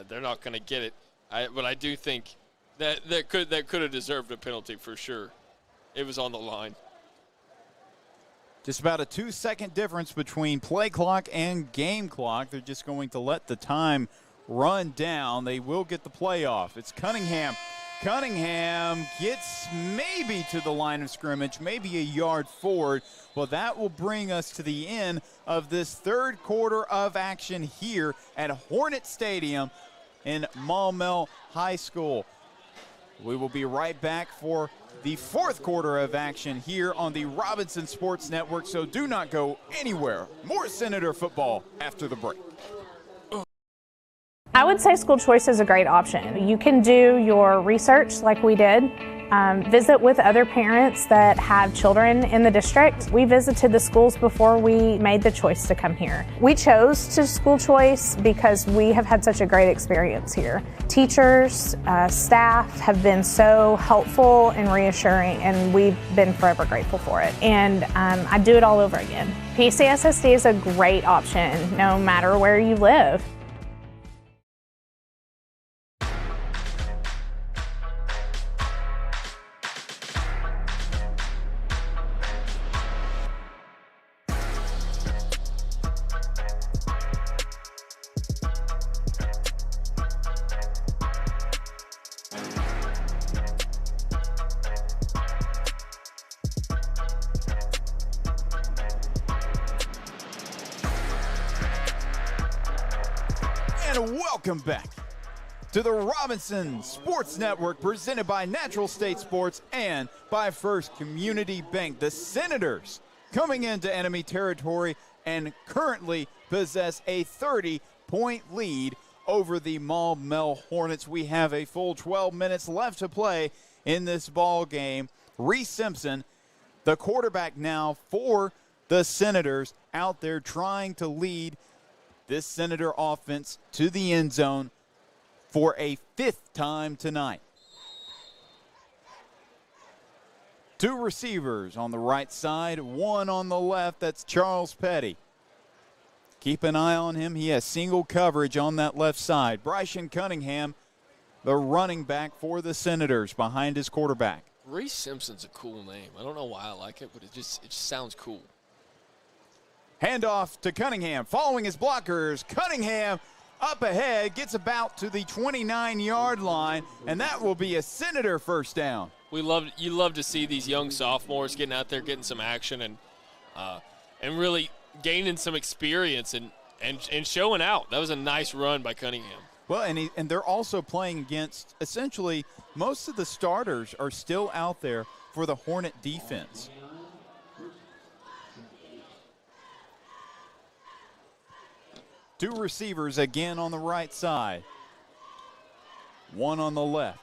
they're not going to get it. But I do think that could have deserved a penalty for sure. It was on the line. Just about a 2-second difference between play clock and game clock. They're just going to let the time run down. They will get the play off. It's Cunningham. Cunningham gets maybe to the line of scrimmage, maybe a yard forward. Well, that will bring us to the end of this third quarter of action here at Hornet Stadium in Maumelle High School. We will be right back for the fourth quarter of action here on the Robinson Sports Network, so do not go anywhere. More Senator football after the break. I would say school choice is a great option. You can do your research like we did, visit with other parents that have children in the district. We visited the schools before we made the choice to come here. We chose to school choice because we have had such a great experience here. Teachers, staff have been so helpful and reassuring, and we've been forever grateful for it. And I'd do it all over again. PCSSD is a great option no matter where you live. And welcome back to the Robinson Sports Network, presented by Natural State Sports and by First Community Bank. The Senators coming into enemy territory and currently possess a 30-point lead over the Maumelle Hornets. We have a full 12 minutes left to play in this ball game. Reese Simpson, the quarterback now for the Senators, out there trying to lead this Senator offense to the end zone for a fifth time tonight. Two receivers on the right side, one on the left. That's Charles Petty. Keep an eye on him. He has single coverage on that left side. Bryson Cunningham, the running back for the Senators, behind his quarterback. Reese Simpson's a cool name. I don't know why I like it, but it just sounds cool. Handoff to Cunningham, following his blockers. Cunningham up ahead, gets about to the 29-yard line, and that will be a Senator first down. You love to see these young sophomores getting out there, getting some action, and really gaining some experience and showing out. That was a nice run by Cunningham. Well, and they're also playing against, essentially, most of the starters are still out there for the Hornet defense. Two receivers again on the right side. One on the left.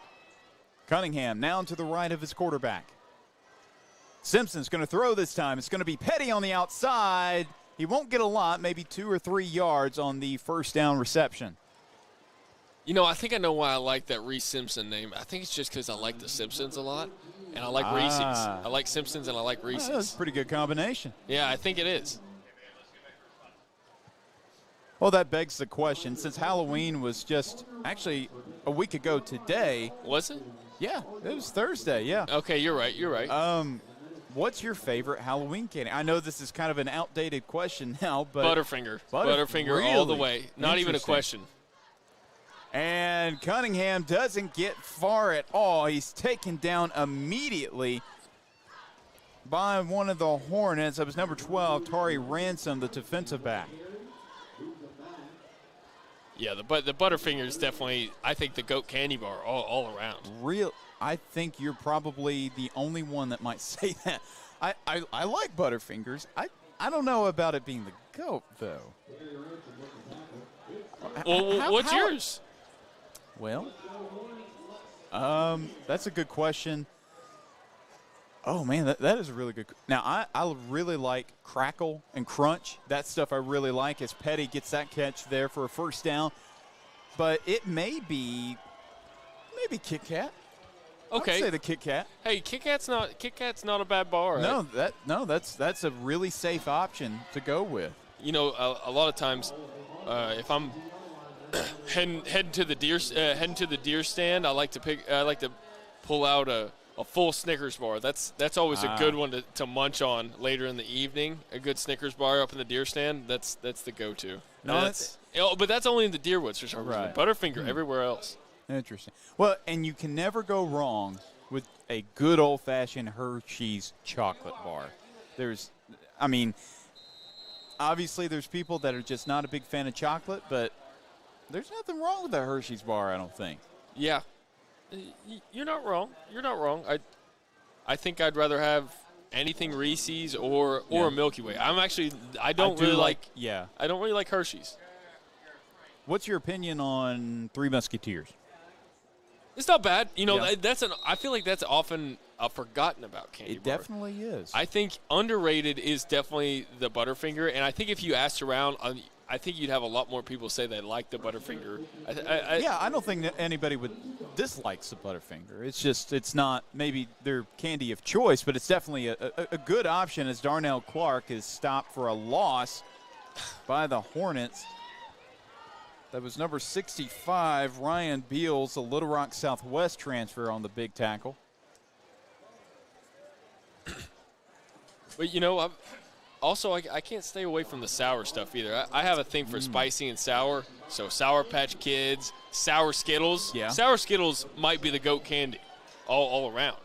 Cunningham now to the right of his quarterback. Simpson's going to throw this time. It's going to be Petty on the outside. He won't get a lot, maybe 2 or 3 yards on the first down reception. You know, I think I know why I like that Reese Simpson name. I think it's just because I like the Simpsons a lot, and I like Reese's. I like Simpsons and I like Reese's. That's a pretty good combination. Yeah, I think it is. Well, that begs the question, since Halloween was just actually a week ago today. Was it? Yeah, it was Thursday, yeah. Okay, you're right. You're right. What's your favorite Halloween candy? I know this is kind of an outdated question now, but Butterfinger. Butterfinger all the way. Not even a question. And Cunningham doesn't get far at all. He's taken down immediately by one of the Hornets. That was number 12, Tari Ransom, the defensive back. Yeah, the Butterfinger is definitely, I think, the GOAT candy bar all around. I think you're probably the only one that might say that. I like Butterfingers. I don't know about it being the GOAT, though. Well, what's yours? Well, that's a good question. Oh, man, that is a really good. Now, I really like Crackle and Crunch. That stuff I really like as Petty gets that catch there for a first down. But it may be Kit Kat. Okay. I'd say the Kit Kat. Hey, Kit Kat's not a bad bar. Right? No, that's a really safe option to go with. You know, a lot of times, if I'm heading to the deer stand, I like to pull out a full Snickers bar. That's always a good one to munch on later in the evening. A good Snickers bar up in the deer stand. That's the go-to. No, but that's only in the Deerwoods for some reason. Right. Butterfinger everywhere else. Interesting. Well, and you can never go wrong with a good old-fashioned Hershey's chocolate bar. Obviously there's people that are just not a big fan of chocolate, but there's nothing wrong with a Hershey's bar, I don't think. Yeah. You're not wrong. I think I'd rather have anything Reese's or a Milky Way. I don't really like Hershey's. What's your opinion on Three Musketeers? It's not bad. You know, Yeah. I feel like that's often a forgotten about candy bar. It definitely is. I think underrated is definitely the Butterfinger, and I think if you asked around, I think you'd have a lot more people say they like the Butterfinger. I don't think that anybody would dislike the Butterfinger. It's not maybe their candy of choice, but it's definitely a good option as Darnell Clark is stopped for a loss by the Hornets. That was number 65, Ryan Beals, a Little Rock Southwest transfer on the big tackle. But, you know, I can't stay away from the sour stuff either. I have a thing for spicy and sour. So Sour Patch Kids, Sour Skittles. Yeah. Sour Skittles might be the GOAT candy all around.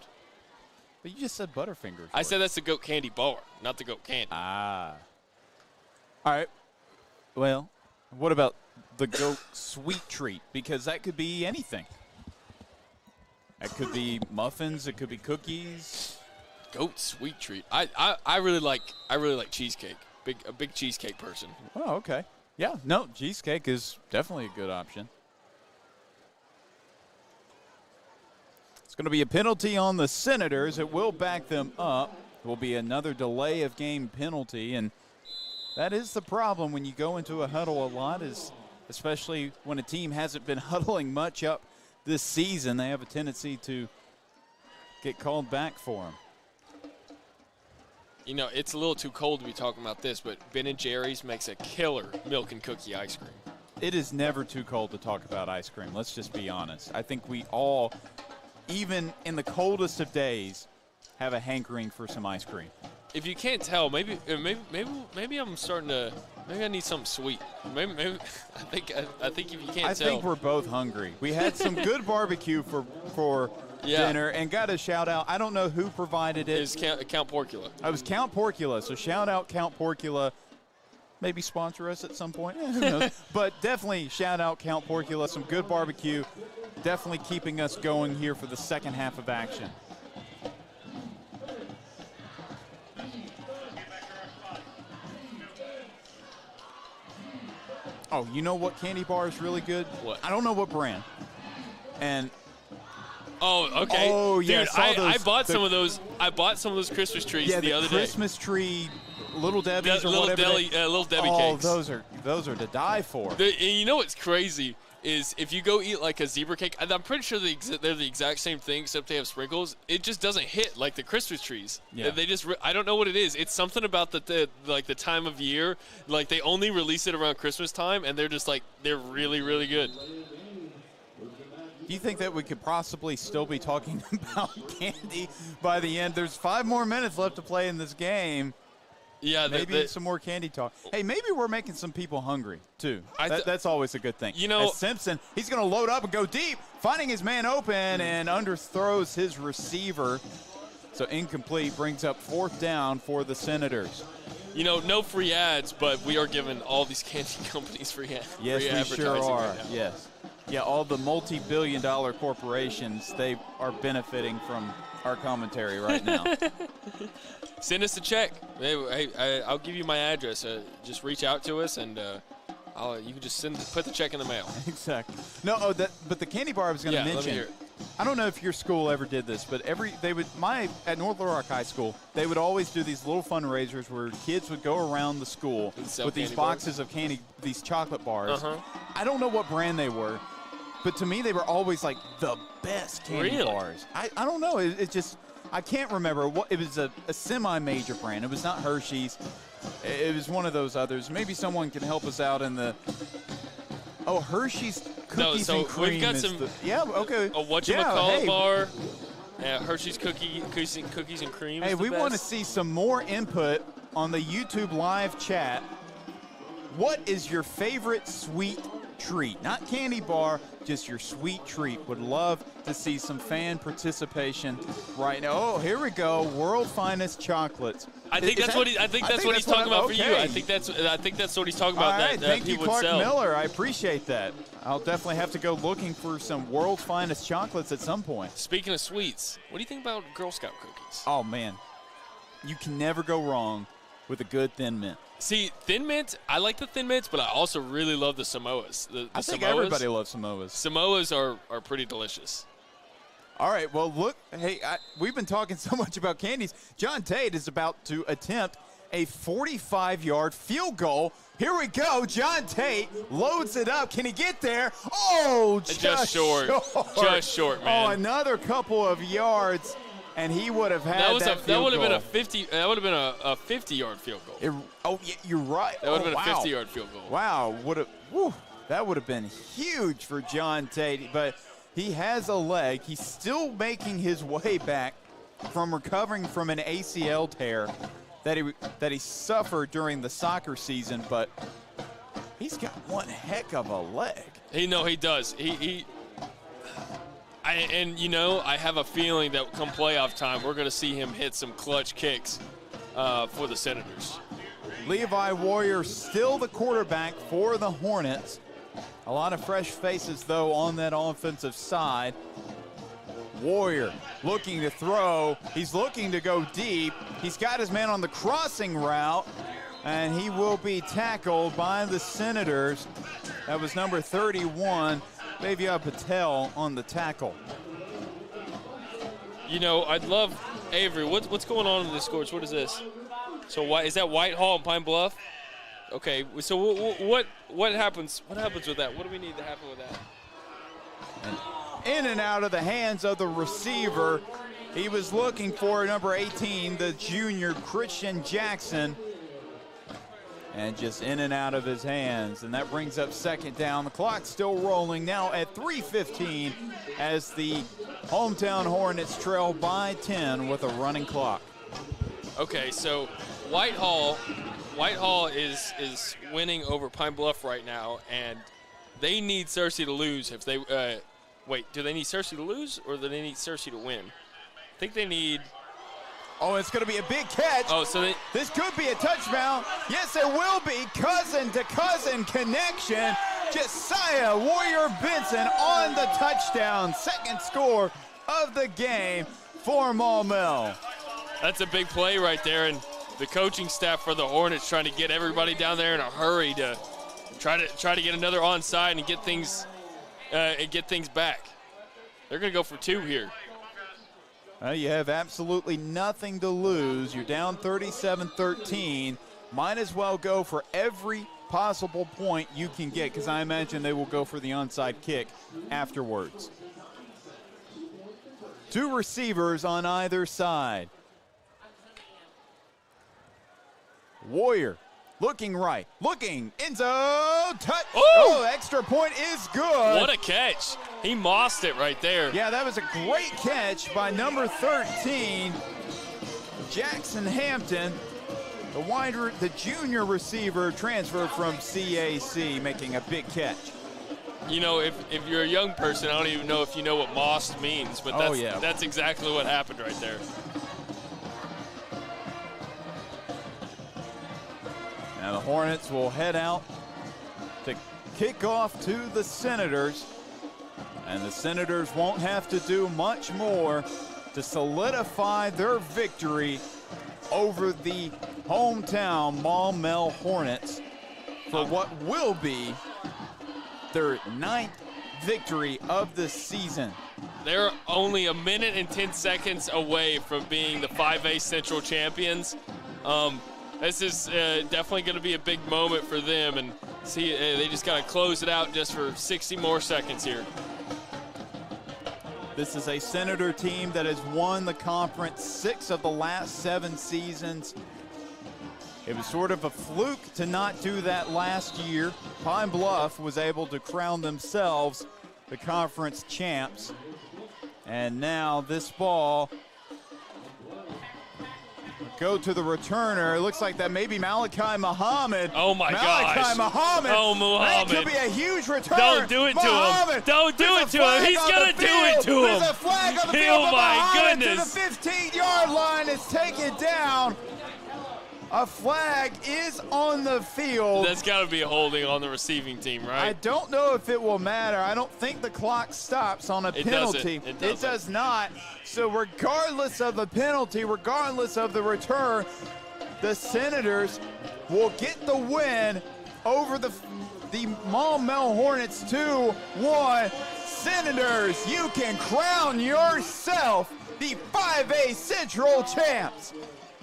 But you just said Butterfinger. I said that's the GOAT candy bar, not the GOAT candy. Ah. All right. Well, what about the GOAT sweet treat? Because that could be anything. That could be muffins. It could be cookies. GOAT sweet treat. I really like cheesecake. A big cheesecake person. Oh, okay. Yeah, no, cheesecake is definitely a good option. It's going to be a penalty on the Senators. It will back them up. It will be another delay of game penalty, and that is the problem when you go into a huddle a lot, especially when a team hasn't been huddling much up this season. They have a tendency to get called back for them. You know, it's a little too cold to be talking about this, but Ben & Jerry's makes a killer milk and cookie ice cream. It is never too cold to talk about ice cream. Let's just be honest. I think we all, even in the coldest of days, have a hankering for some ice cream. If you can't tell, maybe I'm starting to. Maybe I need something sweet. Maybe I think if you can't tell. I think we're both hungry. We had some good barbecue for dinner, and got a shout out. I don't know who provided it. It was Count Porcula. It was Count Porcula. So shout out Count Porcula. Maybe sponsor us at some point. Who knows? But definitely shout out Count Porcula. Some good barbecue. Definitely keeping us going here for the second half of action. Oh, you know what candy bar is really good? What? I don't know what brand. And oh, okay. Oh, yeah. Dude, I bought some of those. I bought some of those Christmas trees the other day. Christmas tree, Little Debbie's or Little whatever. Little Debbie oh, cakes. those are to die for. And you know what's crazy is if you go eat like a zebra cake, and I'm pretty sure they're the exact same thing except they have sprinkles. It just doesn't hit like the Christmas trees. Yeah. They just I don't know what it is. It's something about the time of year. Like they only release it around Christmas time, and they're just like they're really really good. Do you think that we could possibly still be talking about candy by the end? There's 5 more minutes left to play in this game. Yeah, maybe some more candy talk. Hey, maybe we're making some people hungry, too. That's always a good thing. You know, as Simpson, he's going to load up and go deep, finding his man open and underthrows his receiver. So incomplete, brings up 4th down for the Senators. You know, no free ads, but we are giving all these candy companies free ads. Yes, we sure are. Right, yes. Yeah, all the multi-billion-dollar corporations, they are benefiting from our commentary right now. Send us a check. I'll give you my address. Just reach out to us, and you can just put the check in the mail. Exactly. No, but the candy bar I was going to mention. Let me hear it. I don't know if your school ever did this, but at North Little Rock High School, they would always do these little fundraisers where kids would go around the school with these boxes of candy, these chocolate bars. I don't know what brand they were, but to me they were always like the best candy bars. I don't know. It just I can't remember. It was a semi-major brand. It was not Hershey's. It was one of those others. Maybe someone can help us out in the. Oh, Hershey's cookies and cream. We've got some. Okay. A whatchamacallit bar. Hershey's cookies and cream. Hey, we want to see some more input on the YouTube live chat. What is your favorite sweet treat? Not candy bar, just your sweet treat. Would love to see some fan participation right now. Oh, here we go. World Finest Chocolates. I think that's what he's talking about for you. I think that's what he's talking about. All right, thank you, Clark sell. Miller. I appreciate that. I'll definitely have to go looking for some World's Finest chocolates at some point. Speaking of sweets, what do you think about Girl Scout cookies? Oh man, you can never go wrong with a good Thin Mint. See, Thin Mint, I like the Thin Mints, but I also really love the Samoas. I think everybody loves Samoas. Samoas are pretty delicious. All right, well, look, hey, we've been talking so much about candies. John Tate is about to attempt a 45-yard field goal. Here we go. John Tate loads it up. Can he get there? Oh, just short. Just short, man. Oh, another couple of yards. And he would have had that would have been a 50. That would have been a 50-yard field goal. Yeah, you're right. That would have been a 50-yard field goal. Wow, that would have been huge for John Tate. But he has a leg. He's still making his way back from recovering from an ACL tear that he suffered during the soccer season. But he's got one heck of a leg. He does. I have a feeling that come playoff time, we're going to see him hit some clutch kicks for the Senators. Levi Warrior still the quarterback for the Hornets. A lot of fresh faces, though, on that offensive side. Warrior looking to throw. He's looking to go deep. He's got his man on the crossing route, and he will be tackled by the Senators. That was number 31. Davia Patel on the tackle. I'd love Avery. What's going on in this course? What is this? So is that Whitehall and Pine Bluff? Okay. So what happens? What happens with that? What do we need to happen with that? And in and out of the hands of the receiver. He was looking for number 18, the junior Christian Jackson. And just in and out of his hands. And that brings up 2nd down. The clock's still rolling now at 3:15 as the hometown Hornets trail by 10 with a running clock. Okay, so Whitehall is winning over Pine Bluff right now, and they need Searcy to lose. If they do they need Searcy to lose or do they need Searcy to win? I think they need. Oh, it's going to be a big catch. Oh, so this could be a touchdown. Yes, it will be. Cousin-to-cousin connection. Josiah Warrior Benson on the touchdown. 2nd score of the game for Maumelle. That's a big play right there, and the coaching staff for the Hornets trying to get everybody down there in a hurry to try to get another onside and get things back. They're going to go for 2 here. You have absolutely nothing to lose. You're down 37-13. Might as well go for every possible point you can get, because I imagine they will go for the onside kick afterwards. 2 receivers on either side. Warrior looking right, looking end zone, touch. Oh, extra point is good. What a catch. He mossed it right there. Yeah, that was a great catch by number 13, Jackson Hampton, the junior receiver transferred from CAC, making a big catch. You know, if you're a young person, I don't even know if you know what mossed means, but that's exactly what happened right there. Now the Hornets will head out to kick off to the Senators. And the Senators won't have to do much more to solidify their victory over the hometown Maumelle Hornets for what will be their 9th victory of the season. They're only 1 minute and 10 seconds away from being the 5A Central champions. This is definitely going to be a big moment for them, and see they just got to close it out just for 60 more seconds here. This is a Senator team that has won the conference 6 of the last 7 seasons. It was sort of a fluke to not do that last year. Pine Bluff was able to crown themselves the conference champs. And now this ball go to the returner. It looks like that may be Malachi Muhammad. Oh, my gosh. Malachi Muhammad. Oh, Muhammad. That could be a huge return. Don't do it to him. Don't do it to him. He's going to do it to him. There's a flag on the field. Oh, my Muhammad goodness. to the 15-yard line. It's taken down. A flag is on the field. That's got to be a holding on the receiving team, right? I don't know if it will matter. I don't think the clock stops on a penalty. It does not. So regardless of the penalty, regardless of the return, the Senators will get the win over the Maumelle Hornets 2-1. Senators, you can crown yourself the 5A Central champs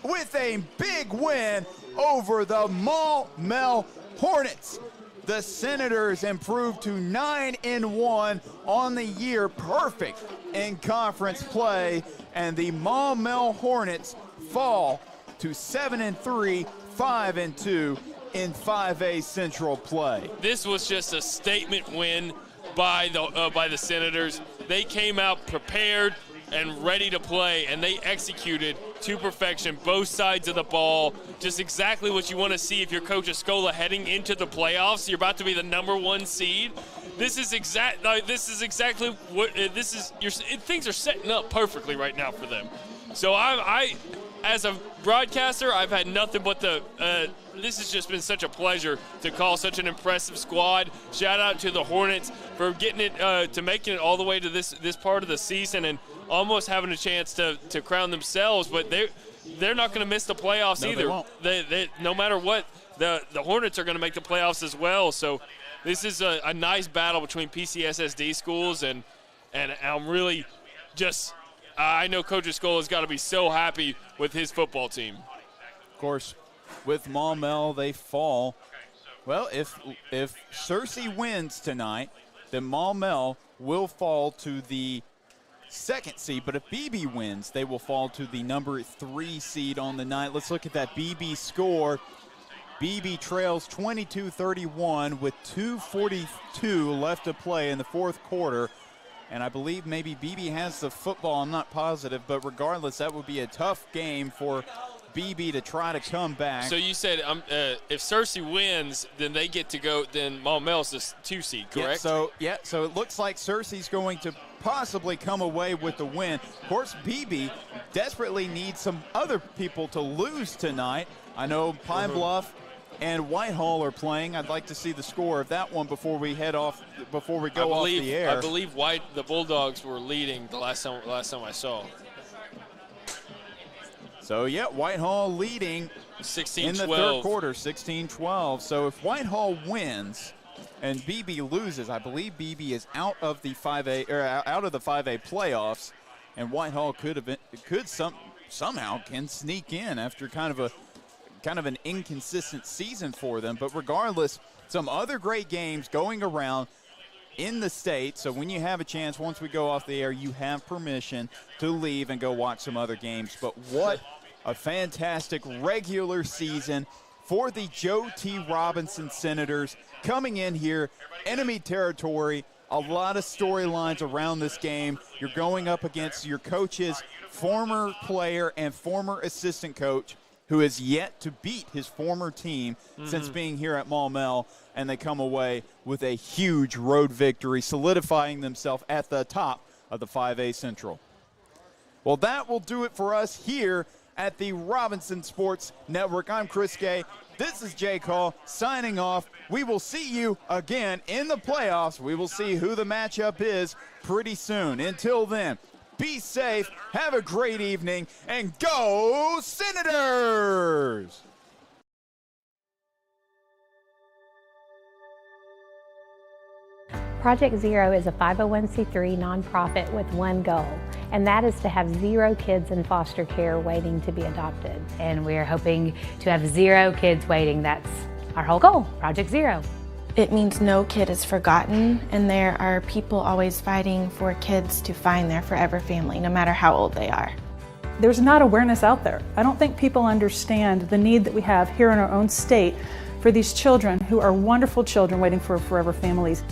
with a big win over the Maumelle Hornets. The Senators improved to 9-1 on the year, perfect in conference play, and the Maumelle Hornets fall to 7-3, 5-2 in 5A Central play. This was just a statement win by the Senators. They came out prepared and ready to play, and they executed to perfection both sides of the ball. Just exactly what you want to see if you're Coach Escola heading into the playoffs. You're about to be the #1 seed. This is exactly what things are setting up perfectly right now for them. So I as a broadcaster, I've had nothing but this has just been such a pleasure to call such an impressive squad. Shout out to the Hornets for getting it to making it all the way to this part of the season and almost having a chance to crown themselves, but they're not going to miss the playoffs either. They won't. No matter what, the Hornets are going to make the playoffs as well. So this is a nice battle between PCSSD schools, and I'm really just I know Coach Escola's got to be so happy with his football team. Of course, with Maumelle, they fall. Well, if Searcy wins tonight, then Maumelle will fall to the 2nd seed, but if BB wins, they will fall to the number 3 seed on the night. Let's look at that BB score. BB trails 22-31 with 2:42 left to play in the 4th quarter. And I believe maybe BB has the football. I'm not positive, but regardless, that would be a tough game for BB to try to come back. So you said if Searcy wins, then they get to go. Then Maumelle's the 2 seed, correct? So it looks like Searcy's going to possibly come away with the win. Of course, BB desperately needs some other people to lose tonight. I know Pine Bluff and Whitehall are playing. I'd like to see the score of that one before we go off the air. I believe the Bulldogs were leading the last time I saw. So, Whitehall leading 16-12 in the 3rd quarter, 16-12. So if Whitehall wins and BB loses, I believe BB is out of the 5A playoffs, and Whitehall somehow can sneak in after kind of a kind of an inconsistent season for them. But regardless, some other great games going around in the state. So when you have a chance, once we go off the air, you have permission to leave and go watch some other games. But what a fantastic regular season for the Joe T. Robinson Senators, coming in here, enemy territory, a lot of storylines around this game. You're going up against your coach's former player and former assistant coach, who has yet to beat his former team since being here at Maumelle, and they come away with a huge road victory, solidifying themselves at the top of the 5A Central. Well, that will do it for us here at the Robinson Sports Network. I'm Chris Gay. This is Jay Call signing off. We will see you again in the playoffs. We will see who the matchup is pretty soon. Until then, be safe, have a great evening, and go Senators! Project Zero is a 501c3 nonprofit with one goal, and that is to have 0 kids in foster care waiting to be adopted. And we're hoping to have 0 kids waiting. That's our whole goal, Project Zero. It means no kid is forgotten, and there are people always fighting for kids to find their forever family, no matter how old they are. There's not awareness out there. I don't think people understand the need that we have here in our own state for these children who are wonderful children waiting for forever families.